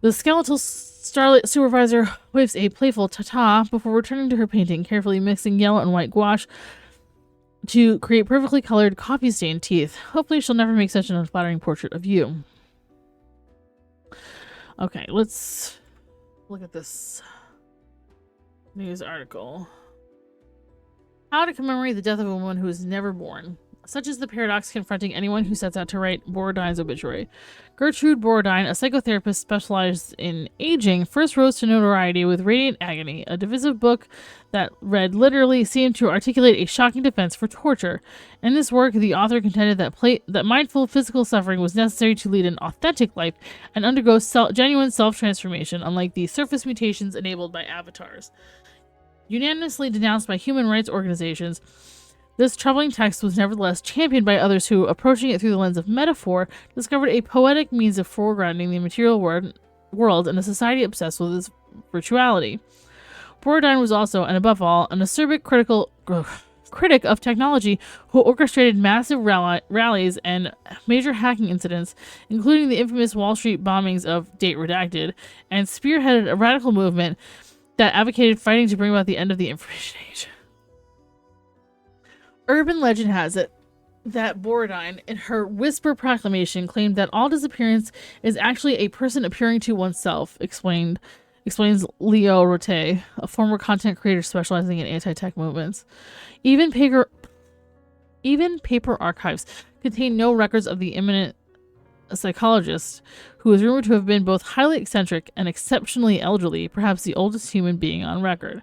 The skeletal starlit supervisor waves a playful ta-ta before returning to her painting, carefully mixing yellow and white gouache to create perfectly colored coffee-stained teeth. Hopefully she'll never make such an unflattering portrait of you. Okay, let's look at this news article. How to commemorate the death of a woman who was never born. Such is the paradox confronting anyone who sets out to write Borodine's obituary. Gertrude Borodine, a psychotherapist specialized in aging, first rose to notoriety with Radiant Agony, a divisive book that read literally seemed to articulate a shocking defense for torture. In this work, the author contended that mindful physical suffering was necessary to lead an authentic life and undergo genuine self-transformation, unlike the surface mutations enabled by avatars. Unanimously denounced by human rights organizations, this troubling text was nevertheless championed by others who, approaching it through the lens of metaphor, discovered a poetic means of foregrounding the material world in a society obsessed with its virtuality. Borodine was also, and above all, an acerbic critic of technology who orchestrated massive rallies and major hacking incidents, including the infamous Wall Street bombings of Date Redacted, and spearheaded a radical movement that advocated fighting to bring about the end of the information age. Urban legend has it that Borodine, in her whisper proclamation, claimed that all disappearance is actually a person appearing to oneself, explains Leo Rote, a former content creator specializing in anti-tech movements. Even paper archives contain no records of the eminent psychologist, who is rumored to have been both highly eccentric and exceptionally elderly, perhaps the oldest human being on record.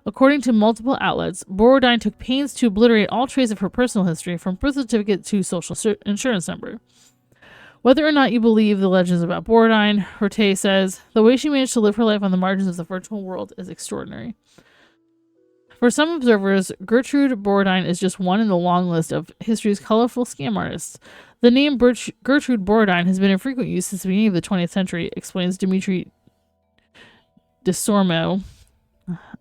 According to multiple outlets, Borodine took pains to obliterate all trace of her personal history, from birth certificate to social insurance number. Whether or not you believe the legends about Borodine, Rote says, the way she managed to live her life on the margins of the virtual world is extraordinary. For some observers, Gertrude Borodine is just one in the long list of history's colorful scam artists. The name Gertrude Borodine has been in frequent use since the beginning of the 20th century, explains Dimitri Desormeaux,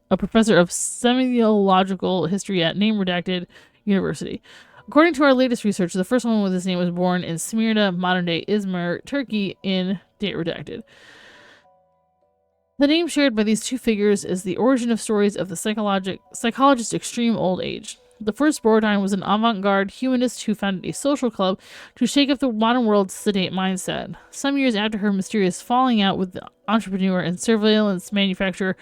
a professor of semiological history at Name Redacted University. According to our latest research, the first woman with this name was born in Smyrna, modern-day Izmir, Turkey, in Date Redacted. The name shared by these two figures is the origin of stories of the psychologist's extreme old age. The first Borodine was an avant-garde humanist who founded a social club to shake up the modern world's sedate mindset. Some years after her mysterious falling out with the entrepreneur and surveillance manufacturer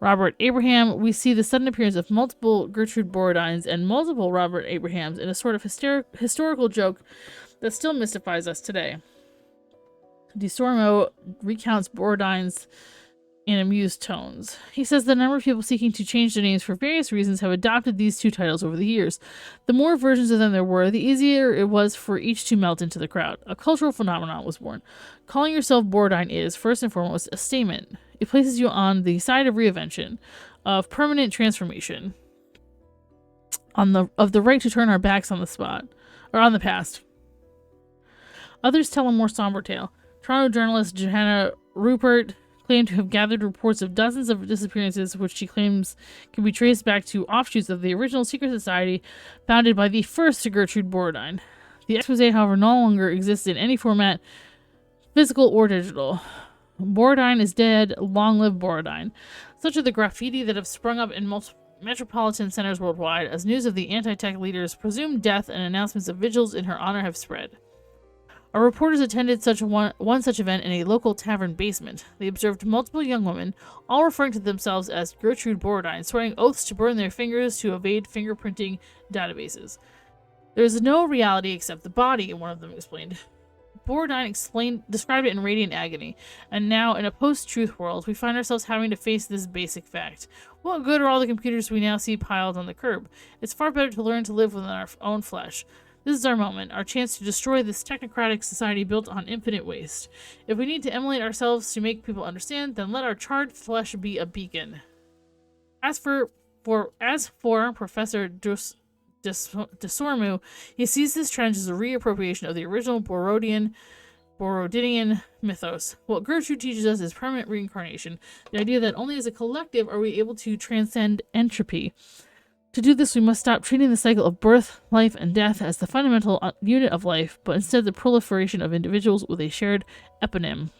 Robert Abraham, we see the sudden appearance of multiple Gertrude Borodines and multiple Robert Abrahams in a sort of historical joke that still mystifies us today. Desormeaux recounts Borodines in amused tones. He says the number of people seeking to change their names for various reasons have adopted these two titles over the years. The more versions of them there were, the easier it was for each to melt into the crowd. A cultural phenomenon was born. Calling yourself Borodine is, first and foremost, a statement. It places you on the side of reinvention, of permanent transformation, of the right to turn our backs on the past. Others tell a more somber tale. Toronto journalist Johanna Rupert claimed to have gathered reports of dozens of disappearances, which she claims can be traced back to offshoots of the original secret society founded by the first Gertrude Borodine. The expose, however, no longer exists in any format, physical or digital. Borodine is dead, long live Borodine. Such are the graffiti that have sprung up in metropolitan centers worldwide as news of the anti-tech leader's presumed death and announcements of vigils in her honor have spread. Our reporters attended one such event in a local tavern basement. They observed multiple young women, all referring to themselves as Gertrude Borodine, swearing oaths to burn their fingers to evade fingerprinting databases. There is no reality except the body, one of them explained. Borodine described it in radiant agony, and now, in a post-truth world, we find ourselves having to face this basic fact. What good are all the computers we now see piled on the curb? It's far better to learn to live within our own flesh. This is our moment, our chance to destroy this technocratic society built on infinite waste. If we need to emulate ourselves to make people understand, then let our charred flesh be a beacon. As for Professor Desormu, he sees this trend as a reappropriation of the original Borodinian mythos. What Gertrude teaches us is permanent reincarnation, the idea that only as a collective are we able to transcend entropy. To do this, we must stop treating the cycle of birth, life, and death as the fundamental unit of life, but instead the proliferation of individuals with a shared eponym.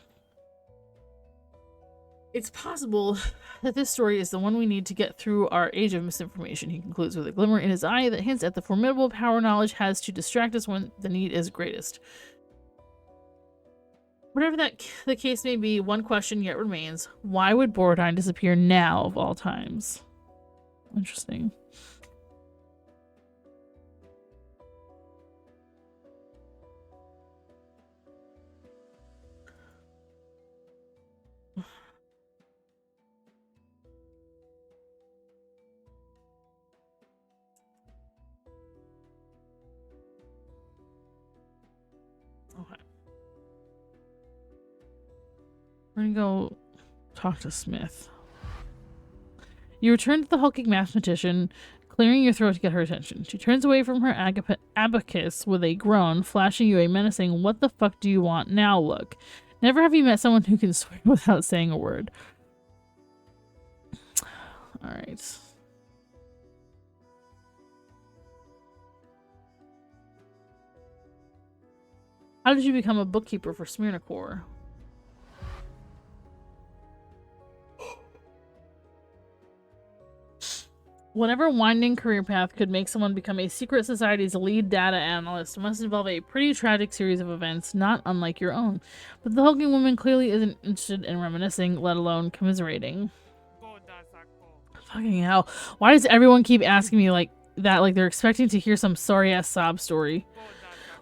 It's possible that this story is the one we need to get through our age of misinformation, he concludes with a glimmer in his eye that hints at the formidable power knowledge has to distract us when the need is greatest. Whatever the case may be, one question yet remains. Why would Borodine disappear now of all times? Interesting. Okay. We're gonna go talk to Smith. You return to the hulking mathematician, clearing your throat to get her attention. She turns away from her abacus with a groan, flashing you a menacing, "What the fuck do you want now?" look. Never have you met someone who can swear without saying a word. Alright. How did you become a bookkeeper for Smyrna Corps? Whatever winding career path could make someone become a secret society's lead data analyst must involve a pretty tragic series of events, not unlike your own. But the hulking woman clearly isn't interested in reminiscing, let alone commiserating. Fucking hell. Why does everyone keep asking me like that, like they're expecting to hear some sorry-ass sob story?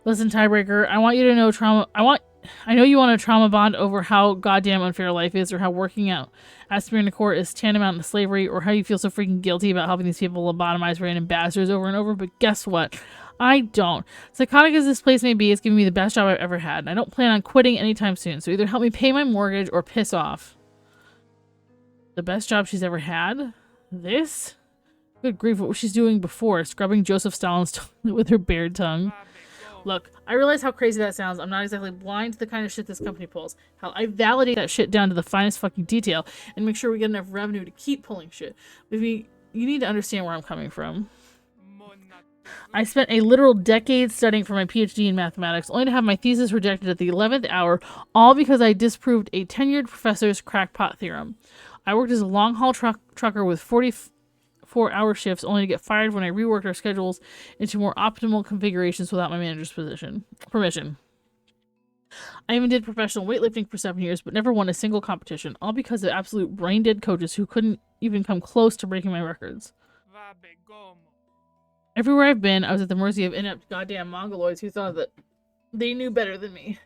Listen, tiebreaker, I want you to know I know you want a trauma bond over how goddamn unfair life is, or how working out at Smyrna Court is tantamount to slavery, or how you feel so freaking guilty about helping these people lobotomize random bastards over and over, but guess what? I don't. Psychotic as this place may be, it's giving me the best job I've ever had, and I don't plan on quitting anytime soon, so either help me pay my mortgage or piss off. The best job she's ever had? This? Good grief, what was she doing before? Scrubbing Joseph Stalin's toilet with her bared tongue? Look, I realize how crazy that sounds. I'm not exactly blind to the kind of shit this company pulls. Hell, I validate that shit down to the finest fucking detail and make sure we get enough revenue to keep pulling shit. But you need to understand where I'm coming from. I spent a literal decade studying for my PhD in mathematics, only to have my thesis rejected at the 11th hour, all because I disproved a tenured professor's crackpot theorem. I worked as a long-haul trucker with 44-hour shifts, only to get fired when I reworked our schedules into more optimal configurations without my manager's permission. I even did professional weightlifting for 7 years, but never won a single competition, all because of absolute brain-dead coaches who couldn't even come close to breaking my records. Everywhere I've been, I was at the mercy of inept goddamn mongoloids who thought that they knew better than me.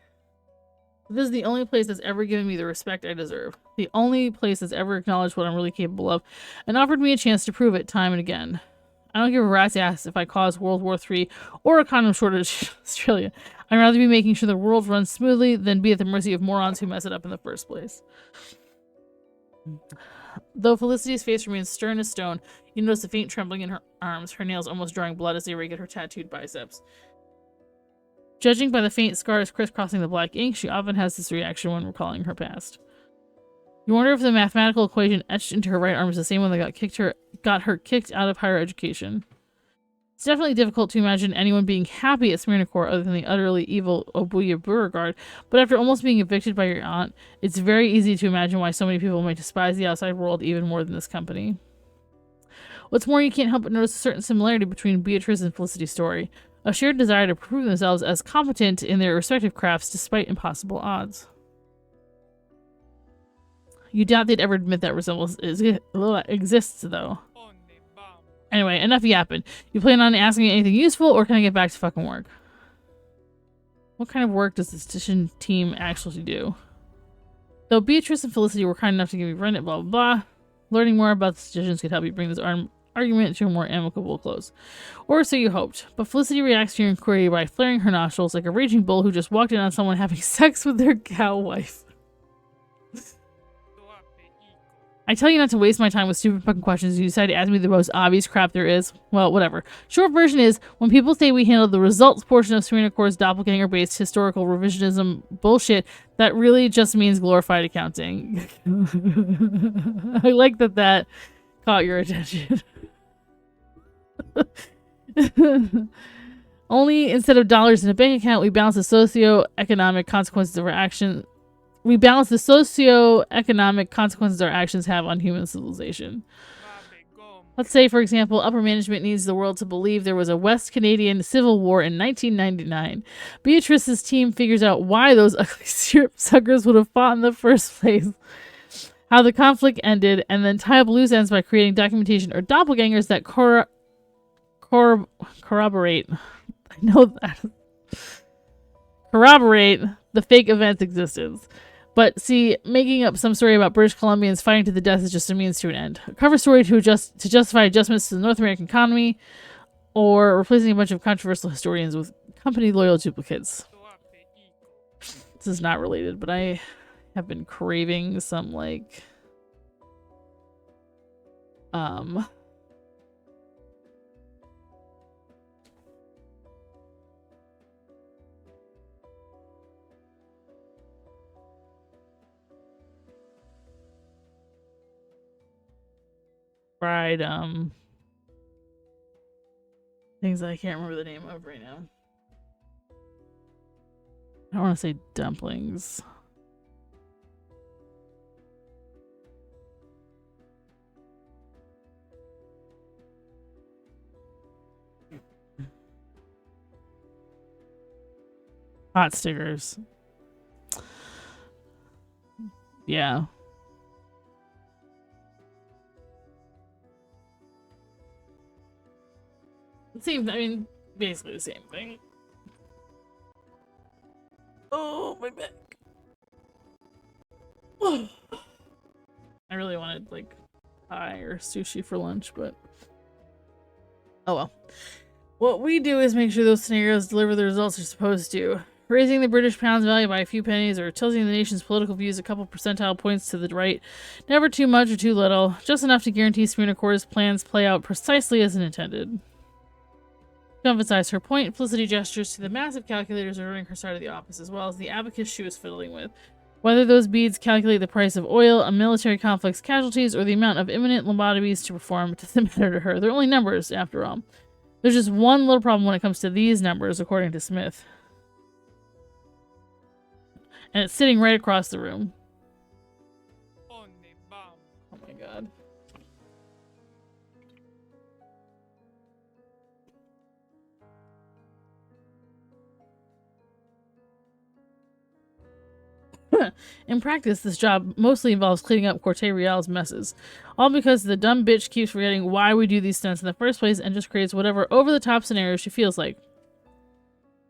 This is the only place that's ever given me the respect I deserve. The only place that's ever acknowledged what I'm really capable of, and offered me a chance to prove it time and again. I don't give a rat's ass if I cause World War III or a condom shortage in Australia. I'd rather be making sure the world runs smoothly than be at the mercy of morons who mess it up in the first place. Though Felicity's face remains stern as stone, you notice a faint trembling in her arms, her nails almost drawing blood as they rake at her tattooed biceps. Judging by the faint scars crisscrossing the black ink, she often has this reaction when recalling her past. You wonder if the mathematical equation etched into her right arm is the same one that got her kicked out of higher education. It's definitely difficult to imagine anyone being happy at Smyrna Court other than the utterly evil Obuya Beauregard, but after almost being evicted by your aunt, it's very easy to imagine why so many people might despise the outside world even more than this company. What's more, you can't help but notice a certain similarity between Beatrice and Felicity's story. A shared desire to prove themselves as competent in their respective crafts despite impossible odds. You doubt they'd ever admit that resemblance exists, though. Anyway, enough yapping. You plan on asking me anything useful, or can I get back to fucking work? What kind of work does the statistician team actually do? Though Beatrice and Felicity were kind enough to give me run it, blah, blah, blah. Learning more about the statisticians could help you bring this argument to a more amicable close. Or so you hoped. But Felicity reacts to your inquiry by flaring her nostrils like a raging bull who just walked in on someone having sex with their cow wife. I tell you not to waste my time with stupid fucking questions and you decide to ask me the most obvious crap there is. Well, whatever. Short version is, when people say we handled the results portion of Serena Core's doppelganger-based historical revisionism bullshit, that really just means glorified accounting. I like that caught your attention. Only instead of dollars in a bank account, we balance the socio-economic consequences of our action. We balance the socio-economic consequences our actions have on human civilization. Let's say, for example, upper management needs the world to believe there was a West Canadian Civil War in 1999. Beatrice's team figures out why those ugly syrup suckers would have fought in the first place, how the conflict ended, and then tie up loose ends by creating documentation or doppelgangers that corroborate. I know that. Corroborate the fake event's existence. But see, making up some story about British Columbians fighting to the death is just a means to an end. A cover story to justify adjustments to the North American economy, or replacing a bunch of controversial historians with company-loyal duplicates. This is not related, but I have been craving some, like... fried things that I can't remember the name of right now. I don't want to say dumplings. Hot stickers. Yeah. Same, I mean, basically the same thing. Oh, my back. I really wanted, like, pie or sushi for lunch, but... oh well. What we do is make sure those scenarios deliver the results they're supposed to. Raising the British pound's value by a few pennies or tilting the nation's political views a couple percentile points to the right. Never too much or too little. Just enough to guarantee Serena Core's plans play out precisely as intended. To emphasize her point, Felicity gestures to the massive calculators running her side of the office, as well as the abacus she was fiddling with. Whether those beads calculate the price of oil, a military conflict's casualties, or the amount of imminent lobotomies to perform doesn't matter to her. They're only numbers, after all. There's just one little problem when it comes to these numbers, according to Smith. And it's sitting right across the room. Oh my god. In practice, this job mostly involves cleaning up Corte Real's messes. All because the dumb bitch keeps forgetting why we do these stunts in the first place and just creates whatever over-the-top scenario she feels like.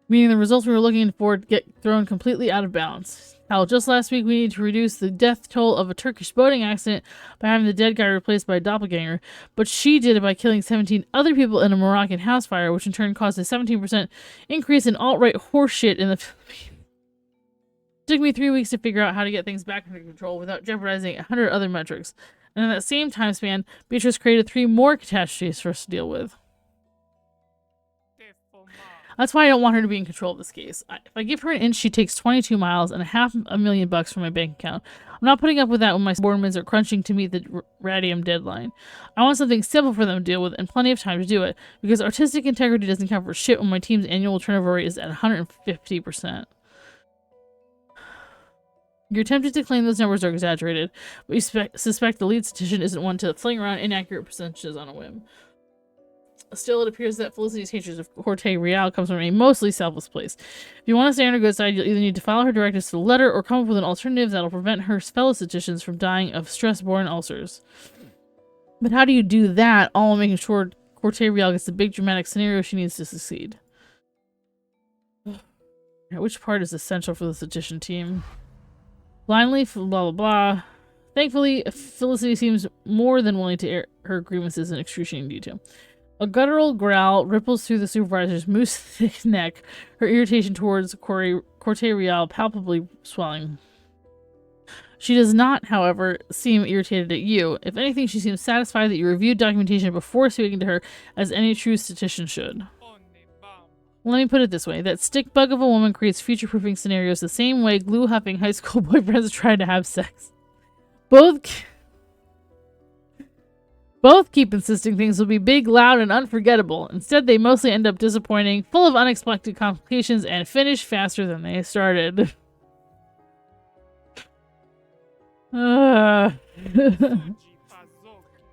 Meaning the results we were looking for get thrown completely out of balance. Hell, just last week we needed to reduce the death toll of a Turkish boating accident by having the dead guy replaced by a doppelganger, but she did it by killing 17 other people in a Moroccan house fire, which in turn caused a 17% increase in alt-right horseshit in the Philippines. It took me 3 weeks to figure out how to get things back under control without jeopardizing 100 other metrics. And in that same time span, Beatrice created 3 more catastrophes for us to deal with. That's why I don't want her to be in control of this case. If I give her an inch, she takes 22 miles and $500,000 from my bank account. I'm not putting up with that when my subordinates are crunching to meet the radium deadline. I want something simple for them to deal with and plenty of time to do it, because artistic integrity doesn't count for shit when my team's annual turnover rate is at 150%. You're tempted to claim those numbers are exaggerated, but you suspect the lead statistician isn't one to fling around inaccurate percentages on a whim. Still, it appears that Felicity's hatred of Corte Real comes from a mostly selfless place. If you want to stay on her good side, you'll either need to follow her directives to the letter or come up with an alternative that'll prevent her fellow statisticians from dying of stress-borne ulcers. But how do you do that, all while making sure Corte Real gets the big dramatic scenario she needs to succeed? Which part is essential for the statistician team? Blindly, blah blah blah. Thankfully, Felicity seems more than willing to air her grievances in excruciating detail. A guttural growl ripples through the supervisor's moose-thick neck, her irritation towards Corte Real palpably swelling. She does not, however, seem irritated at you. If anything, she seems satisfied that you reviewed documentation before speaking to her, as any true statistician should. Let me put it this way. That stick bug of a woman creates future-proofing scenarios the same way glue-huffing high school boyfriends try to have sex. Both keep insisting things will be big, loud, and unforgettable. Instead, they mostly end up disappointing, full of unexpected complications, and finish faster than they started.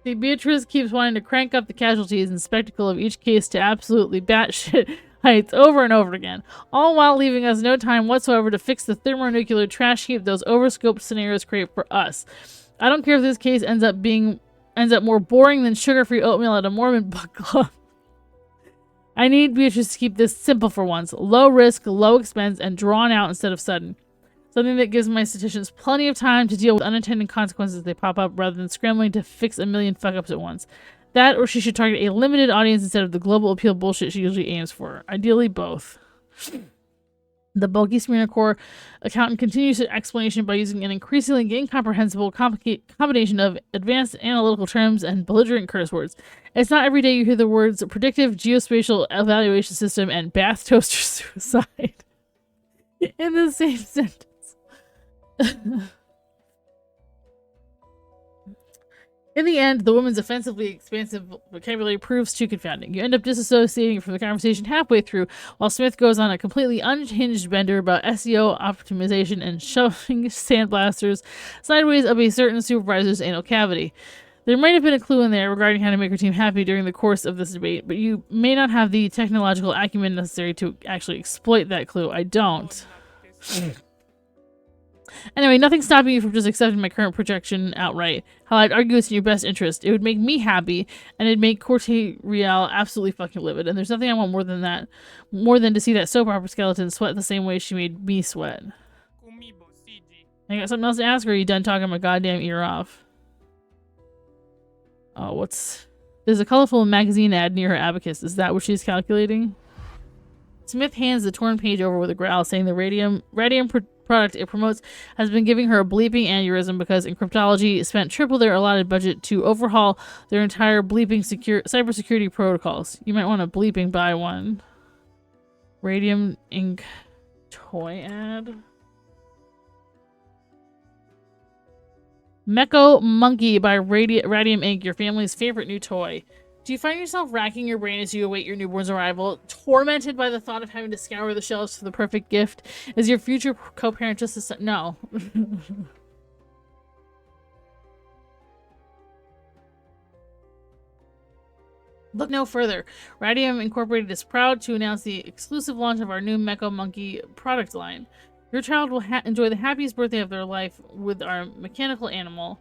See, Beatrice keeps wanting to crank up the casualties and spectacle of each case to absolutely batshit heights over and over again, all while leaving us no time whatsoever to fix the thermonuclear trash heap those overscoped scenarios create for us. I don't care if this case ends up more boring than sugar-free oatmeal at a Mormon book club. I need Beatrice to keep this simple for once. Low risk, low expense, and drawn out instead of sudden. Something that gives my statisticians plenty of time to deal with unintended consequences as they pop up rather than scrambling to fix a million fuck-ups at once. That, or she should target a limited audience instead of the global appeal bullshit she usually aims for. Ideally, both. The bulky Smyrna Core accountant continues her explanation by using an increasingly incomprehensible combination of advanced analytical terms and belligerent curse words. It's not every day you hear the words predictive geospatial evaluation system and bath toaster suicide in the same sentence. In the end, the woman's offensively expansive vocabulary proves too confounding. You end up disassociating from the conversation halfway through, while Smith goes on a completely unhinged bender about SEO optimization and shoving sandblasters sideways up a certain supervisor's anal cavity. There might have been a clue in there regarding how to make her team happy during the course of this debate, but you may not have the technological acumen necessary to actually exploit that clue. I don't. Anyway, nothing's stopping you from just accepting my current projection outright. Hell, I'd argue it's in your best interest. It would make me happy, and it'd make Corte Real absolutely fucking livid. And there's nothing I want more than that. More than to see that soap opera skeleton sweat the same way she made me sweat. I got something else to ask her, or are you done talking my goddamn ear off? Oh, what's... There's a colorful magazine ad near her abacus. Is that what she's calculating? Smith hands the torn page over with a growl, saying the radium product it promotes has been giving her a bleeping aneurysm because Encryptology spent triple their allotted budget to overhaul their entire bleeping cybersecurity protocols. You might want to bleeping buy one. Radium Ink toy ad. Mecho Monkey by Radium Ink, your family's favorite new toy. Do you find yourself racking your brain as you await your newborn's arrival, tormented by the thought of having to scour the shelves for the perfect gift? Is your future co-parent just a... No. Look no further. Radium Incorporated is proud to announce the exclusive launch of our new Mecho Monkey product line. Your child will enjoy the happiest birthday of their life with our mechanical animal.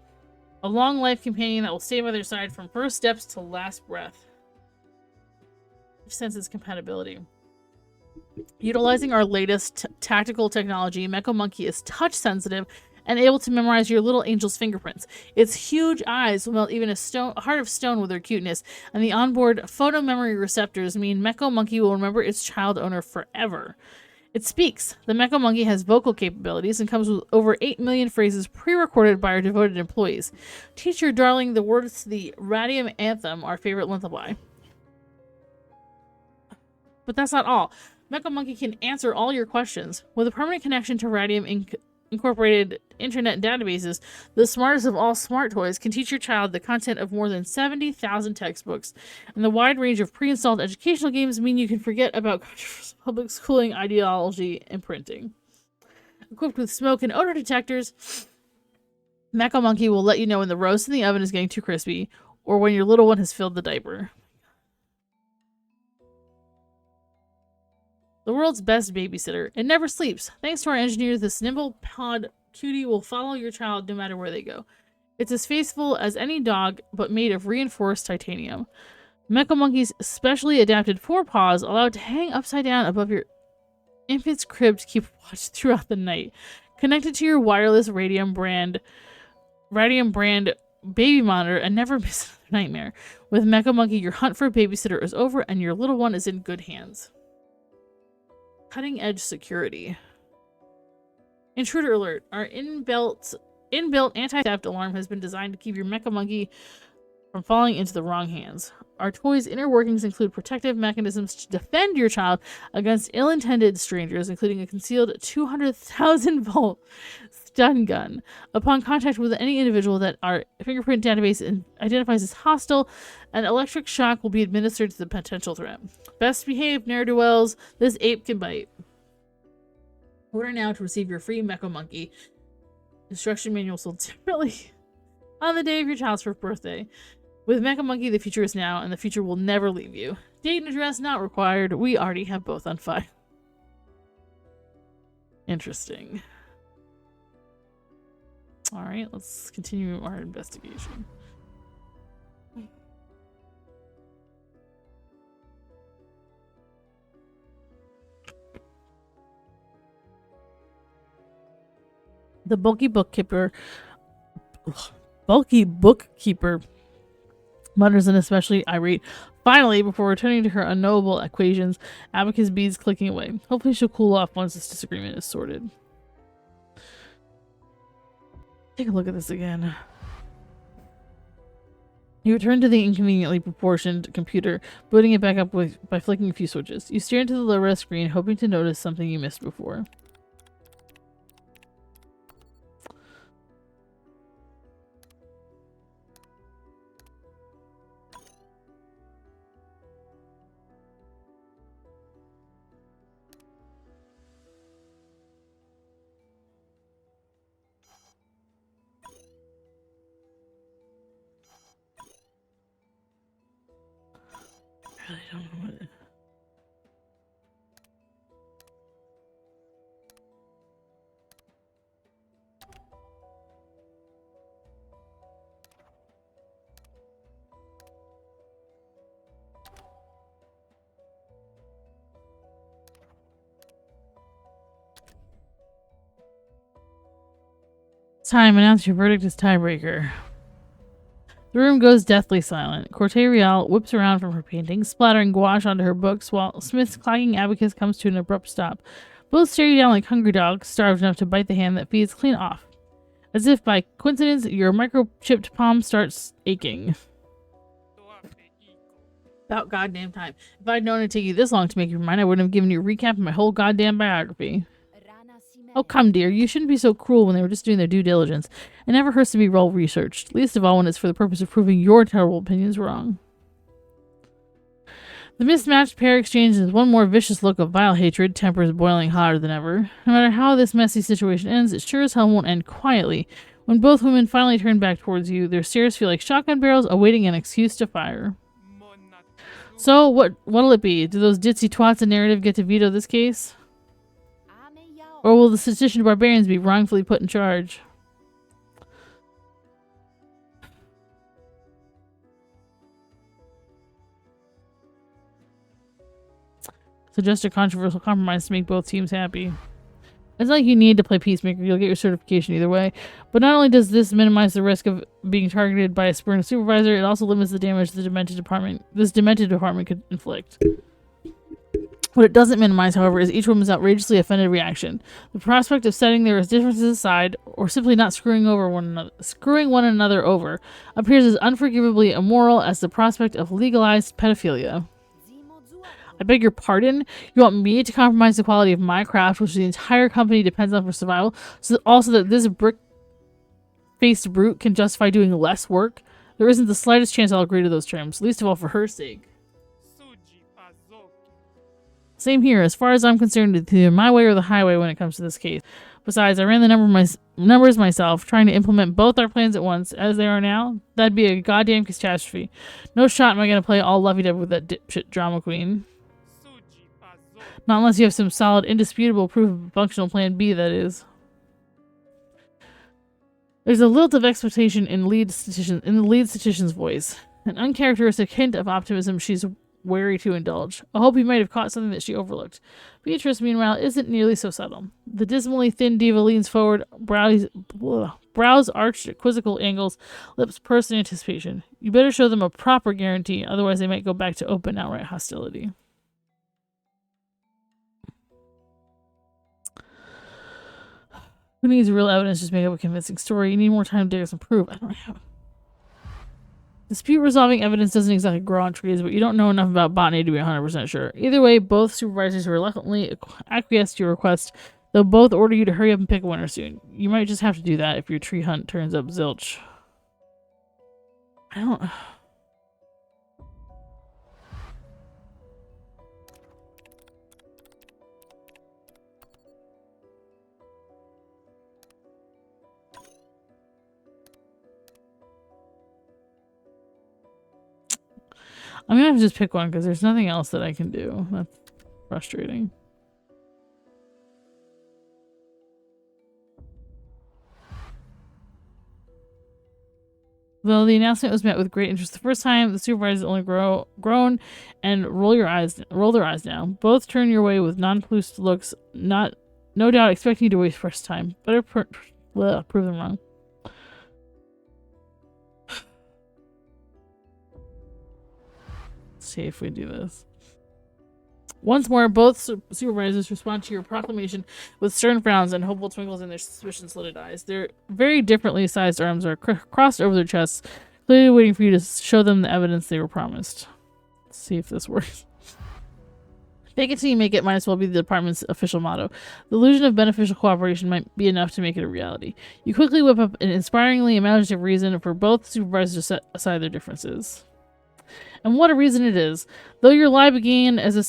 A long life companion that will stay by their side from first steps to last breath. Senses compatibility. Utilizing our latest tactical technology, Mecho Monkey is touch sensitive and able to memorize your little angel's fingerprints. Its huge eyes will melt even a heart of stone with their cuteness, and the onboard photo memory receptors mean Mecho Monkey will remember its child owner forever. It speaks. The Mecho Monkey has vocal capabilities and comes with over 8 million phrases pre-recorded by our devoted employees. Teach your darling the words to the Radium Anthem, our favorite lullaby. But that's not all. Mecho Monkey can answer all your questions. With a permanent connection to Radium Incorporated internet databases, the smartest of all smart toys can teach your child the content of more than 70,000 textbooks, and the wide range of pre-installed educational games mean you can forget about controversial public schooling ideology and printing. Equipped with smoke and odor detectors, Mecha Monkey will let you know when the roast in the oven is getting too crispy or when your little one has filled the diaper. The world's best babysitter. It never sleeps. Thanks to our engineers, this nimble pod cutie will follow your child no matter where they go. It's as faithful as any dog, but made of reinforced titanium. Mecha Monkey's specially adapted forepaws allow it to hang upside down above your infant's crib to keep watch throughout the night. Connected to your wireless Radium brand baby monitor and never miss another nightmare. With Mecha Monkey, your hunt for a babysitter is over and your little one is in good hands. Cutting edge security. Intruder alert. Our inbuilt anti-theft alarm has been designed to keep your Mecha Monkey from falling into the wrong hands. Our toy's inner workings include protective mechanisms to defend your child against ill-intended strangers, including a concealed 200,000 volt stun gun. Upon contact with any individual that our fingerprint database identifies as hostile, an electric shock will be administered to the potential threat. Best behaved, ne'er-do-wells. This ape can bite. Order now to receive your free Mecha Monkey. Instruction manual sold separately on the day of your child's first birthday. With Mecha Monkey, the future is now, and the future will never leave you. Date and address not required. We already have both on file. Interesting. Alright, let's continue our investigation. The bulky bookkeeper mutters an especially irate. Finally, before returning to her unknowable equations, Abacus beads clicking away. Hopefully she'll cool off once this disagreement is sorted. Take a look at this again. You return to the inconveniently proportioned computer, booting it back up by flicking a few switches. You stare into the low-res screen, hoping to notice something you missed before. I don't know what it... Time, announce your verdict as tiebreaker. The room goes deathly silent. Corte-Real whips around from her painting, splattering gouache onto her books, while Smith's clacking abacus comes to an abrupt stop. Both stare you down like hungry dogs, starved enough to bite the hand that feeds clean off. As if by coincidence, your microchipped palm starts aching. About goddamn time. If I'd known it'd take you this long to make your mind, I wouldn't have given you a recap of my whole goddamn biography. Oh, come, dear. You shouldn't be so cruel when they were just doing their due diligence. It never hurts to be well-researched, least of all when it's for the purpose of proving your terrible opinions wrong. The mismatched pair exchanges one more vicious look of vile hatred, tempers boiling hotter than ever. No matter how this messy situation ends, it sure as hell won't end quietly. When both women finally turn back towards you, their stares feel like shotgun barrels awaiting an excuse to fire. So, what'll it be? Do those ditzy twats in narrative get to veto this case? Or will the sedition barbarians be wrongfully put in charge? Suggest a controversial compromise to make both teams happy. It's not like you need to play Peacemaker, you'll get your certification either way. But not only does this minimize the risk of being targeted by a spurned supervisor, it also limits the damage this demented department could inflict. What it doesn't minimize, however, is each woman's outrageously offended reaction. The prospect of setting their differences aside, or simply not screwing one another over, appears as unforgivably immoral as the prospect of legalized pedophilia. I beg your pardon? You want me to compromise the quality of my craft, which the entire company depends on for survival, so that this brick-faced brute can justify doing less work? There isn't the slightest chance I'll agree to those terms, least of all for her sake. Same here. As far as I'm concerned, it's either my way or the highway when it comes to this case. Besides, I ran the numbers myself, trying to implement both our plans at once, as they are now. That'd be a goddamn catastrophe. No shot am I gonna play all lovey-dovey with that dipshit drama queen. Not unless you have some solid, indisputable proof of a functional plan B, that is. There's a lilt of expectation in the lead statistician's voice. An uncharacteristic hint of optimism she's wary to indulge. I hope he might have caught something that she overlooked. Beatrice, meanwhile, isn't nearly so subtle. The dismally thin diva leans forward, brows arched at quizzical angles, lips pursed in anticipation. You better show them a proper guarantee, otherwise they might go back to open, outright hostility. Who needs real evidence? Just make up a convincing story. You need more time to dig up some proof. I don't have. Dispute resolving evidence doesn't exactly grow on trees, but you don't know enough about botany to be 100% sure. Either way, both supervisors reluctantly acquiesce to your request, though both order you to hurry up and pick a winner soon. You might just have to do that if your tree hunt turns up zilch. I don't... I'm gonna have to just pick one because there's nothing else that I can do. That's frustrating. Though the announcement was met with great interest the first time, the supervisors only groan and roll their eyes down. Both turn your way with nonplussed looks, no doubt expecting you to waste fresh time. Better prove them wrong. See if we do this. Once more, both supervisors respond to your proclamation with stern frowns and hopeful twinkles in their suspicion-slitted eyes. Their very differently sized arms are crossed over their chests, clearly waiting for you to show them the evidence they were promised. Let's see if this works. Fake it till you make it might as well be the department's official motto. The illusion of beneficial cooperation might be enough to make it a reality. You quickly whip up an inspiringly imaginative reason for both supervisors to set aside their differences. And what a reason it is. Though your lie began as a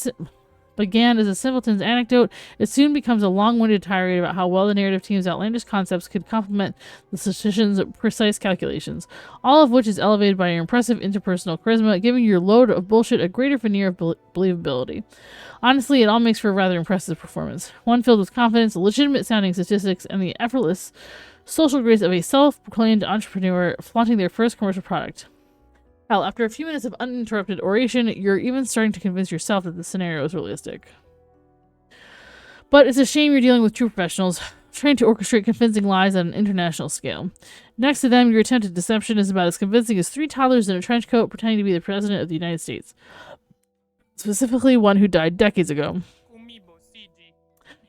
simpleton's anecdote, it soon becomes a long-winded tirade about how well the narrative team's outlandish concepts could complement the statistician's precise calculations, all of which is elevated by your impressive interpersonal charisma, giving your load of bullshit a greater veneer of believability. Honestly, it all makes for a rather impressive performance. One filled with confidence, legitimate-sounding statistics, and the effortless social grace of a self-proclaimed entrepreneur flaunting their first commercial product. Hell, after a few minutes of uninterrupted oration, you're even starting to convince yourself that the scenario is realistic. But it's a shame you're dealing with true professionals, trained to orchestrate convincing lies on an international scale. Next to them, your attempt at deception is about as convincing as 3 toddlers in a trench coat pretending to be the President of the United States. Specifically, one who died decades ago.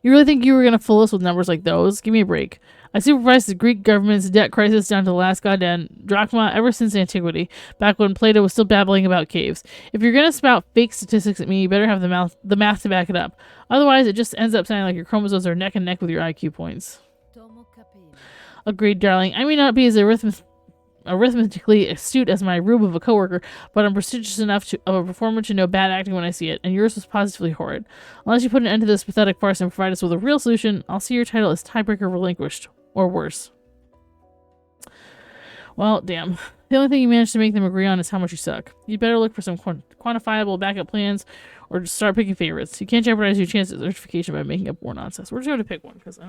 You really think you were going to fool us with numbers like those? Give me a break. I supervised the Greek government's debt crisis down to the last goddamn drachma ever since antiquity, back when Plato was still babbling about caves. If you're gonna spout fake statistics at me, you better have the math to back it up. Otherwise, it just ends up sounding like your chromosomes are neck and neck with your IQ points. Agreed, darling. I may not be as arithmetically astute as my rube of a coworker, but I'm prestigious enough of a performer to know bad acting when I see it, and yours was positively horrid. Unless you put an end to this pathetic farce and provide us with a real solution, I'll see your title as tiebreaker relinquished. Or worse. Well, damn. The only thing you managed to make them agree on is how much you suck. You better look for some quantifiable backup plans or just start picking favorites. You can't jeopardize your chances of certification by making up more nonsense. We're just going to pick one because I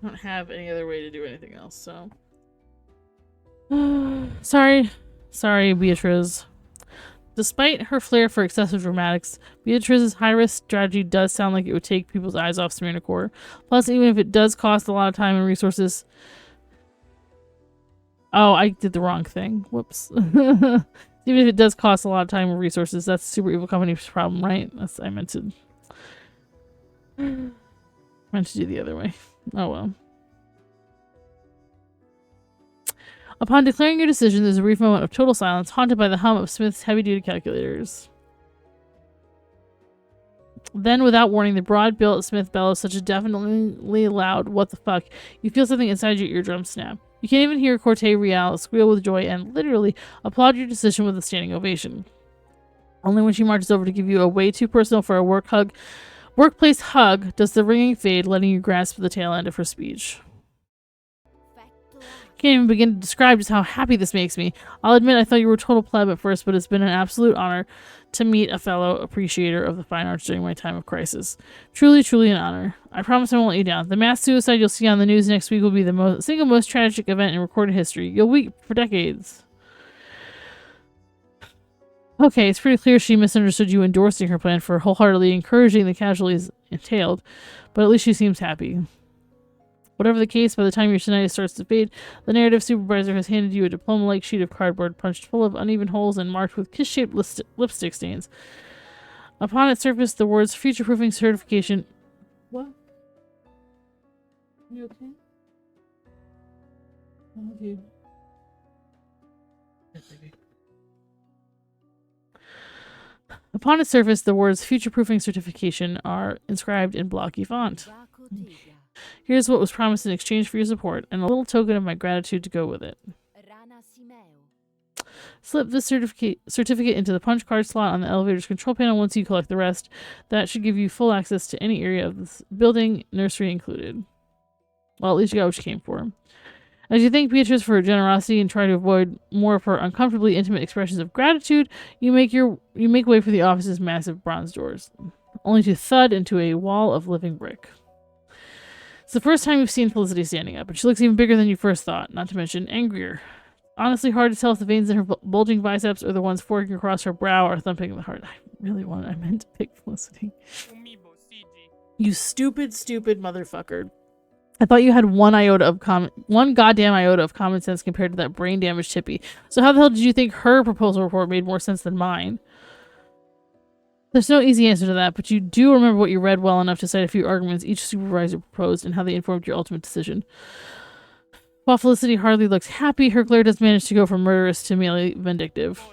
don't have any other way to do anything else, so. Sorry, Beatrice. Despite her flair for excessive dramatics, Beatrice's high-risk strategy does sound like it would take people's eyes off Smyrna Core. Plus, even if it does cost a lot of time and resources... Oh, I did the wrong thing. Whoops. Even if it does cost a lot of time and resources, that's Super Evil Company's problem, right? I meant to do the other way. Oh well. Upon declaring your decision, there's a brief moment of total silence, haunted by the hum of Smith's heavy-duty calculators. Then, without warning, the broad-built Smith bellows such a definitely loud "what the fuck," you feel something inside your eardrum snap. You can't even hear Corte Real squeal with joy and, literally, applaud your decision with a standing ovation. Only when she marches over to give you a way too personal for a workplace hug does the ringing fade, letting you grasp the tail end of her speech. Can't even begin to describe just how happy this makes me. I'll admit I thought you were a total pleb at first, but it's been an absolute honor to meet a fellow appreciator of the fine arts during my time of crisis. Truly, truly an honor. I promise I won't let you down. The mass suicide you'll see on the news next week will be the single most tragic event in recorded history. You'll weep for decades. Okay, it's pretty clear she misunderstood you endorsing her plan for wholeheartedly encouraging the casualties entailed, but at least she seems happy. Whatever the case, by the time your tinnitus starts to fade, the narrative supervisor has handed you a diploma-like sheet of cardboard punched full of uneven holes and marked with kiss-shaped lipstick stains. Upon its surface, the words future-proofing certification... What? You okay? I love you. Yes, baby. Upon its surface, the words future-proofing certification are inscribed in blocky font. Here's what was promised in exchange for your support, and a little token of my gratitude to go with it. Slip this certificate into the punch card slot on the elevator's control panel once you collect the rest. That should give you full access to any area of this building, nursery included. Well, at least you got what you came for. As you thank Beatrice for her generosity and try to avoid more of her uncomfortably intimate expressions of gratitude, you make way for the office's massive bronze doors, only to thud into a wall of living brick. It's the first time you've seen Felicity standing up, and she looks even bigger than you first thought, not to mention angrier. Honestly hard to tell if the veins in her bulging biceps or the ones forking across her brow are thumping in the heart. I meant to pick Felicity. You stupid, stupid motherfucker. I thought you had one goddamn iota of common sense compared to that brain-damaged hippie. So how the hell did you think her proposal report made more sense than mine? There's no easy answer to that, but you do remember what you read well enough to cite a few arguments each supervisor proposed and how they informed your ultimate decision. While Felicity hardly looks happy, her glare does manage to go from murderous to merely vindictive.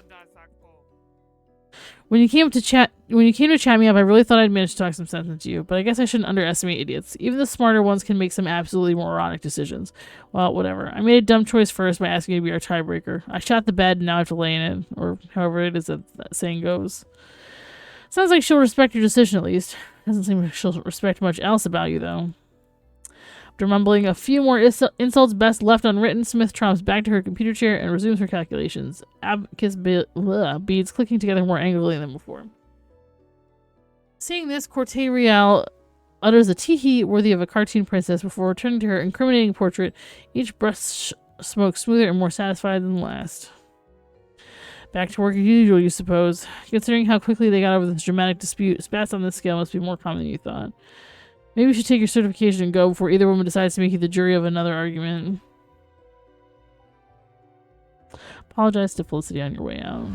When you came to chat me up, I really thought I'd managed to talk some sense into you, but I guess I shouldn't underestimate idiots. Even the smarter ones can make some absolutely moronic decisions. Well, whatever. I made a dumb choice first by asking you to be our tiebreaker. I shot the bed and now I have to lay in it, or however it is that saying goes. Sounds like she'll respect your decision at least. Doesn't seem like she'll respect much else about you, though. After mumbling a few more insults best left unwritten, Smith tromps back to her computer chair and resumes her calculations, abacus beads clicking together more angrily than before. Seeing this, Corte Real utters a tee-hee worthy of a cartoon princess before returning to her incriminating portrait, each breath smoke smoother and more satisfied than the last. Back to work as usual, you suppose. Considering how quickly they got over this dramatic dispute, spats on this scale must be more common than you thought. Maybe you should take your certification and go before either woman decides to make you the jury of another argument. Apologize to Felicity on your way out.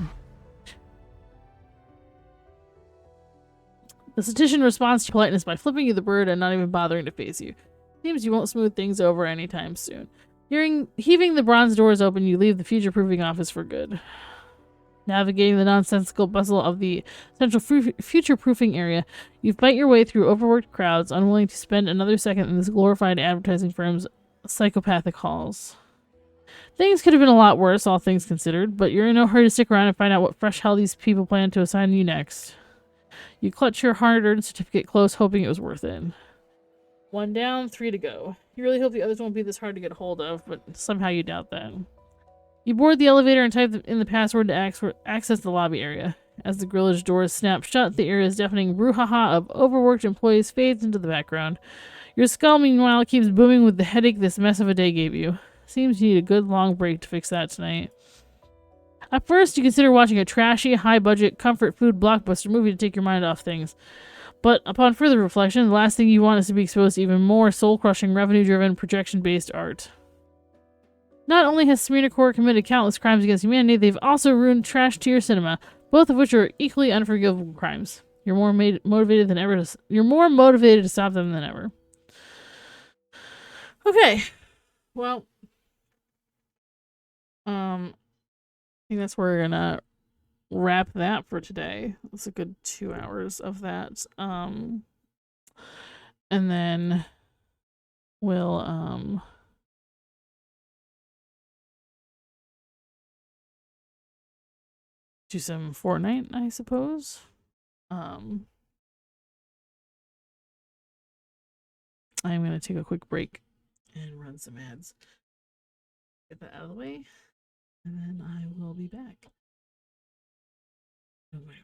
The statistician responds to politeness by flipping you the bird and not even bothering to face you. Seems you won't smooth things over anytime soon. Heaving the bronze doors open, you leave the future-proofing office for good. Navigating the nonsensical bustle of the central future-proofing area, you fight your way through overworked crowds, unwilling to spend another second in this glorified advertising firm's psychopathic halls. Things could have been a lot worse, all things considered, but you're in no hurry to stick around and find out what fresh hell these people plan to assign you next. You clutch your hard-earned certificate close, hoping it was worth it. 1 down, 3 to go. You really hope the others won't be this hard to get a hold of, but somehow you doubt that. You board the elevator and type in the password to access the lobby area. As the grillage doors snap shut, the area's deafening brouhaha of overworked employees fades into the background. Your skull, meanwhile, keeps booming with the headache this mess of a day gave you. Seems you need a good long break to fix that tonight. At first, you consider watching a trashy, high-budget, comfort food blockbuster movie to take your mind off things. But upon further reflection, the last thing you want is to be exposed to even more soul-crushing, revenue-driven, projection-based art. Not only has Smyrna Corps committed countless crimes against humanity, they've also ruined trash-tier cinema, both of which are equally unforgivable crimes. You're more motivated to stop them than ever. Okay. Well, I think that's where we're gonna wrap that for today. It's a good 2 hours of that. And then we'll do some Fortnite, I suppose. I'm gonna take a quick break and run some ads. Get that out of the way, and then I will be back. Okay.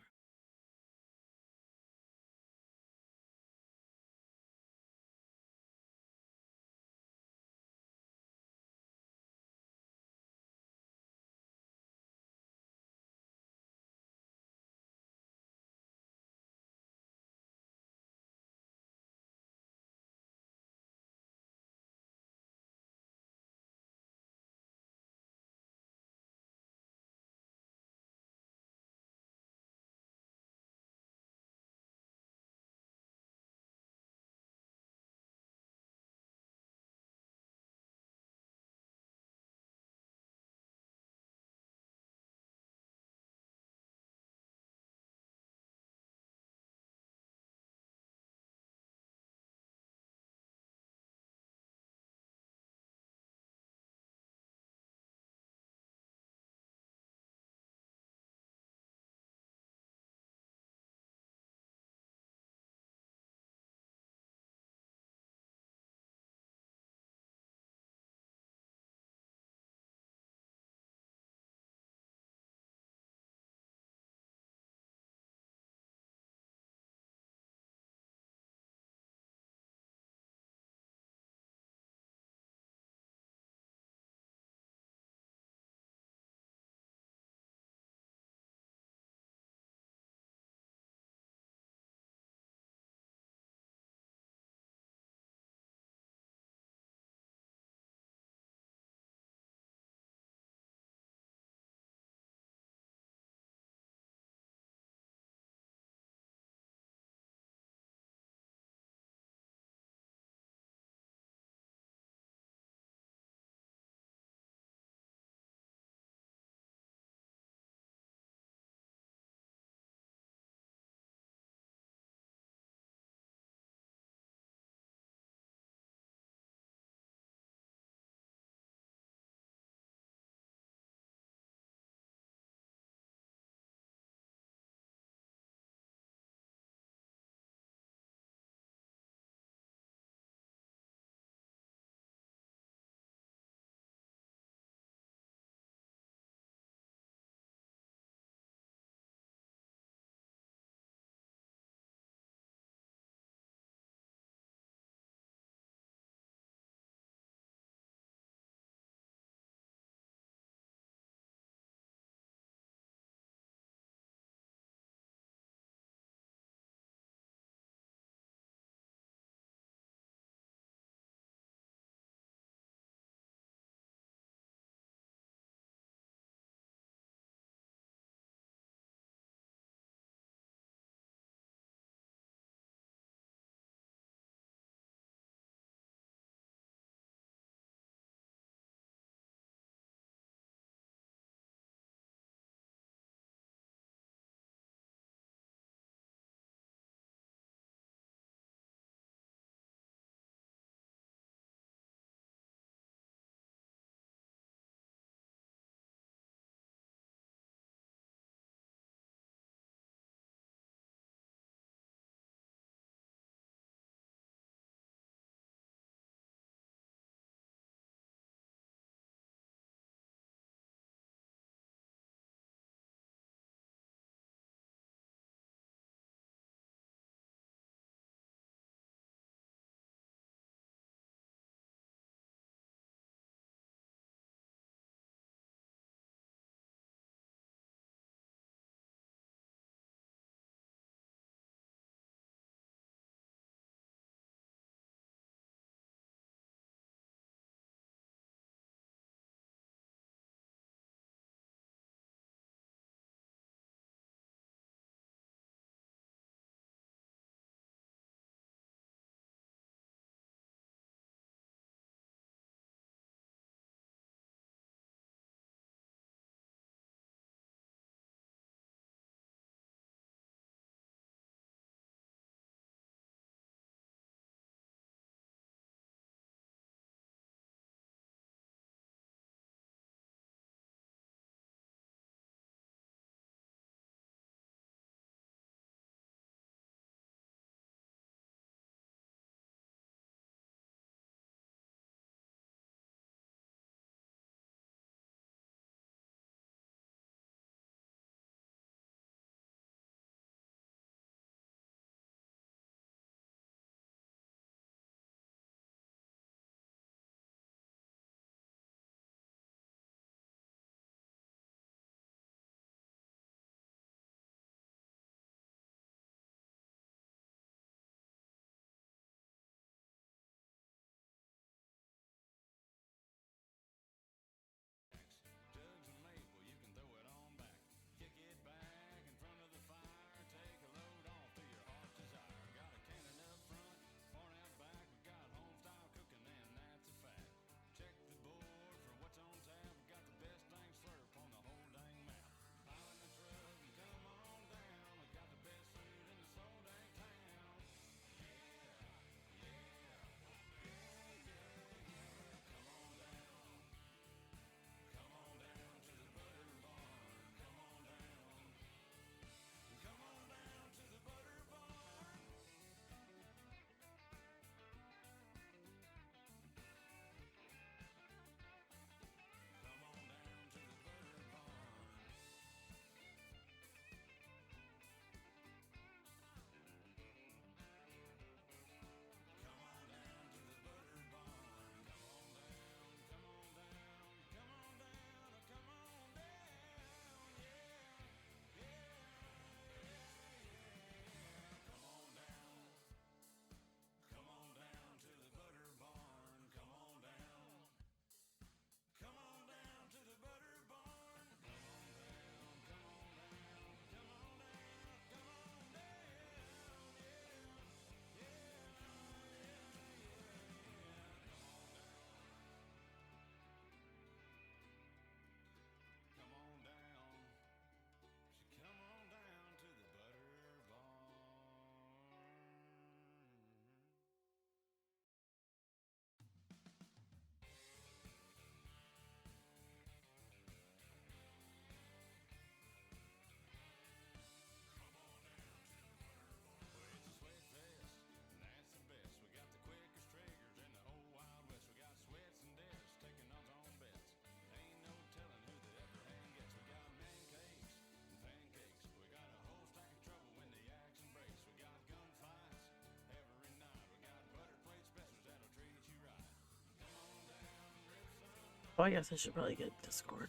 I guess I should probably get Discord.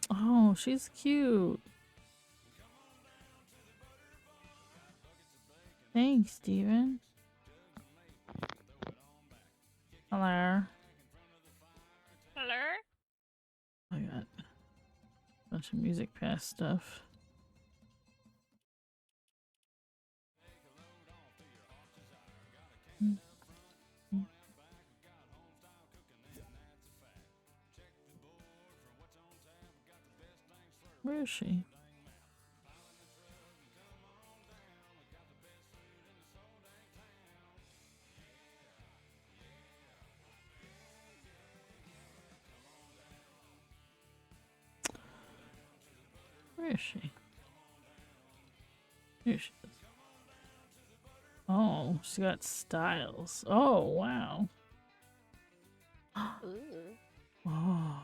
Oh, she's cute. Thanks, Steven. Hello. Hello? I got a bunch of music pass stuff. Where is she? Where is she? Here she is. Oh, she got styles. Oh, wow. Ooh. Oh, I like.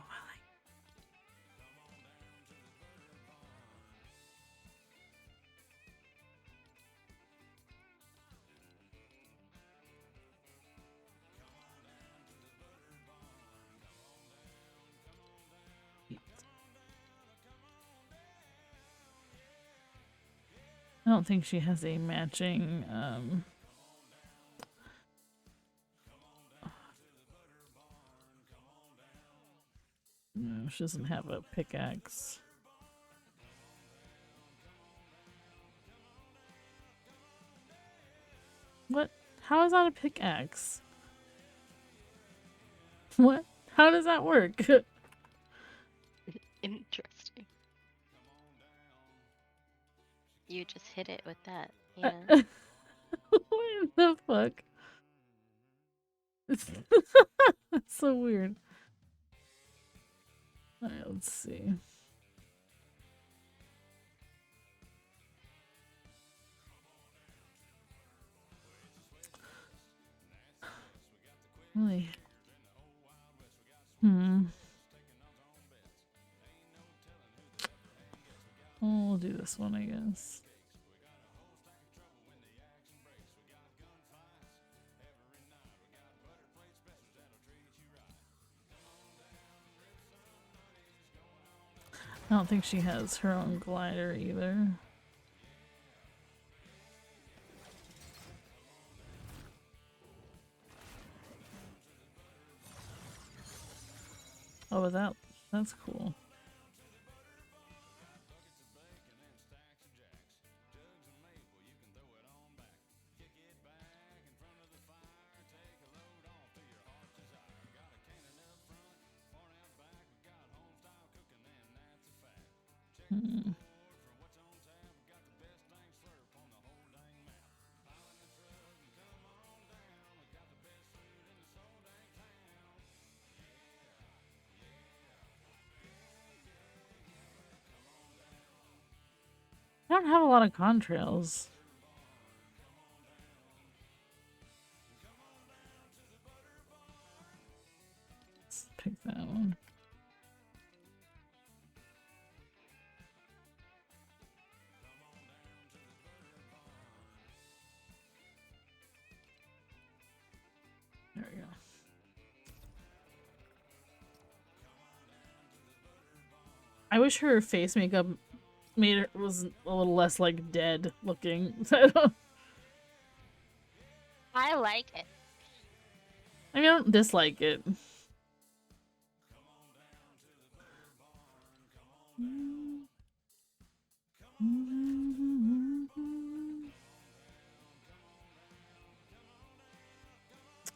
I don't think she has a matching, no, she doesn't have a pickaxe. What? How is that a pickaxe? What? How does that work? Interesting. You just hit it with that. Yeah. What the fuck? That's so weird. Alright, let's see. Really? We'll do this one, I guess. I don't think she has her own glider either. Oh, that's cool. I don't have a lot of contrails. Let's pick that one. There we go. I wish her face makeup made it was a little less like dead looking. I like it. I mean, I don't dislike it.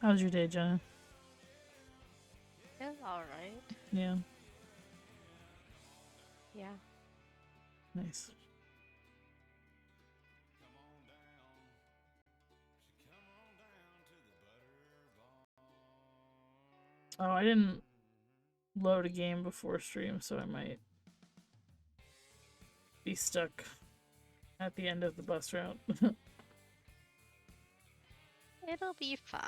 How was your day, Jenna? It was alright. Yeah. Yeah. Nice. Oh, I didn't load a game before stream, so I might be stuck at the end of the bus route. It'll be fine.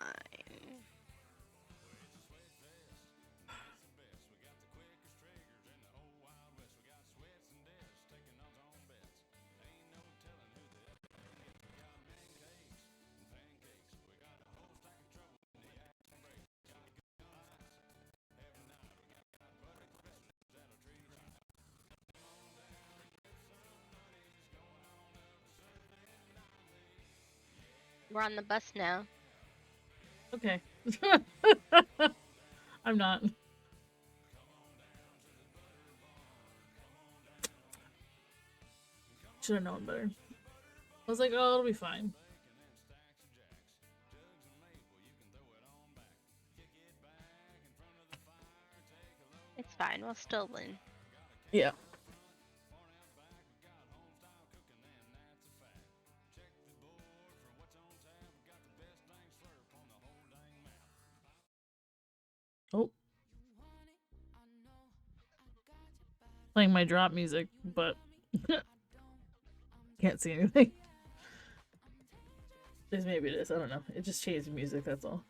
We're on the bus now. Okay. I'm not. Should have known better. I was like, oh, it'll be fine. It's fine. We'll still win. Yeah. Oh. Playing my drop music, but can't see anything. Maybe it is. I don't know. It just changed the music, that's all.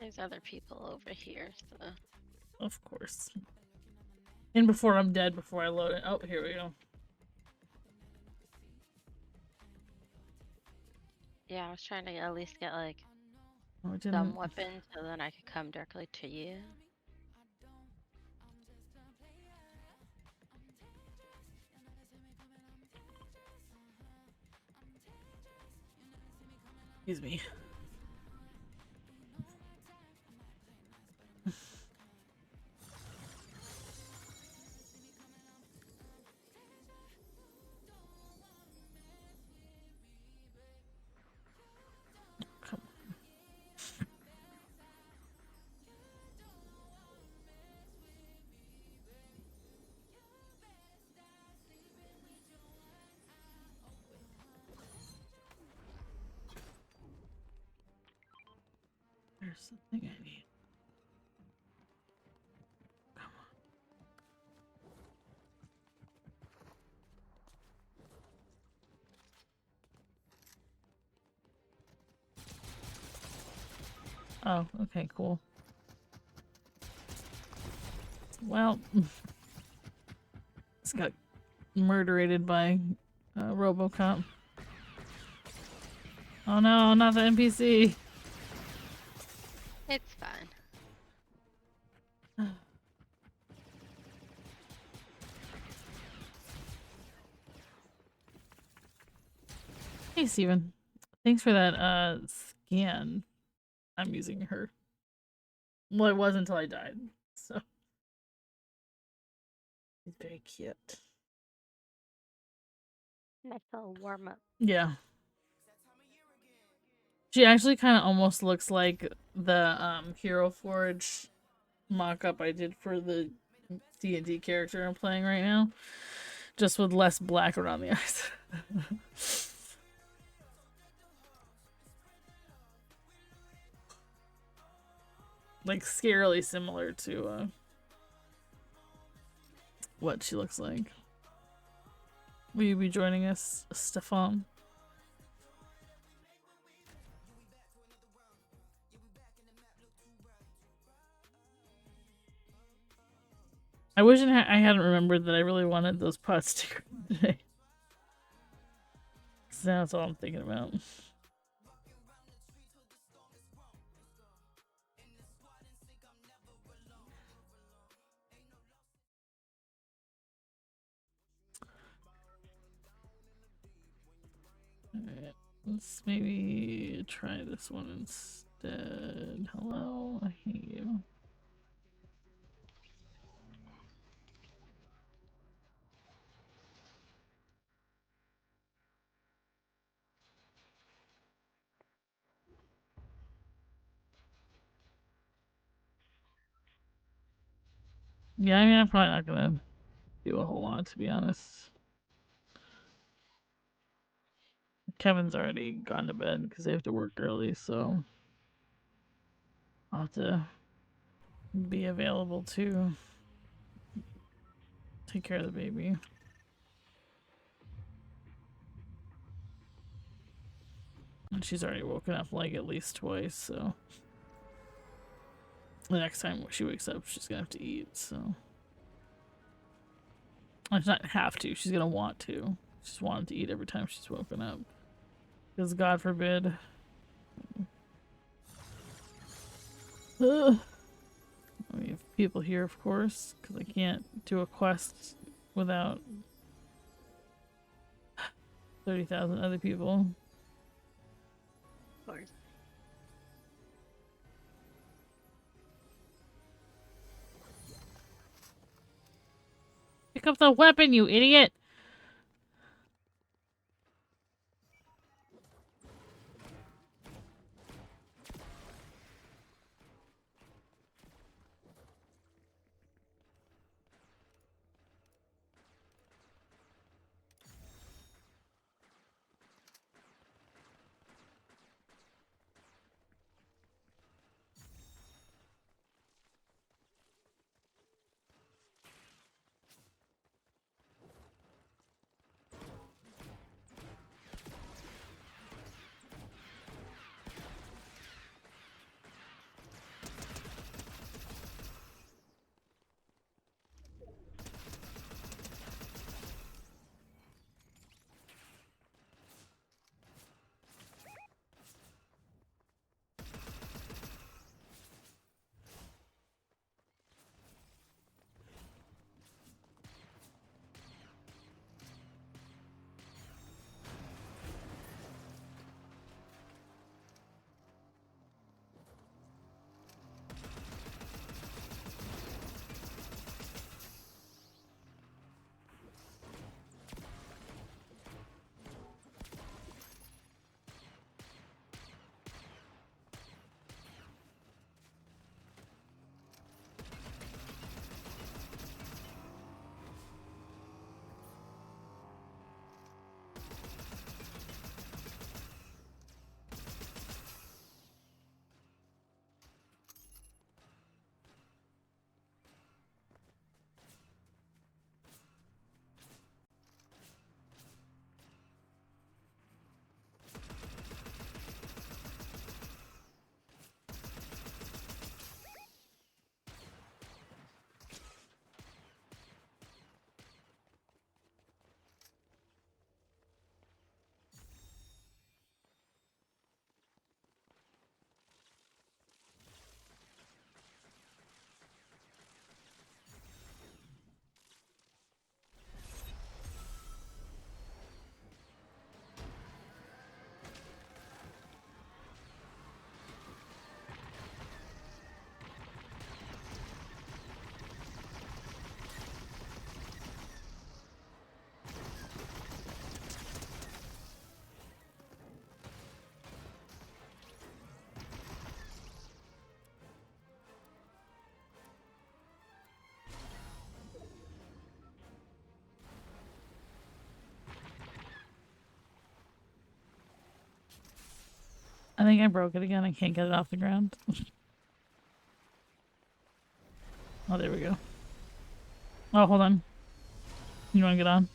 There's other people over here, so. Of course. And before I'm dead, before I load it. Oh, here we go. Yeah, I was trying to at least get like Oh, some weapons so then I could come directly to you. Excuse me. Come on. There's something I need. Come on. Oh, okay, cool. Well, it's got murderated by Robocop. Oh no, not the NPC. It's fine. Hey, Steven. Thanks for that scan. I'm using her. Well, it was until I died, so. She's very cute. Nice little warm up. Yeah. She actually kind of almost looks like the Hero Forge mock-up I did for the D&D character I'm playing right now. Just with less black around the eyes. Like, scarily similar to what she looks like. Will you be joining us, Stefan? I wish I hadn't remembered that I really wanted those pots today. So that's all I'm thinking about. Alright, let's maybe try this one instead. Hello, I hate you. Yeah, I mean, I'm probably not gonna do a whole lot, to be honest. Kevin's already gone to bed because they have to work early, so I'll have to be available to take care of the baby. And she's already woken up like at least twice, so the next time she wakes up, she's gonna have to eat, so. Well, she's not have to, she's gonna want to. Just wanted to eat every time she's woken up. Because God forbid. Ugh. We have people here, of course, because I can't do a quest without 30,000 other people. Of course. Pick up the weapon, you idiot! I think I broke it again. I can't get it off the ground. Oh, there we go. Oh, hold on. You want to get on?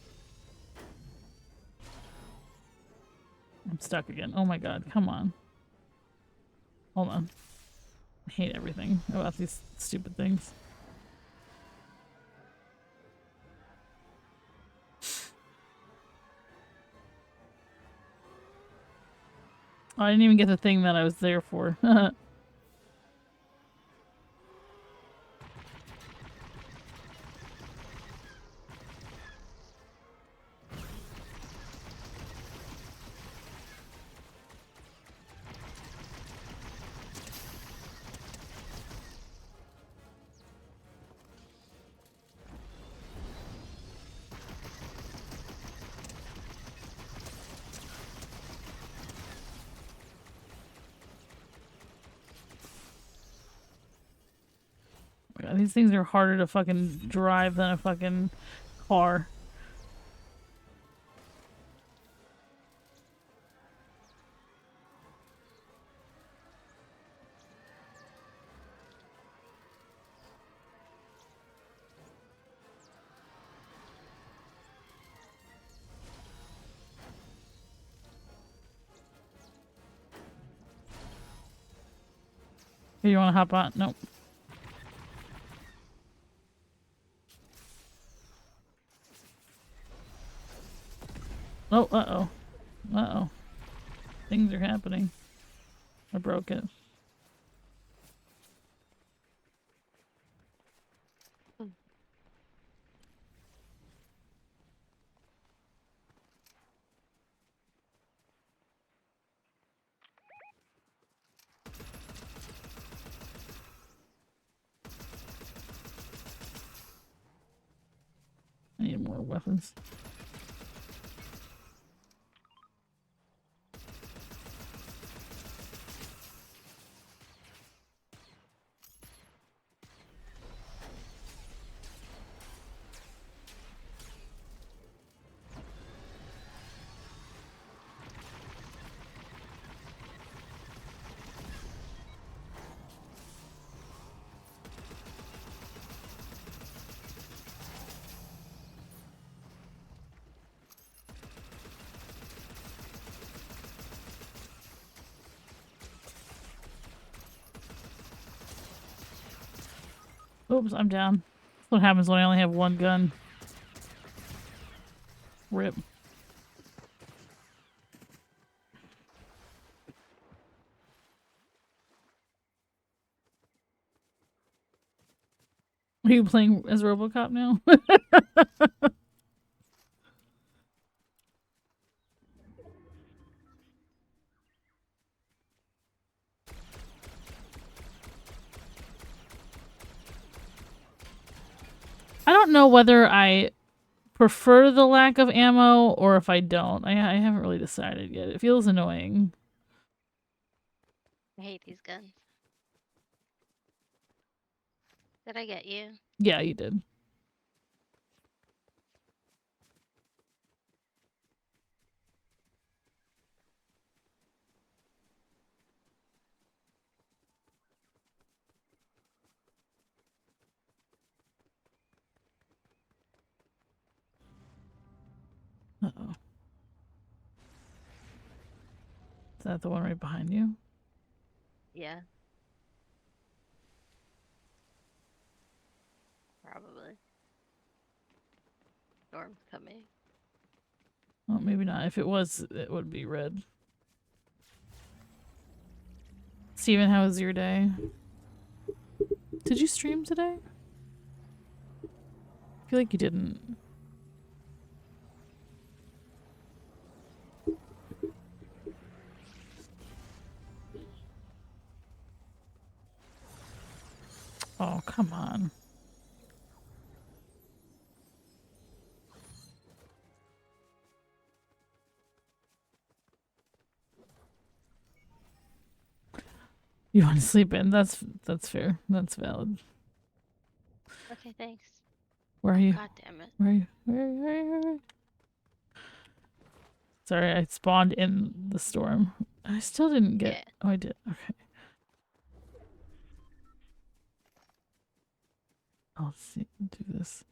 I'm stuck again. Oh my god, come on. Hold on. I hate everything about these stupid things. Oh, I didn't even get the thing that I was there for. God, these things are harder to fucking drive than a fucking car. Here, you want to hop on? Nope. Oh, uh-oh. Uh-oh. Things are happening. I broke it. I need more weapons. Oops, I'm down. That's what happens when I only have one gun. Rip. Are you playing as RoboCop now? I don't know whether I prefer the lack of ammo or if I don't. I haven't really decided yet. It feels annoying. I hate these guns. Did I get you? Yeah, you did. Uh-oh. Is that the one right behind you? Yeah. Probably. Storm's coming. Oh, maybe not. If it was, it would be red. Steven, how was your day? Did you stream today? I feel like you didn't. Oh, come on. You want to sleep in? That's fair. That's valid. Okay, thanks. Where are Oh, you? God damn it. Where are you? Where are you? Sorry, I spawned in the storm. I still didn't get. Yeah. Oh, I did. Okay. I'll see. Do this.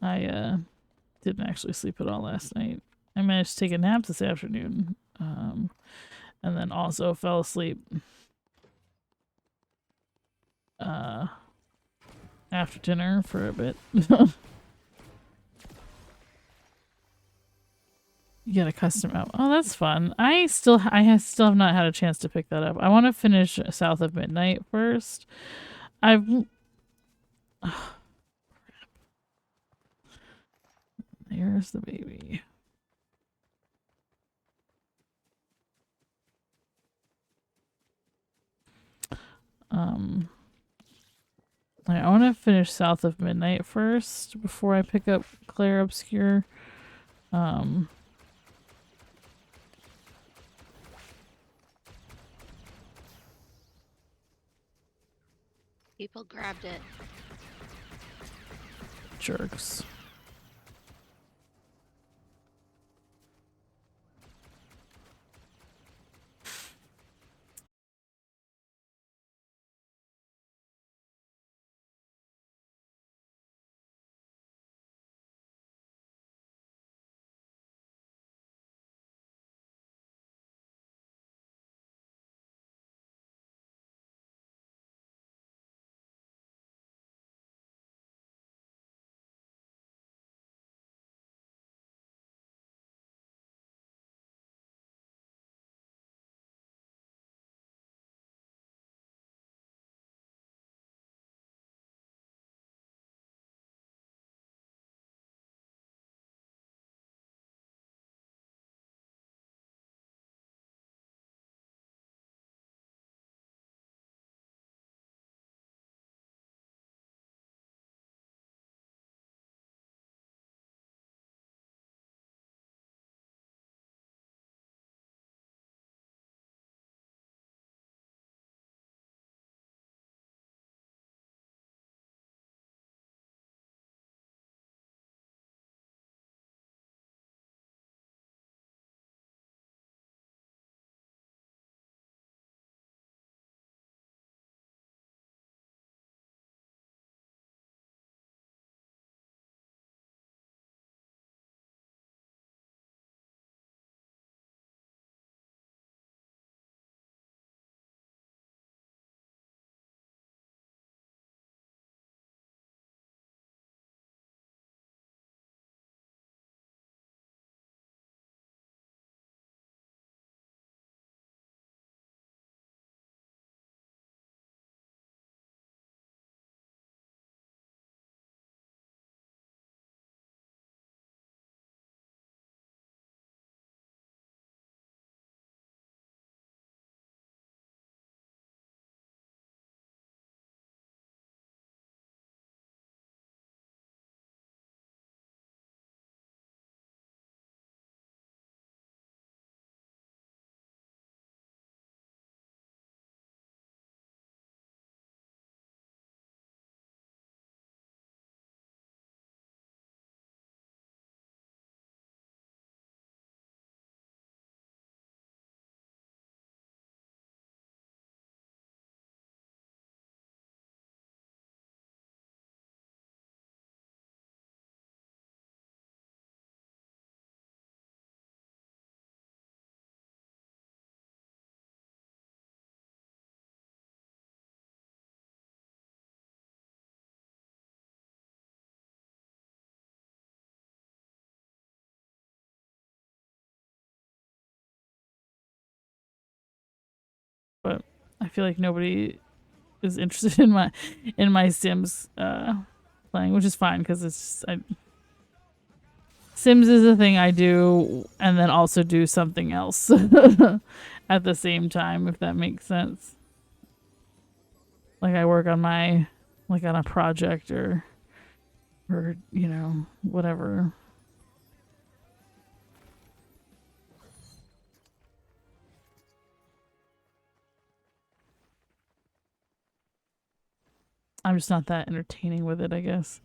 I didn't actually sleep at all last night. I managed to take a nap this afternoon, and then also fell asleep after dinner for a bit. You get a custom map. Oh, that's fun. I still have not had a chance to pick that up. I want to finish South of Midnight first. I've There's the baby. I want to finish South of Midnight first before I pick up Claire Obscure. People grabbed it. Jerks. but I feel like nobody is interested in my Sims playing, which is fine because it's Sims is a thing I do and then also do something else at the same time, if that makes sense. Like I work on my on a project or you know, whatever. I'm just not that entertaining with it, I guess.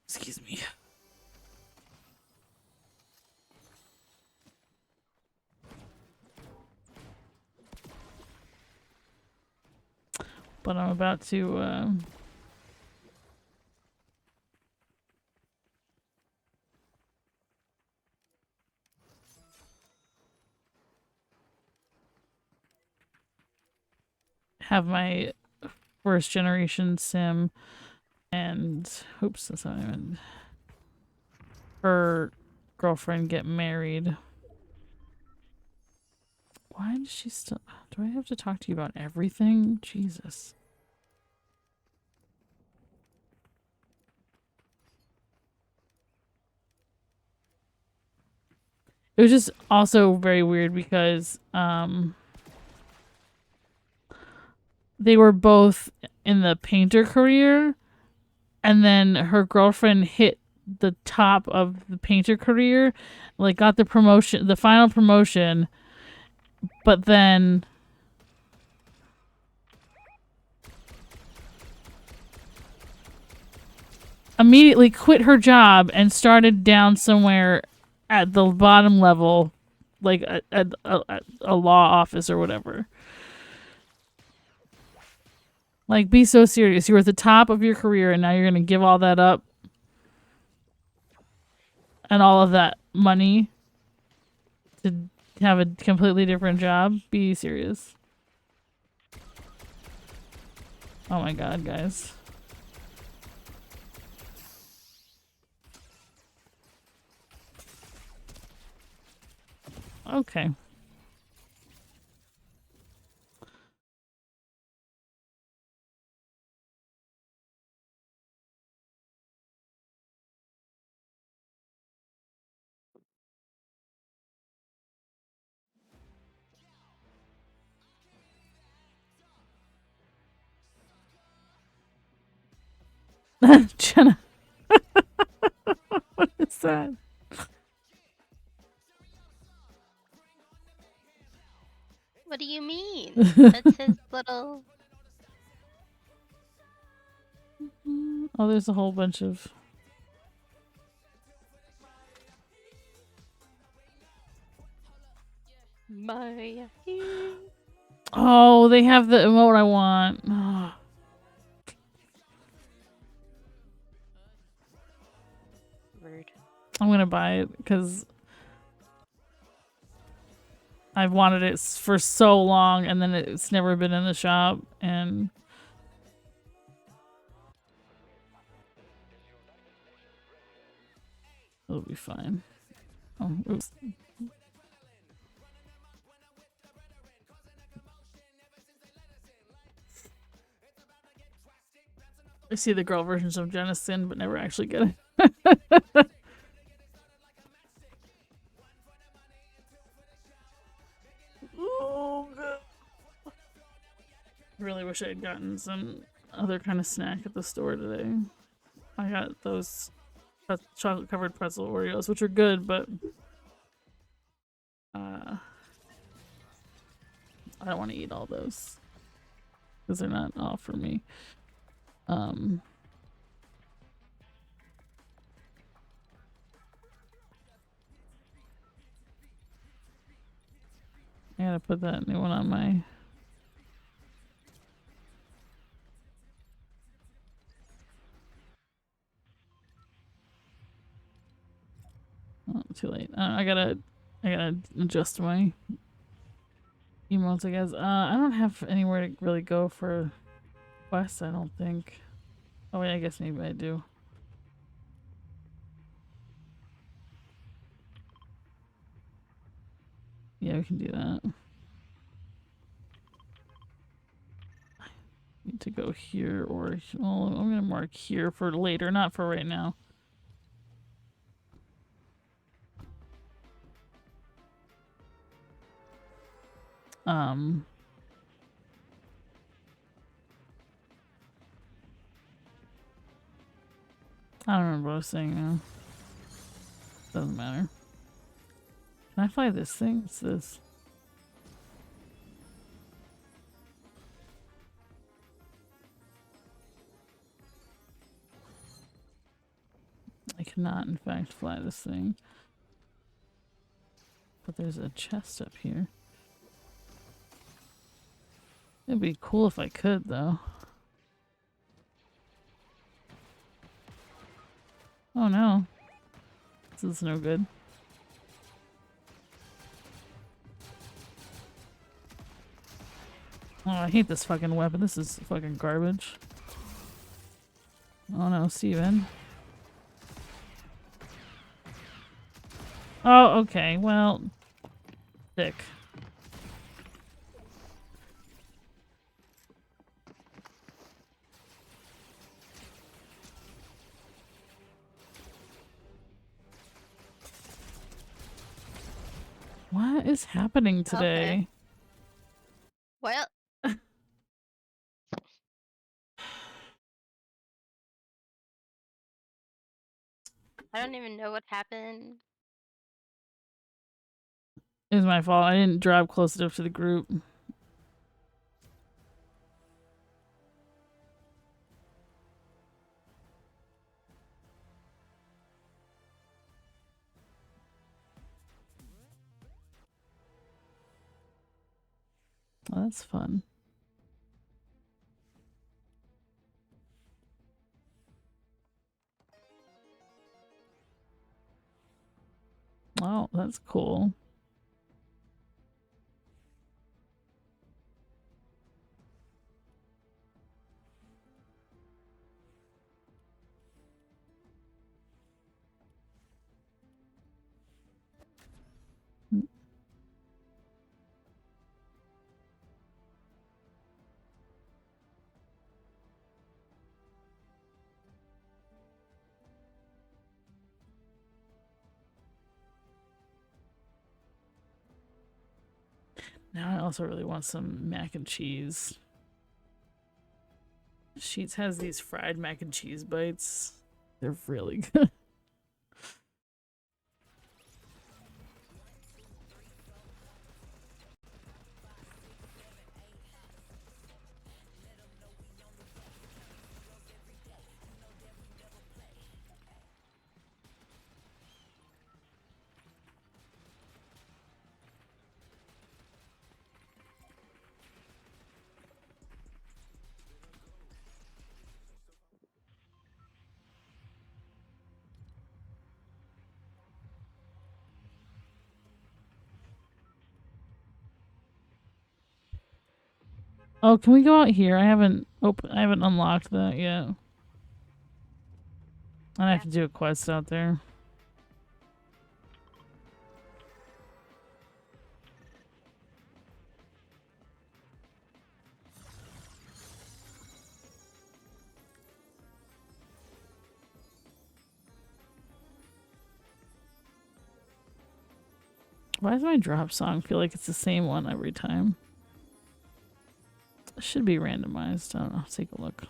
Excuse me. But I'm about to have my first generation sim and oops, that's not even her girlfriend get married. Why does she still do I have to talk to you about everything? Jesus. It was just also very weird because they were both in the painter career and then her girlfriend hit the top of the painter career, like got the promotion, the final promotion, but then immediately quit her job and started down somewhere at the bottom level, like a law office or whatever. Like, be so serious. You were at the top of your career and now you're going to give all that up and all of that money to have a completely different job? Be serious. Oh my god, guys. Okay. Jenna. What is that? What do you mean? That's his little. Oh, there's a whole bunch of... My. Oh, they have the emote I want. Oh. Rude. I'm gonna buy it because I've wanted it for so long and then it's never been in the shop and it'll be fine. Oh, oops. I see the girl versions of Jennison, but never actually get it. Oh, God. Really wish I had gotten some other kind of snack at the store today. I got those chocolate covered pretzel Oreos, which are good, but I don't want to eat all those because they're not all for me. I gotta put that new one on my... Oh, too late. I gotta adjust my emotes, I guess. I don't have anywhere to really go for quests, I don't think. Oh wait, I guess maybe I do. Yeah, we can do that. Need to go here or well, I'm gonna mark here for later, not for right now. I don't remember what I was saying now. Doesn't matter. Can I fly this thing? What's this? I cannot, in fact, fly this thing. But there's a chest up here. It'd be cool if I could, though. Oh no. This is no good. Oh, I hate this fucking weapon. This is fucking garbage. Oh no, Steven. Oh, okay. Well, dick. What is happening today? Okay. Well. I don't even know what happened. It was my fault. I didn't drive close enough to the group. Oh, that's fun. Oh, that's cool. Now I also really want some mac and cheese. Sheets has these fried mac and cheese bites. They're really good. Oh, can we go out here? I haven't unlocked that yet. I have to do a quest out there. Why does my drop song feel like it's the same one every time? It should be randomized. I don't know. Take a look.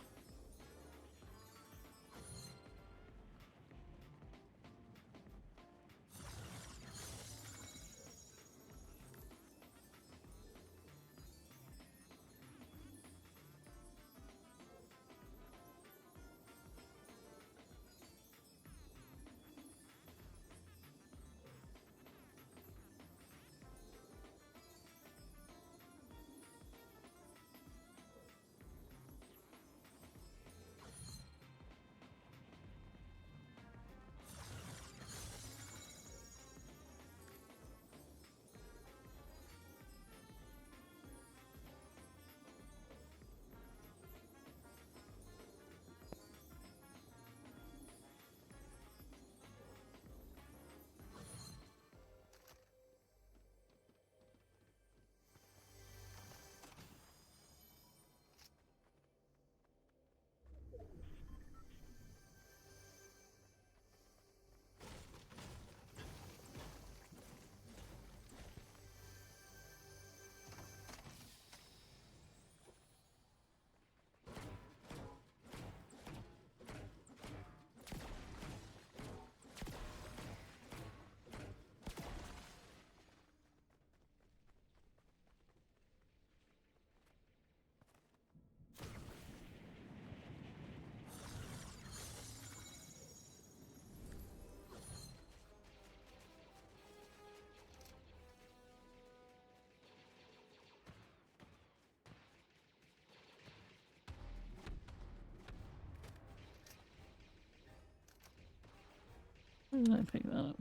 Why did I pick that up?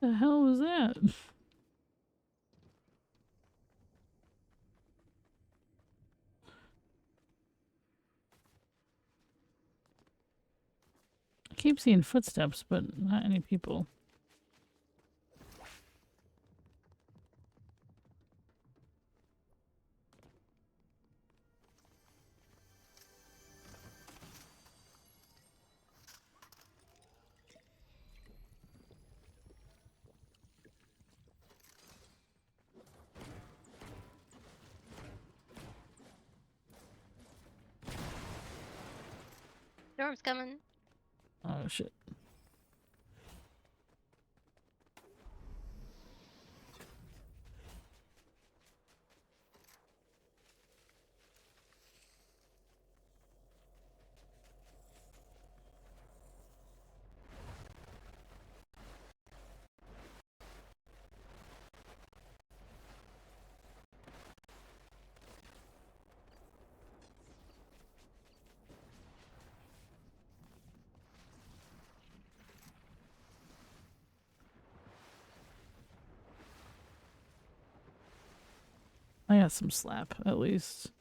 The hell was that? I keep seeing footsteps, but not any people. Storm's coming. Oh shit. I got some slap, at least.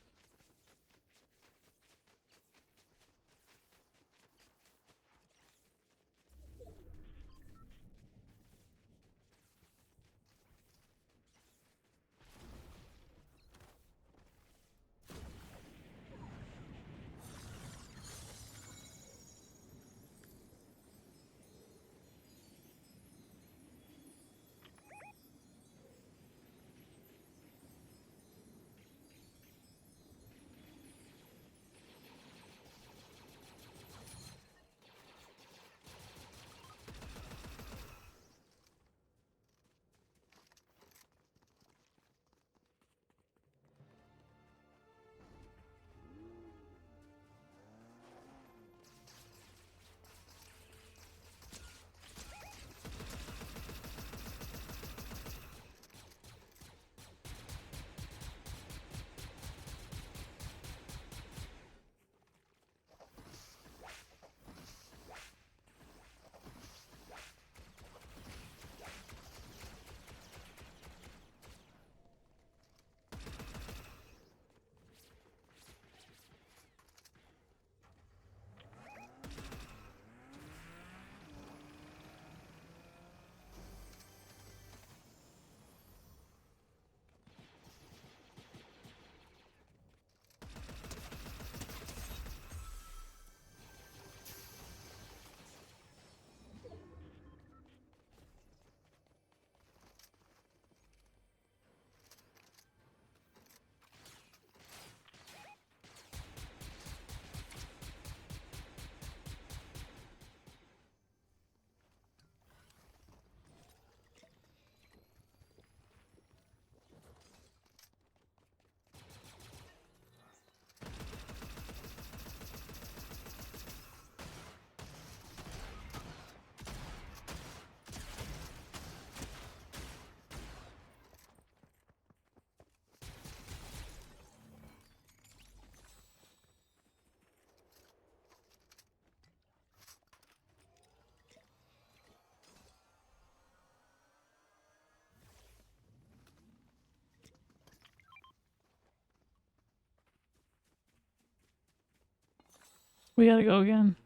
We gotta go again.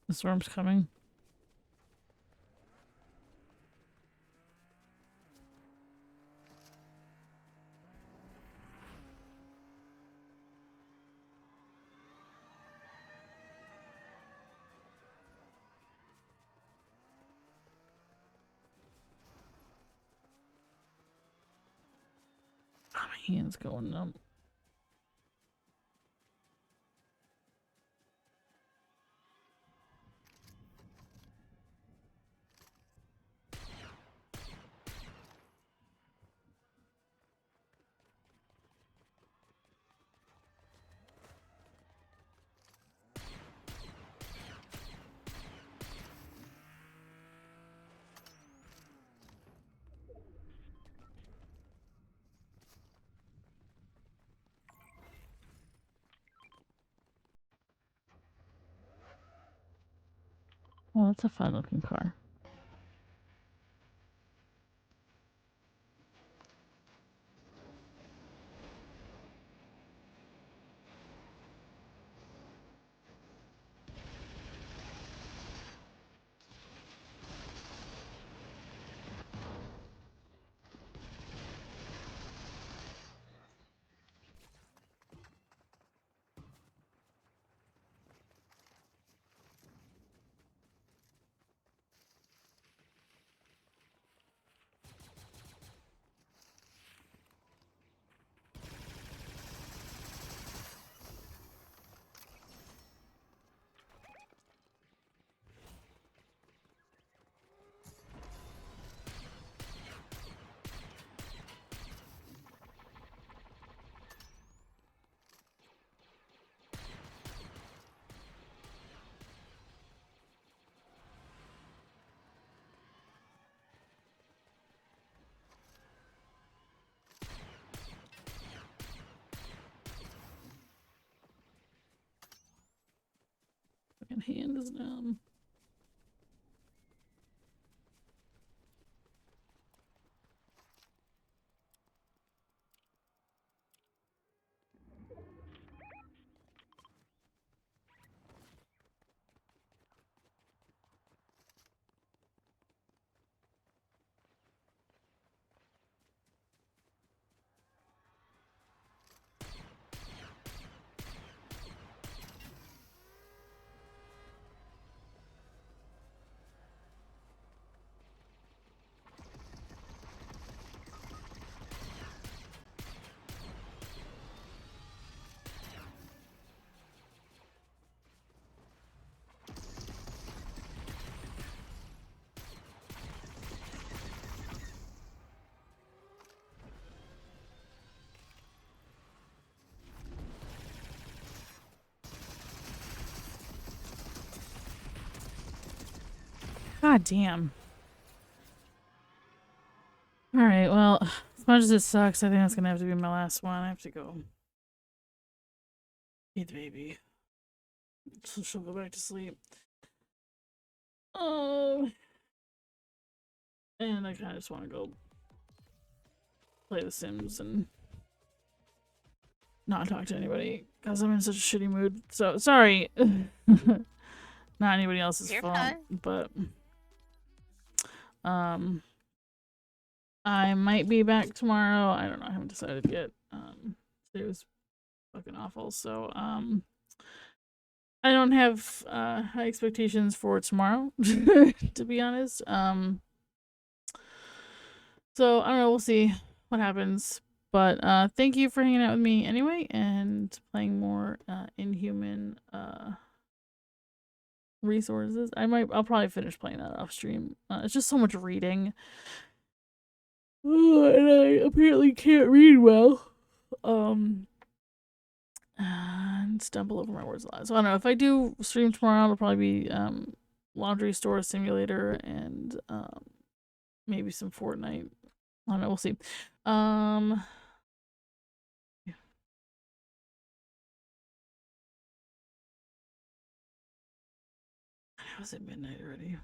The storm's coming. Oh, my hand's going numb. Well, that's a fun looking car. Fucking hand is numb. God damn. Alright, well, as much as it sucks, I think that's gonna have to be my last one. I have to go feed the baby. So she'll go back to sleep. Oh. And I kind of just want to go play The Sims and not talk to anybody because I'm in such a shitty mood. So, sorry. Not anybody else's You're fault, fine. but I might be back tomorrow. I don't know. I haven't decided yet. Today was fucking awful. So, I don't have high expectations for tomorrow, to be honest. So I don't know. We'll see what happens. But thank you for hanging out with me anyway and playing more Inhuman resources. I'll probably finish playing that off stream. It's just so much reading. And I apparently can't read well. And stumble over my words a lot. So I don't know. If I do stream tomorrow, it'll probably be Laundry Store Simulator and maybe some Fortnite. I don't know. We'll see. Yeah. How is it midnight already?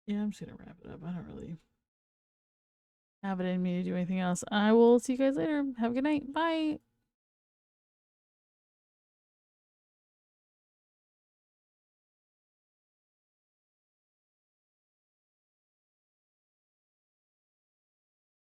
Yeah, I'm just gonna wrap it up. I don't really have it in me to do anything else. I will see you guys later. Have a good night. Bye.